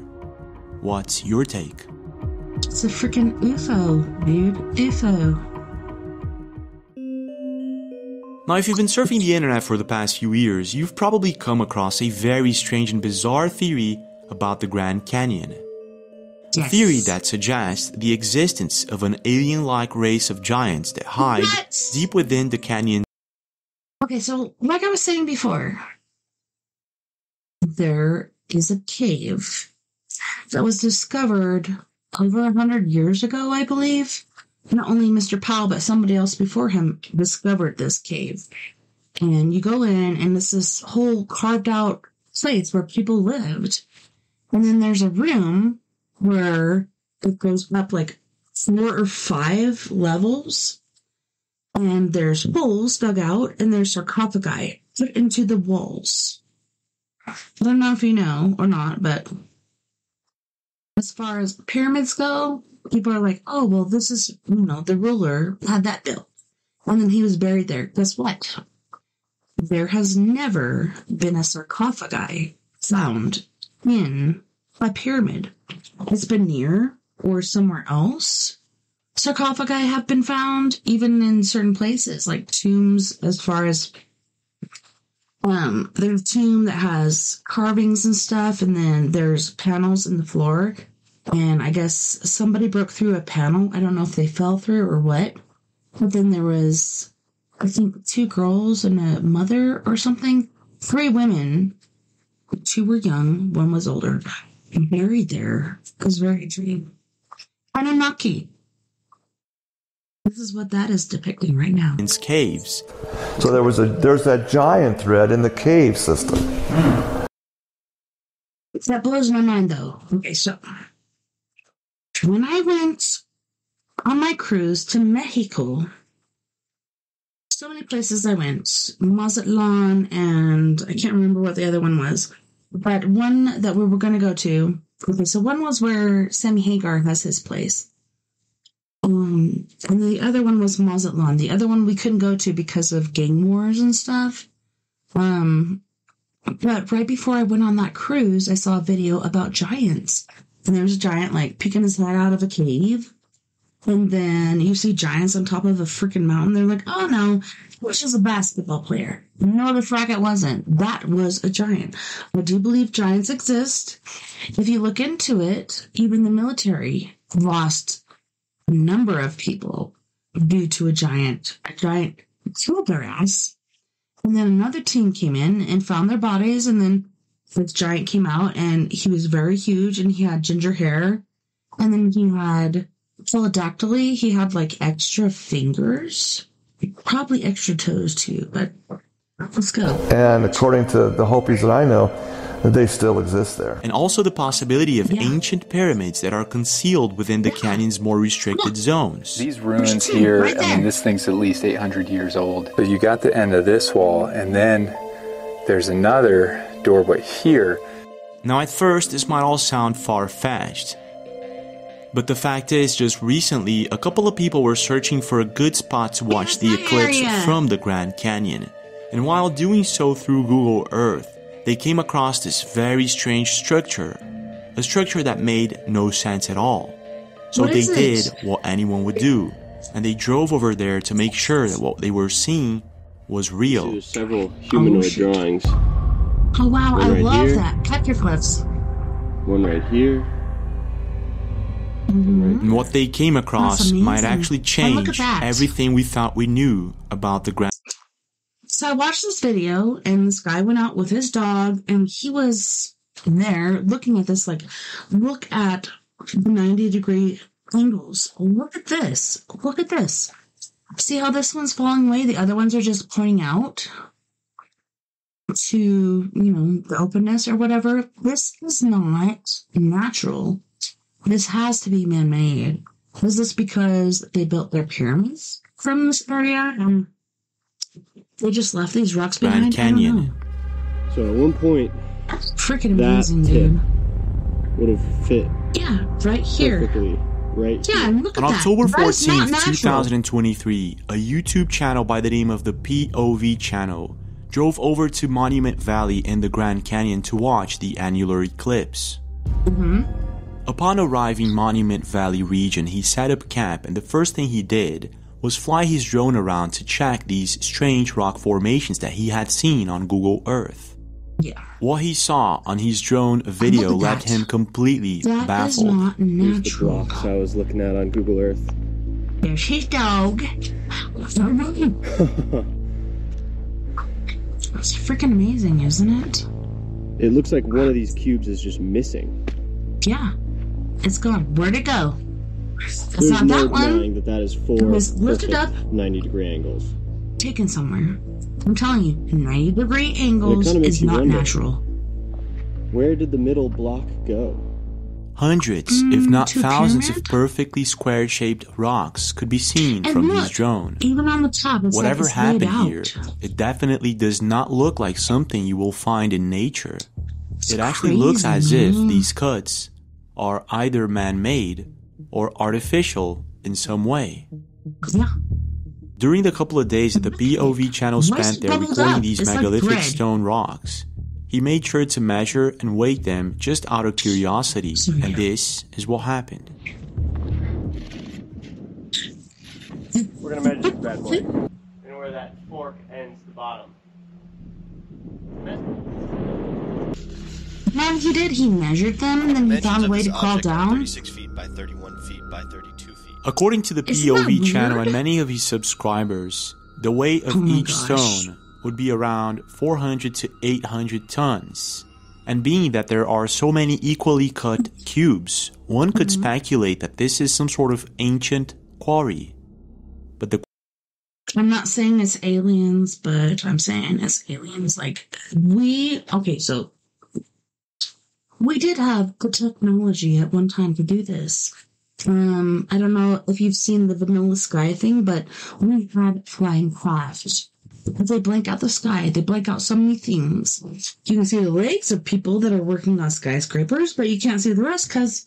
What's your take? It's a freaking UFO, dude. UFO. Now, if you've been surfing the internet for the past few years, you've probably come across a very strange and bizarre theory about the Grand Canyon. A theory that suggests the existence of an alien-like race of giants that hide deep within the canyon. Okay, so like I was saying before, there is a cave that was discovered over 100 years ago, I believe. Not only Mr. Powell, but somebody else before him discovered this cave. And you go in, and it's this whole carved out place where people lived. And then there's a room where It goes up like 4 or 5 levels. And there's holes dug out, and there's sarcophagi put into the walls. I don't know if you know or not, but as far as pyramids go, people are like, oh, well, this is, the ruler had that built. And then he was buried there. Guess what? There has never been a sarcophagi found in a pyramid. It's been near or somewhere else. Sarcophagi have been found even in certain places, like tombs, as far as there's a tomb that has carvings and stuff, and then there's panels in the floor, and I guess somebody broke through a panel. I don't know if they fell through or what, but then there was, I think, 2 girls and a mother or something, 3 women, 2 were young, 1 was older, buried there. It was very dreamy. Anunnaki. This is what that is depicting right now. In caves. So there's that giant thread in the cave system. That blows my mind, though. Okay, so when I went on my cruise to Mexico, so many places I went, Mazatlan, and I can't remember what the other one was, but one that we were going to go to. Okay, so one was where Sammy Hagar has his place. And the other one was Mazatlan. The other one we couldn't go to because of gang wars and stuff. But right before I went on that cruise, I saw a video about giants. And there was a giant, like, peeking his head out of a cave. And then you see giants on top of a freaking mountain. They're like, oh, no, it was just a basketball player. No, the frack it wasn't. That was a giant. I do believe giants exist. If you look into it, even the military lost a number of people due to a giant killed their ass. And then another team came in and found their bodies, and then this giant came out, and he was very huge, and he had ginger hair, and then he had teledactyly. He had like extra fingers, probably extra toes too, but let's go. And according to the Hopis that I know, they still exist there. And also the possibility of ancient pyramids that are concealed within the canyon's more restricted zones. These ruins here, I mean, this thing's at least 800 years old. So you got the end of this wall, and then there's another doorway here. Now at first, this might all sound far-fetched. But the fact is, just recently, a couple of people were searching for a good spot to watch the eclipse from the Grand Canyon. And while doing so through Google Earth, they came across this very strange structure. A structure that made no sense at all. So they did what anyone would do. And they drove over there to make sure that what they were seeing was real. There's several humanoid drawings. Oh wow, I love that. Cut your clips. One right here. And what they came across might actually change everything we thought we knew about the Grand. So I watched this video, and this guy went out with his dog, and he was there looking at this, like, look at the 90-degree angles. Look at this. Look at this. See how this one's falling away? The other ones are just pointing out to, the openness or whatever. This is not natural. This has to be man-made. Is this because they built their pyramids from this area and they just left these rocks behind? Grand Canyon. So at one point, freaking amazing, dude. Would have fit. Yeah, right here. Perfectly, right. Yeah, and look at that. On October 14th, 2023, a YouTube channel by the name of the POV channel drove over to Monument Valley in the Grand Canyon to watch the annular eclipse. Upon arriving Monument Valley region, he set up camp, and the first thing he did was fly his drone around to check these strange rock formations that he had seen on Google Earth. Yeah. What he saw on his drone video left him completely baffled. That is not natural. Here's the blocks I was looking at on Google Earth. There's his dog. It's freaking amazing, isn't it? It looks like one of these cubes is just missing. Yeah. It's gone. Where'd it go? There's not no that one. denying that is 4 lifted up 90-degree angles. Taken somewhere. I'm telling you, 90-degree angles is not natural. Where did the middle block go? Hundreds, if not thousands, of perfectly square-shaped rocks could be seen from these drones. Even on the top, whatever it's happened laid here, out. it definitely does not look like something you will find in nature. It actually crazy, looks as if man. these cuts are either man-made or artificial in some way. Yeah. During the couple of days that the POV channel spent there recording these megalithic stone rocks, he made sure to measure and weight them just out of curiosity, and this is what happened. We're gonna measure this bad boy. And where that fork ends the bottom. Man, he did. He measured them, and then he found a way to crawl down. 36 feet by 31 feet by 32 feet. According to the POV channel and many of his subscribers, the weight of each stone would be around 400 to 800 tons. And being that there are so many equally cut cubes, one could speculate that this is some sort of ancient quarry. But the I'm not saying it's aliens, but I'm saying it's aliens. Like, so we did have the technology at one time to do this. I don't know if you've seen the Vanilla Sky thing, but we had flying craft. Because they blank out the sky. They blank out so many things. You can see the legs of people that are working on skyscrapers, but you can't see the rest because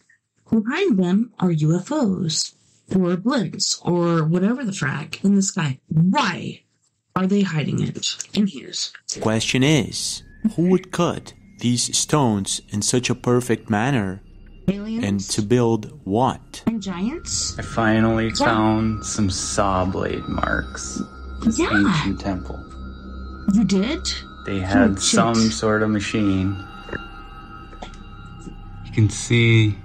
behind them are UFOs or blimps or whatever the frack in the sky. Why are they hiding it in here? question is, who would cut these stones in such a perfect manner? Aliens? And to build what? And giants? I finally found some saw blade marks. This ancient temple. You did? They had some sort of machine. You can see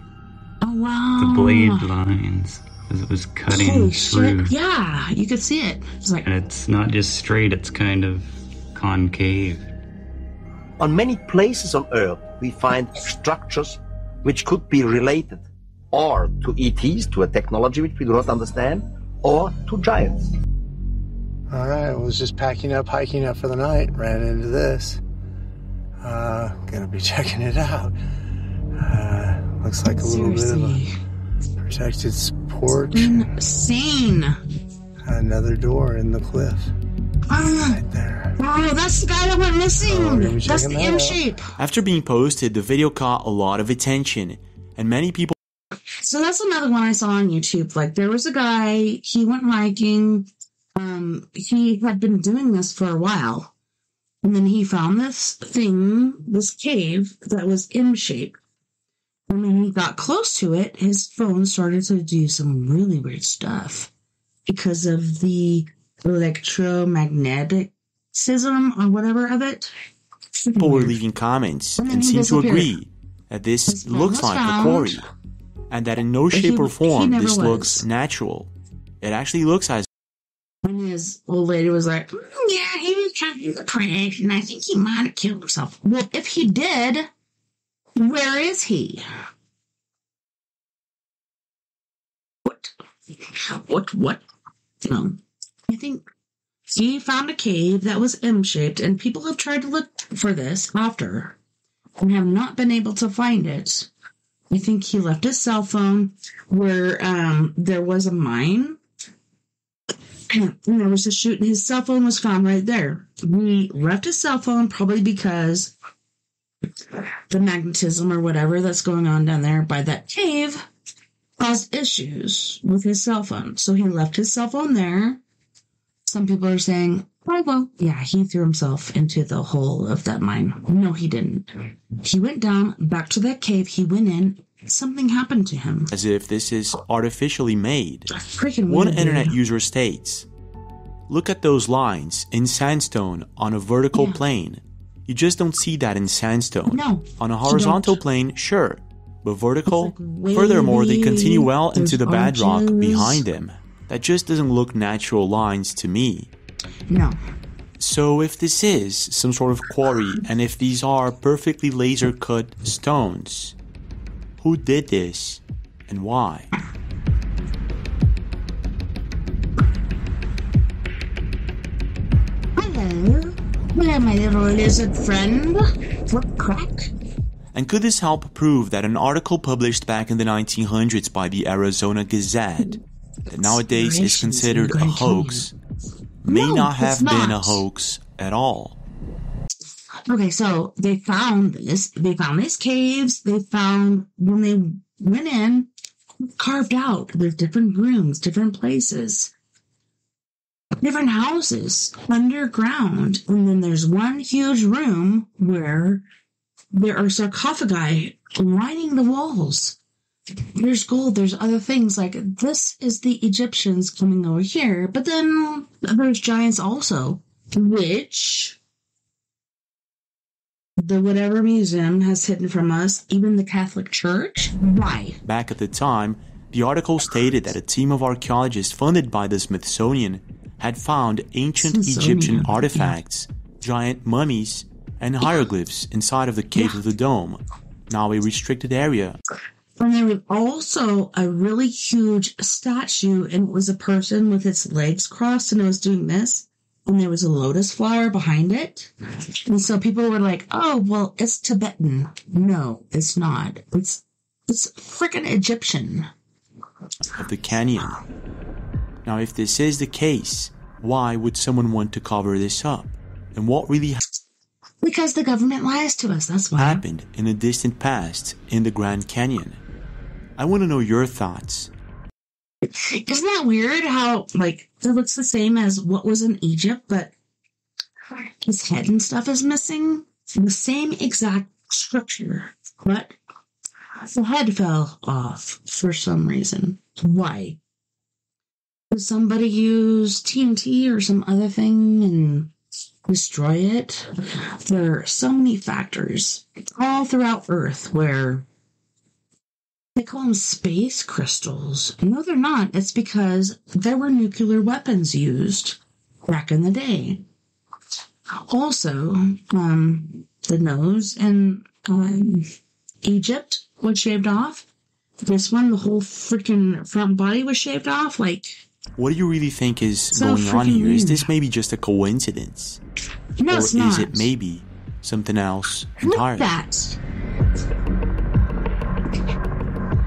the blade lines as it was cutting through. Yeah, you could see it. It's like, and it's not just straight, it's kind of concave. On many places on Earth, we find structures which could be related or to ETs, to a technology which we do not understand, or to giants. All right, I was just packing up, hiking up for the night, ran into this. Gonna be checking it out. Looks like a little bit of a protected porch. Insane. Another door in the cliff. Right there. Oh, that's the guy that went missing. That's the M shape. After being posted, the video caught a lot of attention, and many people... So that's another one I saw on YouTube. Like, there was a guy, he went hiking... he had been doing this for a while, and then he found this thing, this cave that was M-shaped. And when he got close to it, his phone started to do some really weird stuff because of the electromagneticism or whatever of it. People were leaving comments and seemed to agree that this looks like a quarry, and that in no shape or form this looks natural. It actually looks as... And his old lady was like, yeah, he was trying to crash, and I think he might have killed himself. Well, if he did, where is he? What? No. I think he found a cave that was M-shaped, and people have tried to look for this after and have not been able to find it. I think he left his cell phone where there was a mine. And there was a shoot, and his cell phone was found right there. He left his cell phone probably because the magnetism or whatever that's going on down there by that cave caused issues with his cell phone. So he left his cell phone there. Some people are saying, oh, well, yeah, he threw himself into the hole of that mine. No, he didn't. He went down, back to that cave. He went in. Something happened to him. As if this is artificially made. Freaking One weird, internet dude. user states, look at those lines in sandstone on a vertical plane. You just don't see that in sandstone. No, on a horizontal plane, sure. But vertical? Furthermore, they continue well into the bedrock behind them. That just doesn't look natural lines to me. No. So if this is some sort of quarry, and if these are perfectly laser-cut stones, who did this, and why? Hello, my little lizard friend. What crack? And could this help prove that an article published back in the 1900s by the Arizona Gazette, that nowadays is considered a hoax, may not have been a hoax at all? Okay, so they found these caves. They found, when they went in, carved out. There's different rooms, different places, different houses underground. And then there's one huge room where there are sarcophagi lining the walls. There's gold, there's other things. Like, this is the Egyptians coming over here. But then there's giants also, which the whatever museum has hidden from us, even the Catholic Church. Why? Back at the time, the article stated that a team of archaeologists funded by the Smithsonian had found ancient Egyptian artifacts, giant mummies, and hieroglyphs inside of the cave of the dome, now a restricted area. And there was also a really huge statue, and it was a person with its legs crossed, and it was doing this. And there was a lotus flower behind it. And so people were like, oh, well, it's Tibetan. No, it's not. It's freaking Egyptian. Of the canyon. Now, if this is the case, why would someone want to cover this up? And what really because the government lies to us, that's why. Happened in the distant past in the Grand Canyon? I want to know your thoughts. Isn't that weird how, like, it looks the same as what was in Egypt, but his head and stuff is missing? The same exact structure, but the head fell off for some reason. Why? Did somebody use TNT or some other thing and destroy it? There are so many factors all throughout Earth where they call them space crystals. No, they're not. It's because there were nuclear weapons used back in the day. Also, the nose in Egypt was shaved off. This one, the whole freaking front body was shaved off. Like, what do you really think is going on here? Is this maybe just a coincidence? No, it's not. Or is it maybe something else entirely? Look at that.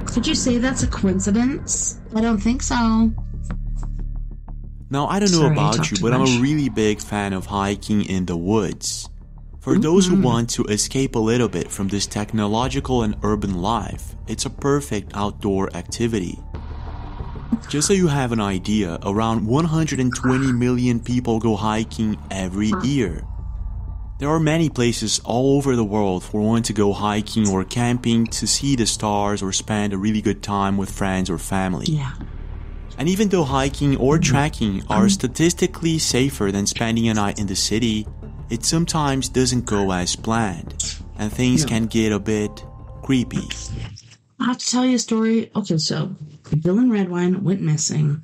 Could you say that's a coincidence? I don't think so. Now, I don't know about you, but I'm a really big fan of hiking in the woods. For those who want to escape a little bit from this technological and urban life, it's a perfect outdoor activity. Just so you have an idea, around 120 million people go hiking every year. There are many places all over the world for one to go hiking or camping to see the stars or spend a really good time with friends or family. Yeah. And even though hiking or trekking are statistically safer than spending a night in the city, it sometimes doesn't go as planned, and things can get a bit creepy. I have to tell you a story. Okay, so Dylan Redwine went missing.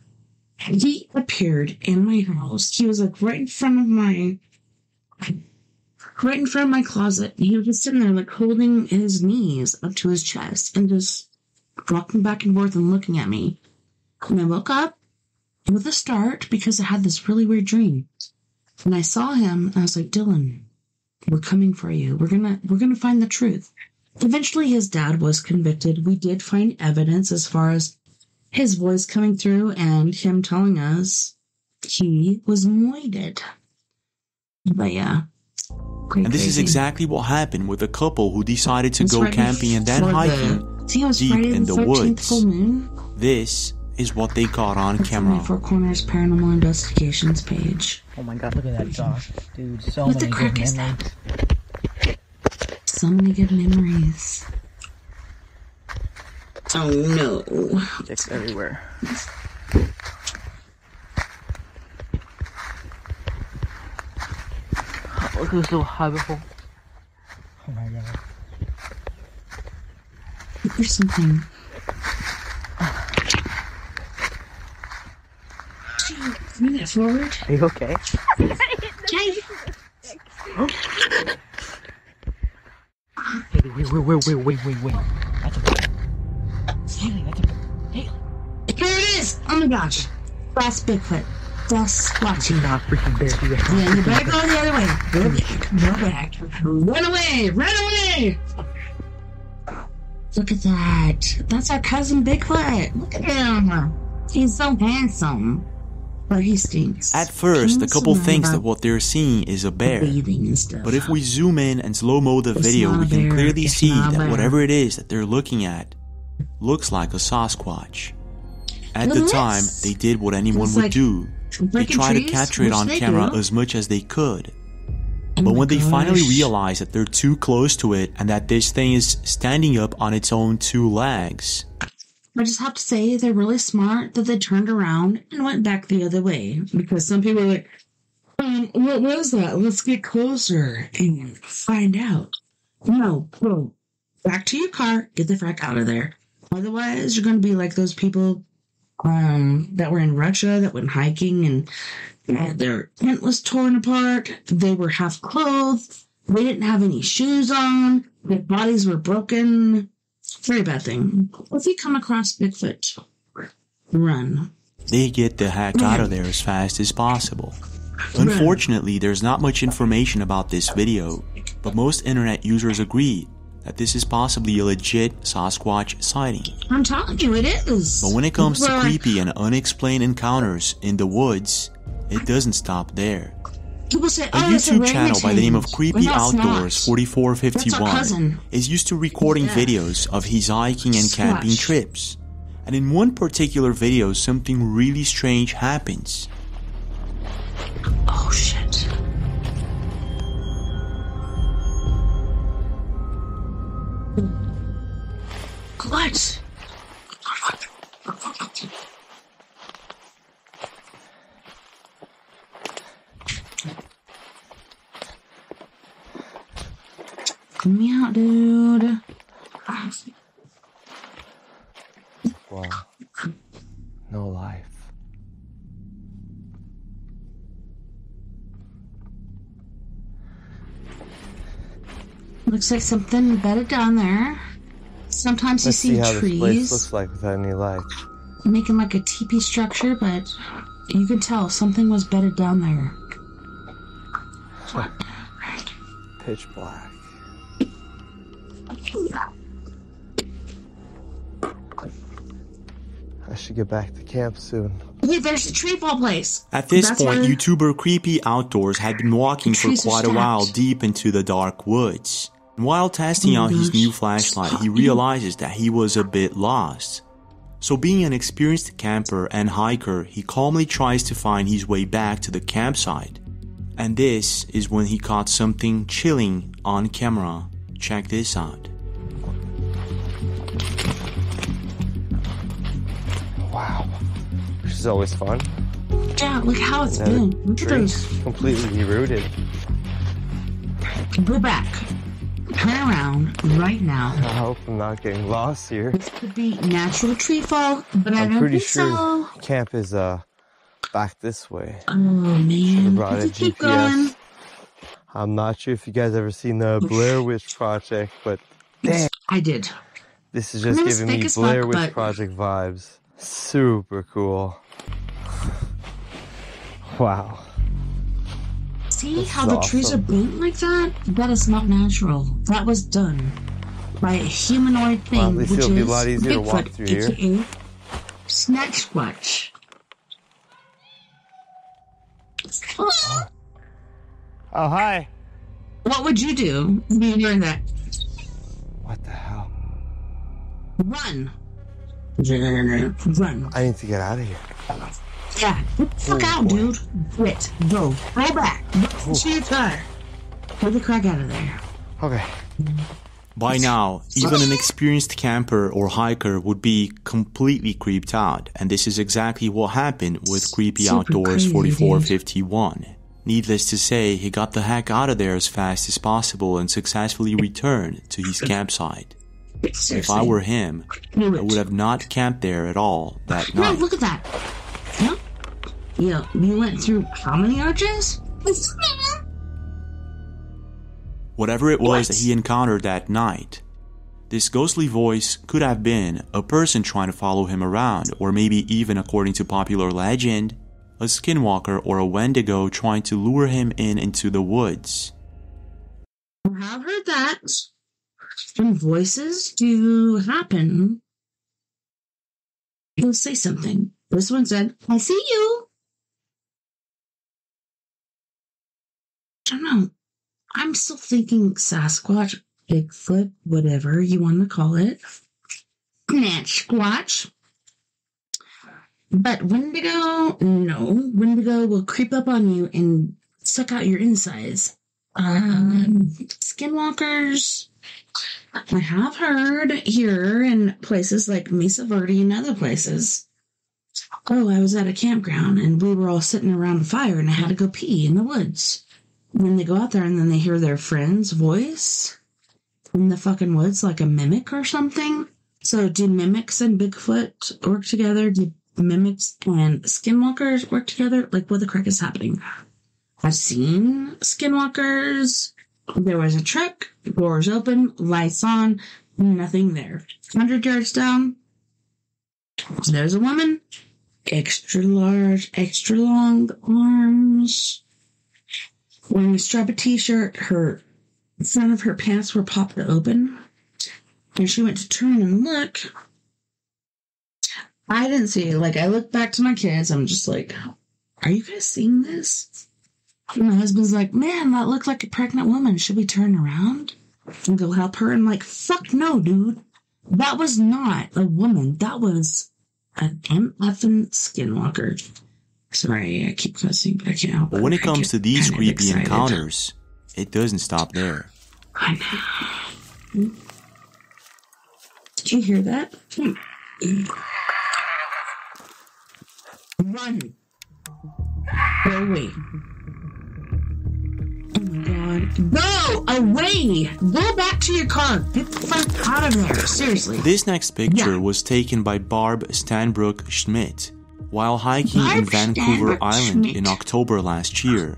He appeared in my house. He was like right in front of my closet. He was just sitting there like holding his knees up to his chest and just rocking back and forth and looking at me. And I woke up with a start because I had this really weird dream. And I saw him and I was like, Dylan, we're coming for you. We're gonna find the truth. Eventually his dad was convicted. We did find evidence as far as his voice coming through and him telling us he was moided. But yeah. And this is exactly what happened with a couple who decided to go camping and then hiking deep in the woods. This is what they got on camera. Four Corners Paranormal Investigations page. Oh my god, look at that dog. Dude, so many good memories. So many good memories. Oh no. Dicks everywhere. Look at this little high before. Oh my god. There's something. Can you get forward? Are you okay? Jay! Wait. That's a Haley, that's a Haley. Here it is! Oh my gosh. That's Bigfoot. That's watching. Not freaking bear. Yeah, you better go the other way. Go back. Run away! Look at that. That's our cousin Bigfoot. Look at him. He's so handsome. But he stinks. At first, the couple thinks that what they're seeing is a bear. But if we zoom in and slow-mo the video, we can clearly see that whatever it is that they're looking at looks like a Sasquatch. At the time, they did what anyone would do. They tried to capture it on camera as much as they could. But when they finally realized that they're too close to it and that this thing is standing up on its own two legs, I just have to say they're really smart that they turned around and went back the other way. Because some people are like, what was that? Let's get closer and find out. No, go back to your car, get the frack out of there. Otherwise, you're going to be like those people that were in Russia that went hiking and their tent was torn apart. They were half clothed. They didn't have any shoes on. Their bodies were broken. Very bad thing. If you come across Bigfoot, run. They get the heck out of there as fast as possible. Unfortunately, there's not much information about this video, but most internet users agree that this is possibly a legit Sasquatch sighting. I'm telling you, it is. But when it comes to creepy and unexplained encounters in the woods, it doesn't stop there. People say, a YouTube channel by the name of Creepy Outdoors 4451 is used to recording videos of his hiking and camping trips. And in one particular video, something really strange happens. Oh shit. What? Come me out, dude. Wow. No life. Looks like something bedded down there. Sometimes you see how trees. This place looks like without any life. Making like a teepee structure, but you can tell something was bedded down there. Pitch black. I should get back to camp soon. Hey, there's the tree fall place. At this point, YouTuber Creepy Outdoors had been walking for quite a while deep into the dark woods. And while testing out his new flashlight, he realizes that he was a bit lost. So being an experienced camper and hiker, he calmly tries to find his way back to the campsite. And this is when he caught something chilling on camera. Check this out. Wow. This is always fun. Yeah, look how it's been. Look at those. Completely eroded. Go back. Turn around right now. I hope I'm not getting lost here. This could be natural tree fall, but I don't pretty think sure so. Camp is back this way. Oh man. Brought a Keep GPS. going. I'm not sure if you guys ever seen the Blair Witch Project, but damn. I did. This is just giving me Blair Witch Project vibes. Super cool. Wow. See how the trees are bent like that? That is not natural. That was done by a humanoid thing, Well, at least which it'll be is a lot easier to walk Bigfoot, through here. aka Snack Squatch. Oh, hi. What would you do if you hear that? What the hell? Run. Run. I need to get out of here. Yeah. Get the fuck out, dude. Quit. Go. Go back. Go to your car. Get the crack out of there. Okay. By now, even an experienced camper or hiker would be completely creeped out, and this is exactly what happened with Creepy Outdoors 4451. Needless to say, he got the heck out of there as fast as possible and successfully returned to his campsite. If I were him, I would have not camped there at all that night. No, look at that. Huh? Yeah, you went through how many arches? Whatever it was that he encountered that night, this ghostly voice could have been a person trying to follow him around, or maybe even, according to popular legend, a skinwalker or a wendigo trying to lure him into the woods. I have heard that. when voices do happen, you'll say something. This one said, I see you. I don't know. I'm still thinking Sasquatch, Bigfoot, whatever you want to call it. Squatch. But Wendigo, no. Wendigo will creep up on you and suck out your insides. Skinwalkers, I have heard here in places like Mesa Verde and other places. Oh, I was at a campground and we were all sitting around a fire and I had to go pee in the woods. And then they go out there and then they hear their friend's voice in the fucking woods, like a mimic or something. So do mimics and Bigfoot work together? Do mimics and skinwalkers work together? Like, what the crap is happening? I've seen skinwalkers. There was a truck, doors open, lights on, nothing there. 100 yards down, there's a woman, extra large, extra long arms, wearing a strappy t-shirt. Her front of her pants were popped open, and she went to turn and look. I didn't see it. Like, I looked back to my kids, I'm just like, are you guys seeing this? And my husband's like, man, that looked like a pregnant woman. Should we turn around and go help her? And I'm like, fuck no, dude. That was not a woman. That was an effing skinwalker. Sorry, I keep cussing, but I can't help it. But when it comes to these creepy encounters, it doesn't stop there. I know. Did you hear that? Run. Go away. Oh my god. Go away! Go back to your car. Get the fuck out of there. Seriously. This next picture was taken by Barb Stanbrook Schmidt while hiking in Vancouver Island in October last year.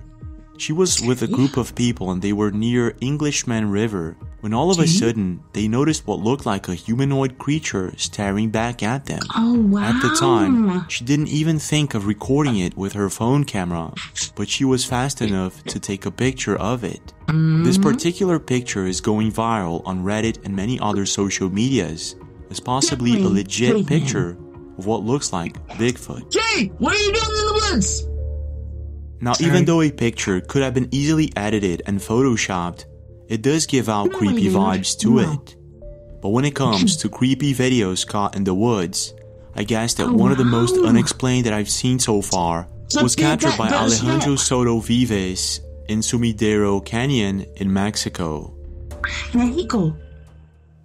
She was with a group of people and they were near Englishman River when all of a sudden they noticed what looked like a humanoid creature staring back at them. Oh wow. At the time, she didn't even think of recording it with her phone camera, but she was fast enough to take a picture of it. This particular picture is going viral on Reddit and many other social medias as possibly a legit picture of what looks like Bigfoot. Jay, what are you doing in the woods? Now, even though a picture could have been easily edited and photoshopped, it does give out creepy vibes to it. But when it comes to creepy videos caught in the woods, I guess that one of the most unexplained that I've seen so far was captured by Alejandro Soto Vives in Sumidero Canyon in Mexico. Mexico.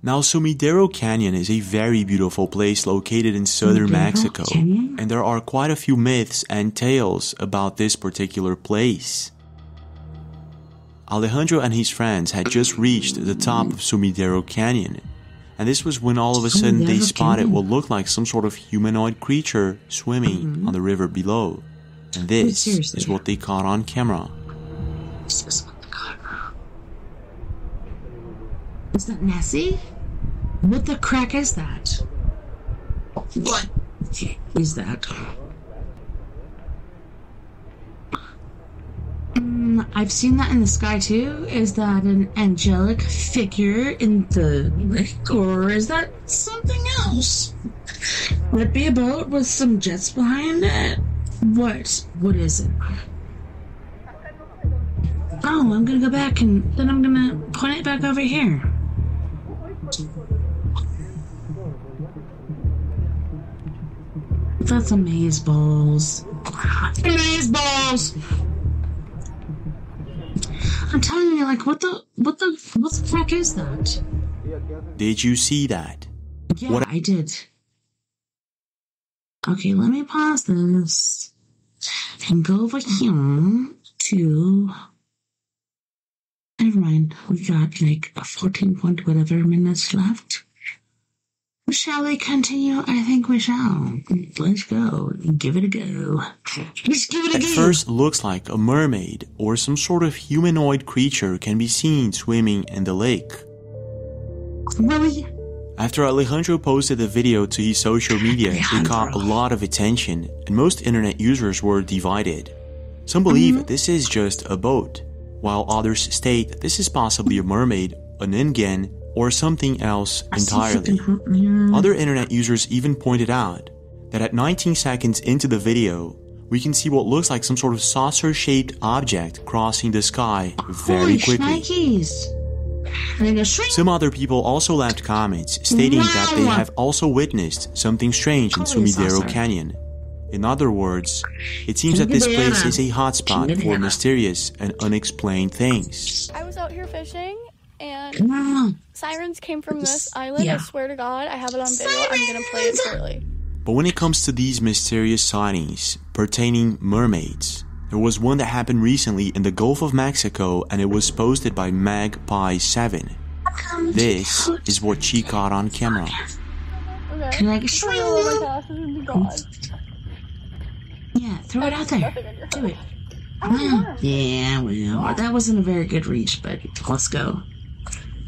Now, Sumidero Canyon is a very beautiful place located in southern Mexico, and there are quite a few myths and tales about this particular place. Alejandro and his friends had just reached the top of Sumidero Canyon, and this was when all of a sudden they spotted what looked like some sort of humanoid creature swimming on the river below. And this is what they caught on camera. Is that Nessie? What the crack is that? What is that? I've seen that in the sky too. Is that an angelic figure in the lake, or is that something else? Would it be a boat with some jets behind it? What is it? Oh, I'm gonna go back and then I'm gonna point it back over here. That's amazeballs. Amazeballs! I'm telling you, like, what the fuck is that? Did you see that? Yeah, I did. Okay, let me pause this and go over here to... Never mind, we got like 14 point whatever minutes left. Shall we continue? I think we shall. Let's go. Give it a go. Let's give it a go. At first, looks like a mermaid or some sort of humanoid creature can be seen swimming in the lake. Really? After Alejandro posted the video to his social media, it caught a lot of attention, and most internet users were divided. Some believe this is just a boat, while others state that this is possibly a mermaid, an Ingen, or something else entirely. Other internet users even pointed out that at 19 seconds into the video, we can see what looks like some sort of saucer-shaped object crossing the sky very quickly. Some other people also left comments stating that they have also witnessed something strange in Sumidero Canyon. In other words, it seems that this place is a hotspot for mysterious and unexplained things. I was out here fishing and sirens came from this island. I swear to God, I have it on video. I'm gonna play it shortly. But when it comes to these mysterious sightings pertaining mermaids, there was one that happened recently in the Gulf of Mexico, and it was posted by Magpie7. This is what she caught on camera. Okay. Can I Yeah, throw it out there. Do it. Yeah, well, that wasn't a very good reach, but let's go.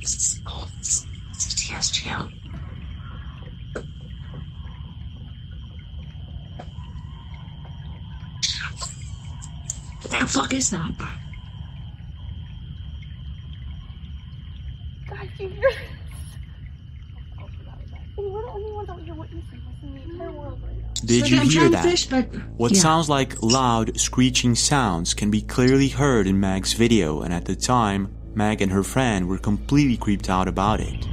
TSGO. What the fuck is that? Guys, you hear this? We're the only ones out here witnessing this in the entire world right now. Did you hear that? What sounds like loud, screeching sounds can be clearly heard in Mag's video, and at the time, Mag and her friend were completely creeped out about it.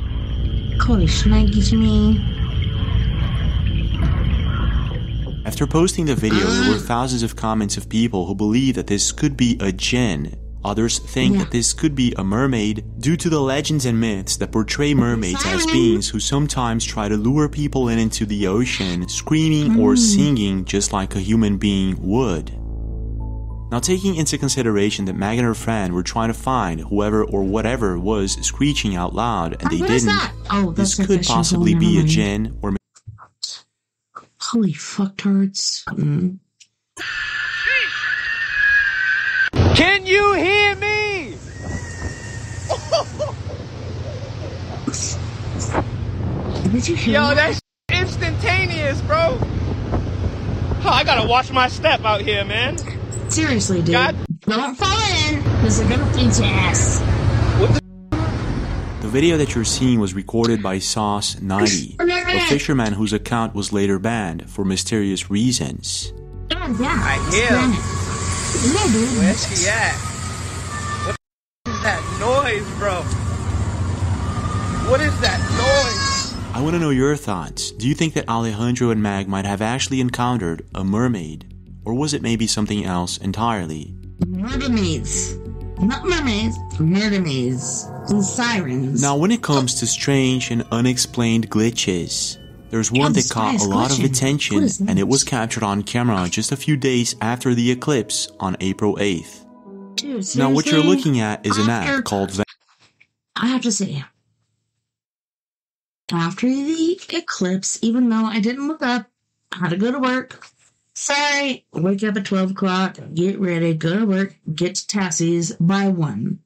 Holy shnikes me. After posting the video, there were thousands of comments of people who believe that this could be a djinn. Others think that this could be a mermaid due to the legends and myths that portray mermaids as beings who sometimes try to lure people into the ocean, screaming or singing just like a human being would. Now, taking into consideration that Mag and her friend were trying to find whoever or whatever was screeching out loud and they didn't, this could possibly be a djinn or... Holy fucktards. Can you hear me? Did you hear Yo, that's instantaneous, bro. Oh, I gotta watch my step out here, man. Seriously, dude. Don't fall in, because they're gonna beat your ass. The video that you're seeing was recorded by Sauce90, a fisherman whose account was later banned for mysterious reasons. I hear him. Where's she at? What is that noise, bro? What is that noise? I want to know your thoughts. Do you think that Alejandro and Mag might have actually encountered a mermaid? Or was it maybe something else entirely? Mermaids. Not mermaids, mermaids. And sirens. Now, when it comes to strange and unexplained glitches, there's one that caught a lot of attention, and it was captured on camera just a few days after the eclipse on April 8th. Dude, now, what you're looking at is an app called... I have to say, after the eclipse, even though I didn't look up, I had to go to work. Sorry, wake up at 12 o'clock, get ready, go to work, get to Tassie's by 1.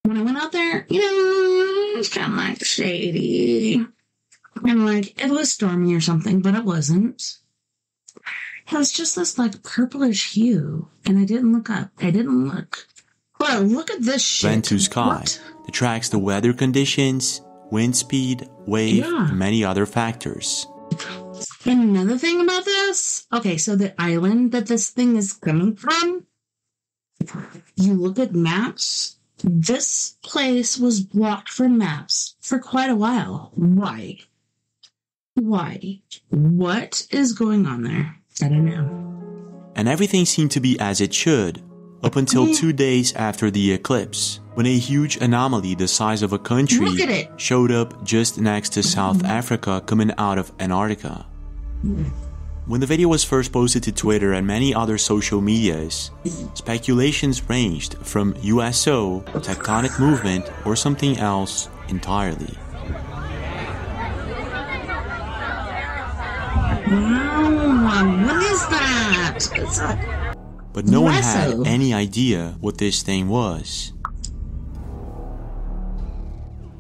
When I went out there, you know, it was kind of like shady. And like, it was stormy or something, but it wasn't. It was just this like purplish hue, and I didn't look up. I didn't look. Well, look at this shit. Vent to sky that tracks the weather conditions, wind speed, wave, and many other factors. And another thing about this, okay, so the island that this thing is coming from, you look at maps, this place was blocked from maps for quite a while. Why? Why? What is going on there? I don't know. And everything seemed to be as it should, up until 2 days after the eclipse, when a huge anomaly the size of a country showed up just next to South Africa coming out of Antarctica. When the video was first posted to Twitter and many other social medias, speculations ranged from USO, tectonic movement, or something else entirely. What is that? But no one had any idea what this thing was.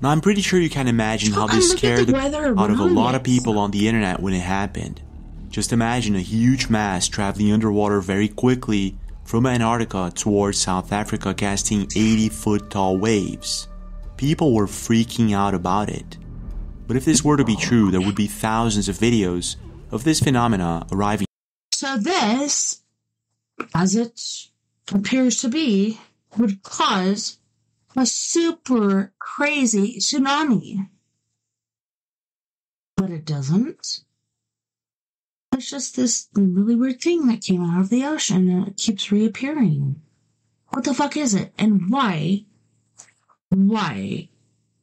Now, I'm pretty sure you can imagine how this scared out of a lot of people on the internet when it happened. Just imagine a huge mass traveling underwater very quickly from Antarctica towards South Africa, casting 80-foot tall waves. people were freaking out about it. But if this were to be true, there would be thousands of videos of this phenomena arriving. So this, as it appears to be, would cause a super crazy tsunami. But it doesn't. It's just this really weird thing that came out of the ocean and it keeps reappearing. What the fuck is it? And why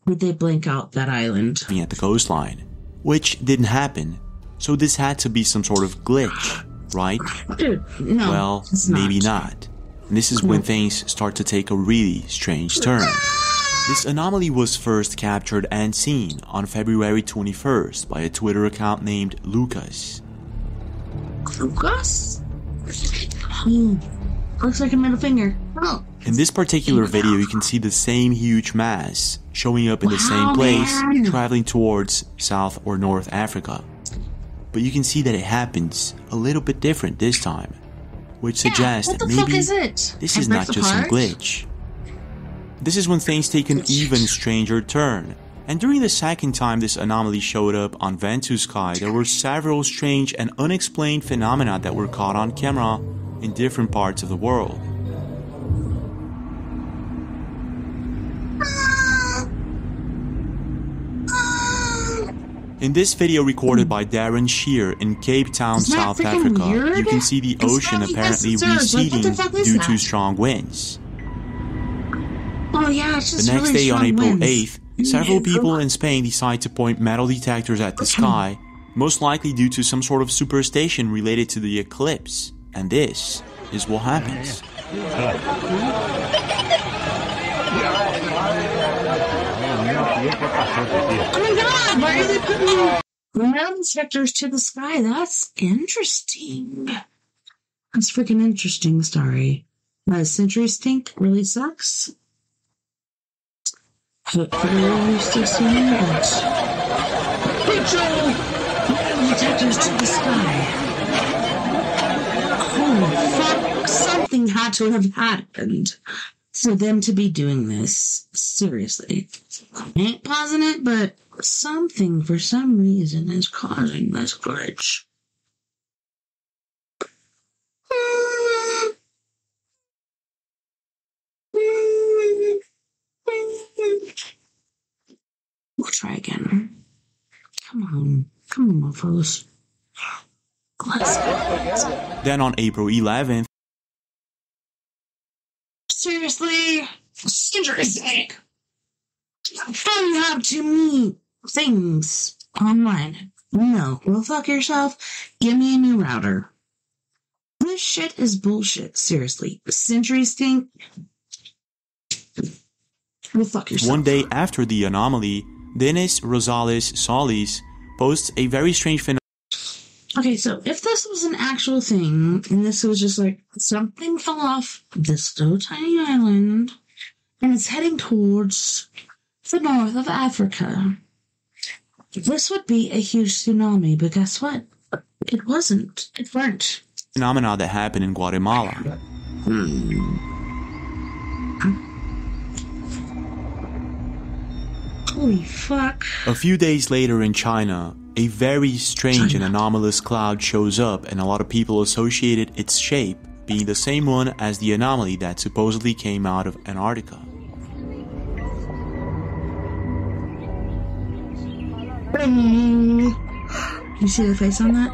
would they blank out that island? At the coastline, which didn't happen. So this had to be some sort of glitch, right? Dude, no. Well, maybe not. And this is when things start to take a really strange turn. This anomaly was first captured and seen on February 21st by a Twitter account named Lucas. Lucas? Looks like a middle finger. Oh. In this particular video, you can see the same huge mass showing up in the same place, traveling towards South or North Africa. But you can see that it happens a little bit different this time, which suggests that maybe this is not just some glitch. This is when things take an even stranger turn. And during the second time this anomaly showed up on Ventus Sky, there were several strange and unexplained phenomena that were caught on camera in different parts of the world. In this video recorded by Darren Shear in Cape Town, South Africa, you can see the ocean apparently receding due to strong winds. Oh yeah, it's just the next day on April 8th, winds. Several people in Spain decide to point metal detectors at the sky, most likely due to some sort of superstition related to the eclipse. And this is what happens. Oh my god, why are they putting metal detectors to the sky? That's interesting. That's freaking interesting, sorry. Century stink really sucks. Hopefully we're used to seeing it. Control! Metal detectors to the sky. Holy fuck, something had to have happened for them to be doing this. Seriously. I ain't pausing it, but something for some reason is causing this glitch. We'll try again. Come on, mofos. Then on April 11th, seriously? Interesting. All you have to meet things online. No, go fuck yourself. Give me a new router. This shit is bullshit. Seriously. Century stink. Go fuck yourself. One day after the anomaly, Dennis Rosales Solis posts a very strange phenomenon. Okay, so if this was an actual thing, and this was just like something fell off this so tiny island, and it's heading towards the north of Africa, this would be a huge tsunami, but guess what? It wasn't. It weren't. Phenomena that happened in Guatemala. Holy fuck. A few days later in China, a very strange and anomalous cloud shows up, and a lot of people associated its shape being the same one as the anomaly that supposedly came out of Antarctica. You see the face on that?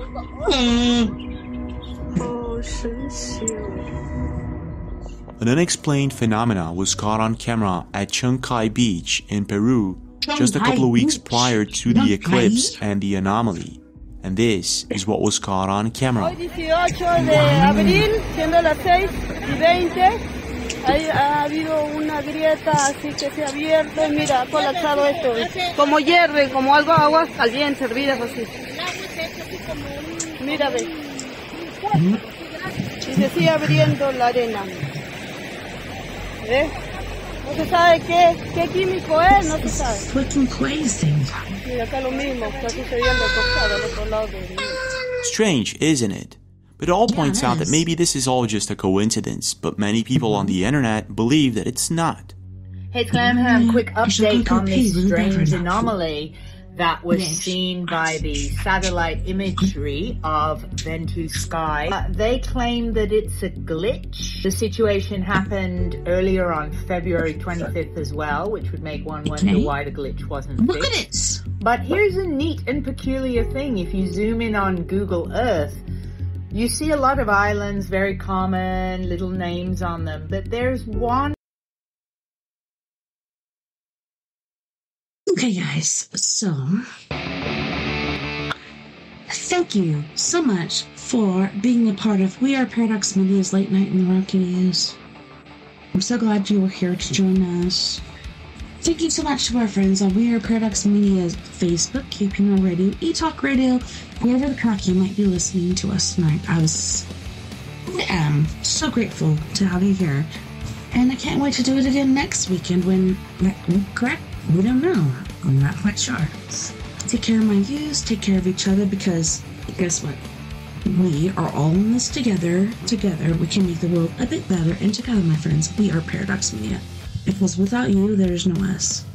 An unexplained phenomena was caught on camera at Chancay Beach in Peru just a couple of weeks prior to the eclipse and the anomaly. And this is what was caught on camera. Hoy 18 de abril, siendo las 6:20, ha habido una grieta así que se ha abierto y mira, ha colapsado esto, como hierve, como algo aguas calientes, hervidas así. Mira, ve. Y se sigue abriendo la arena. ¿Ves? No se sabe qué químico es, no se sabe. Fucking crazy. Mira, acá lo mismo, está sucediendo al otro lado del río. Strange, isn't it? But it all points out that maybe this is all just a coincidence, but many people on the internet believe that it's not. Hey, Glamham, quick update on this strange anomaly that was seen by the satellite imagery of Ventus sky. They claim that it's a glitch. The situation happened earlier on February 25th as well, which would make one wonder why the glitch wasn't fixed. Look at it! But here's a neat and peculiar thing. If you zoom in on Google Earth, you see a lot of islands, very common, little names on them, but there's one. Okay, guys, so thank you so much for being a part of We Are Paradox Media's Late Night in the Rockies. I'm so glad you were here to join us. Thank you so much to our friends on We Are Paradox Media's Facebook, KPMO Radio, eTalk Radio, wherever the crack you might be listening to us tonight. I am so grateful to have you here. And I can't wait to do it again next weekend when, correct? We don't know. I'm not quite sure. Take care of my views, take care of each other, because guess what? We are all in this together. Together, we can make the world a bit better, and together, my friends, we are Paradox Media. Because without you, there is no us.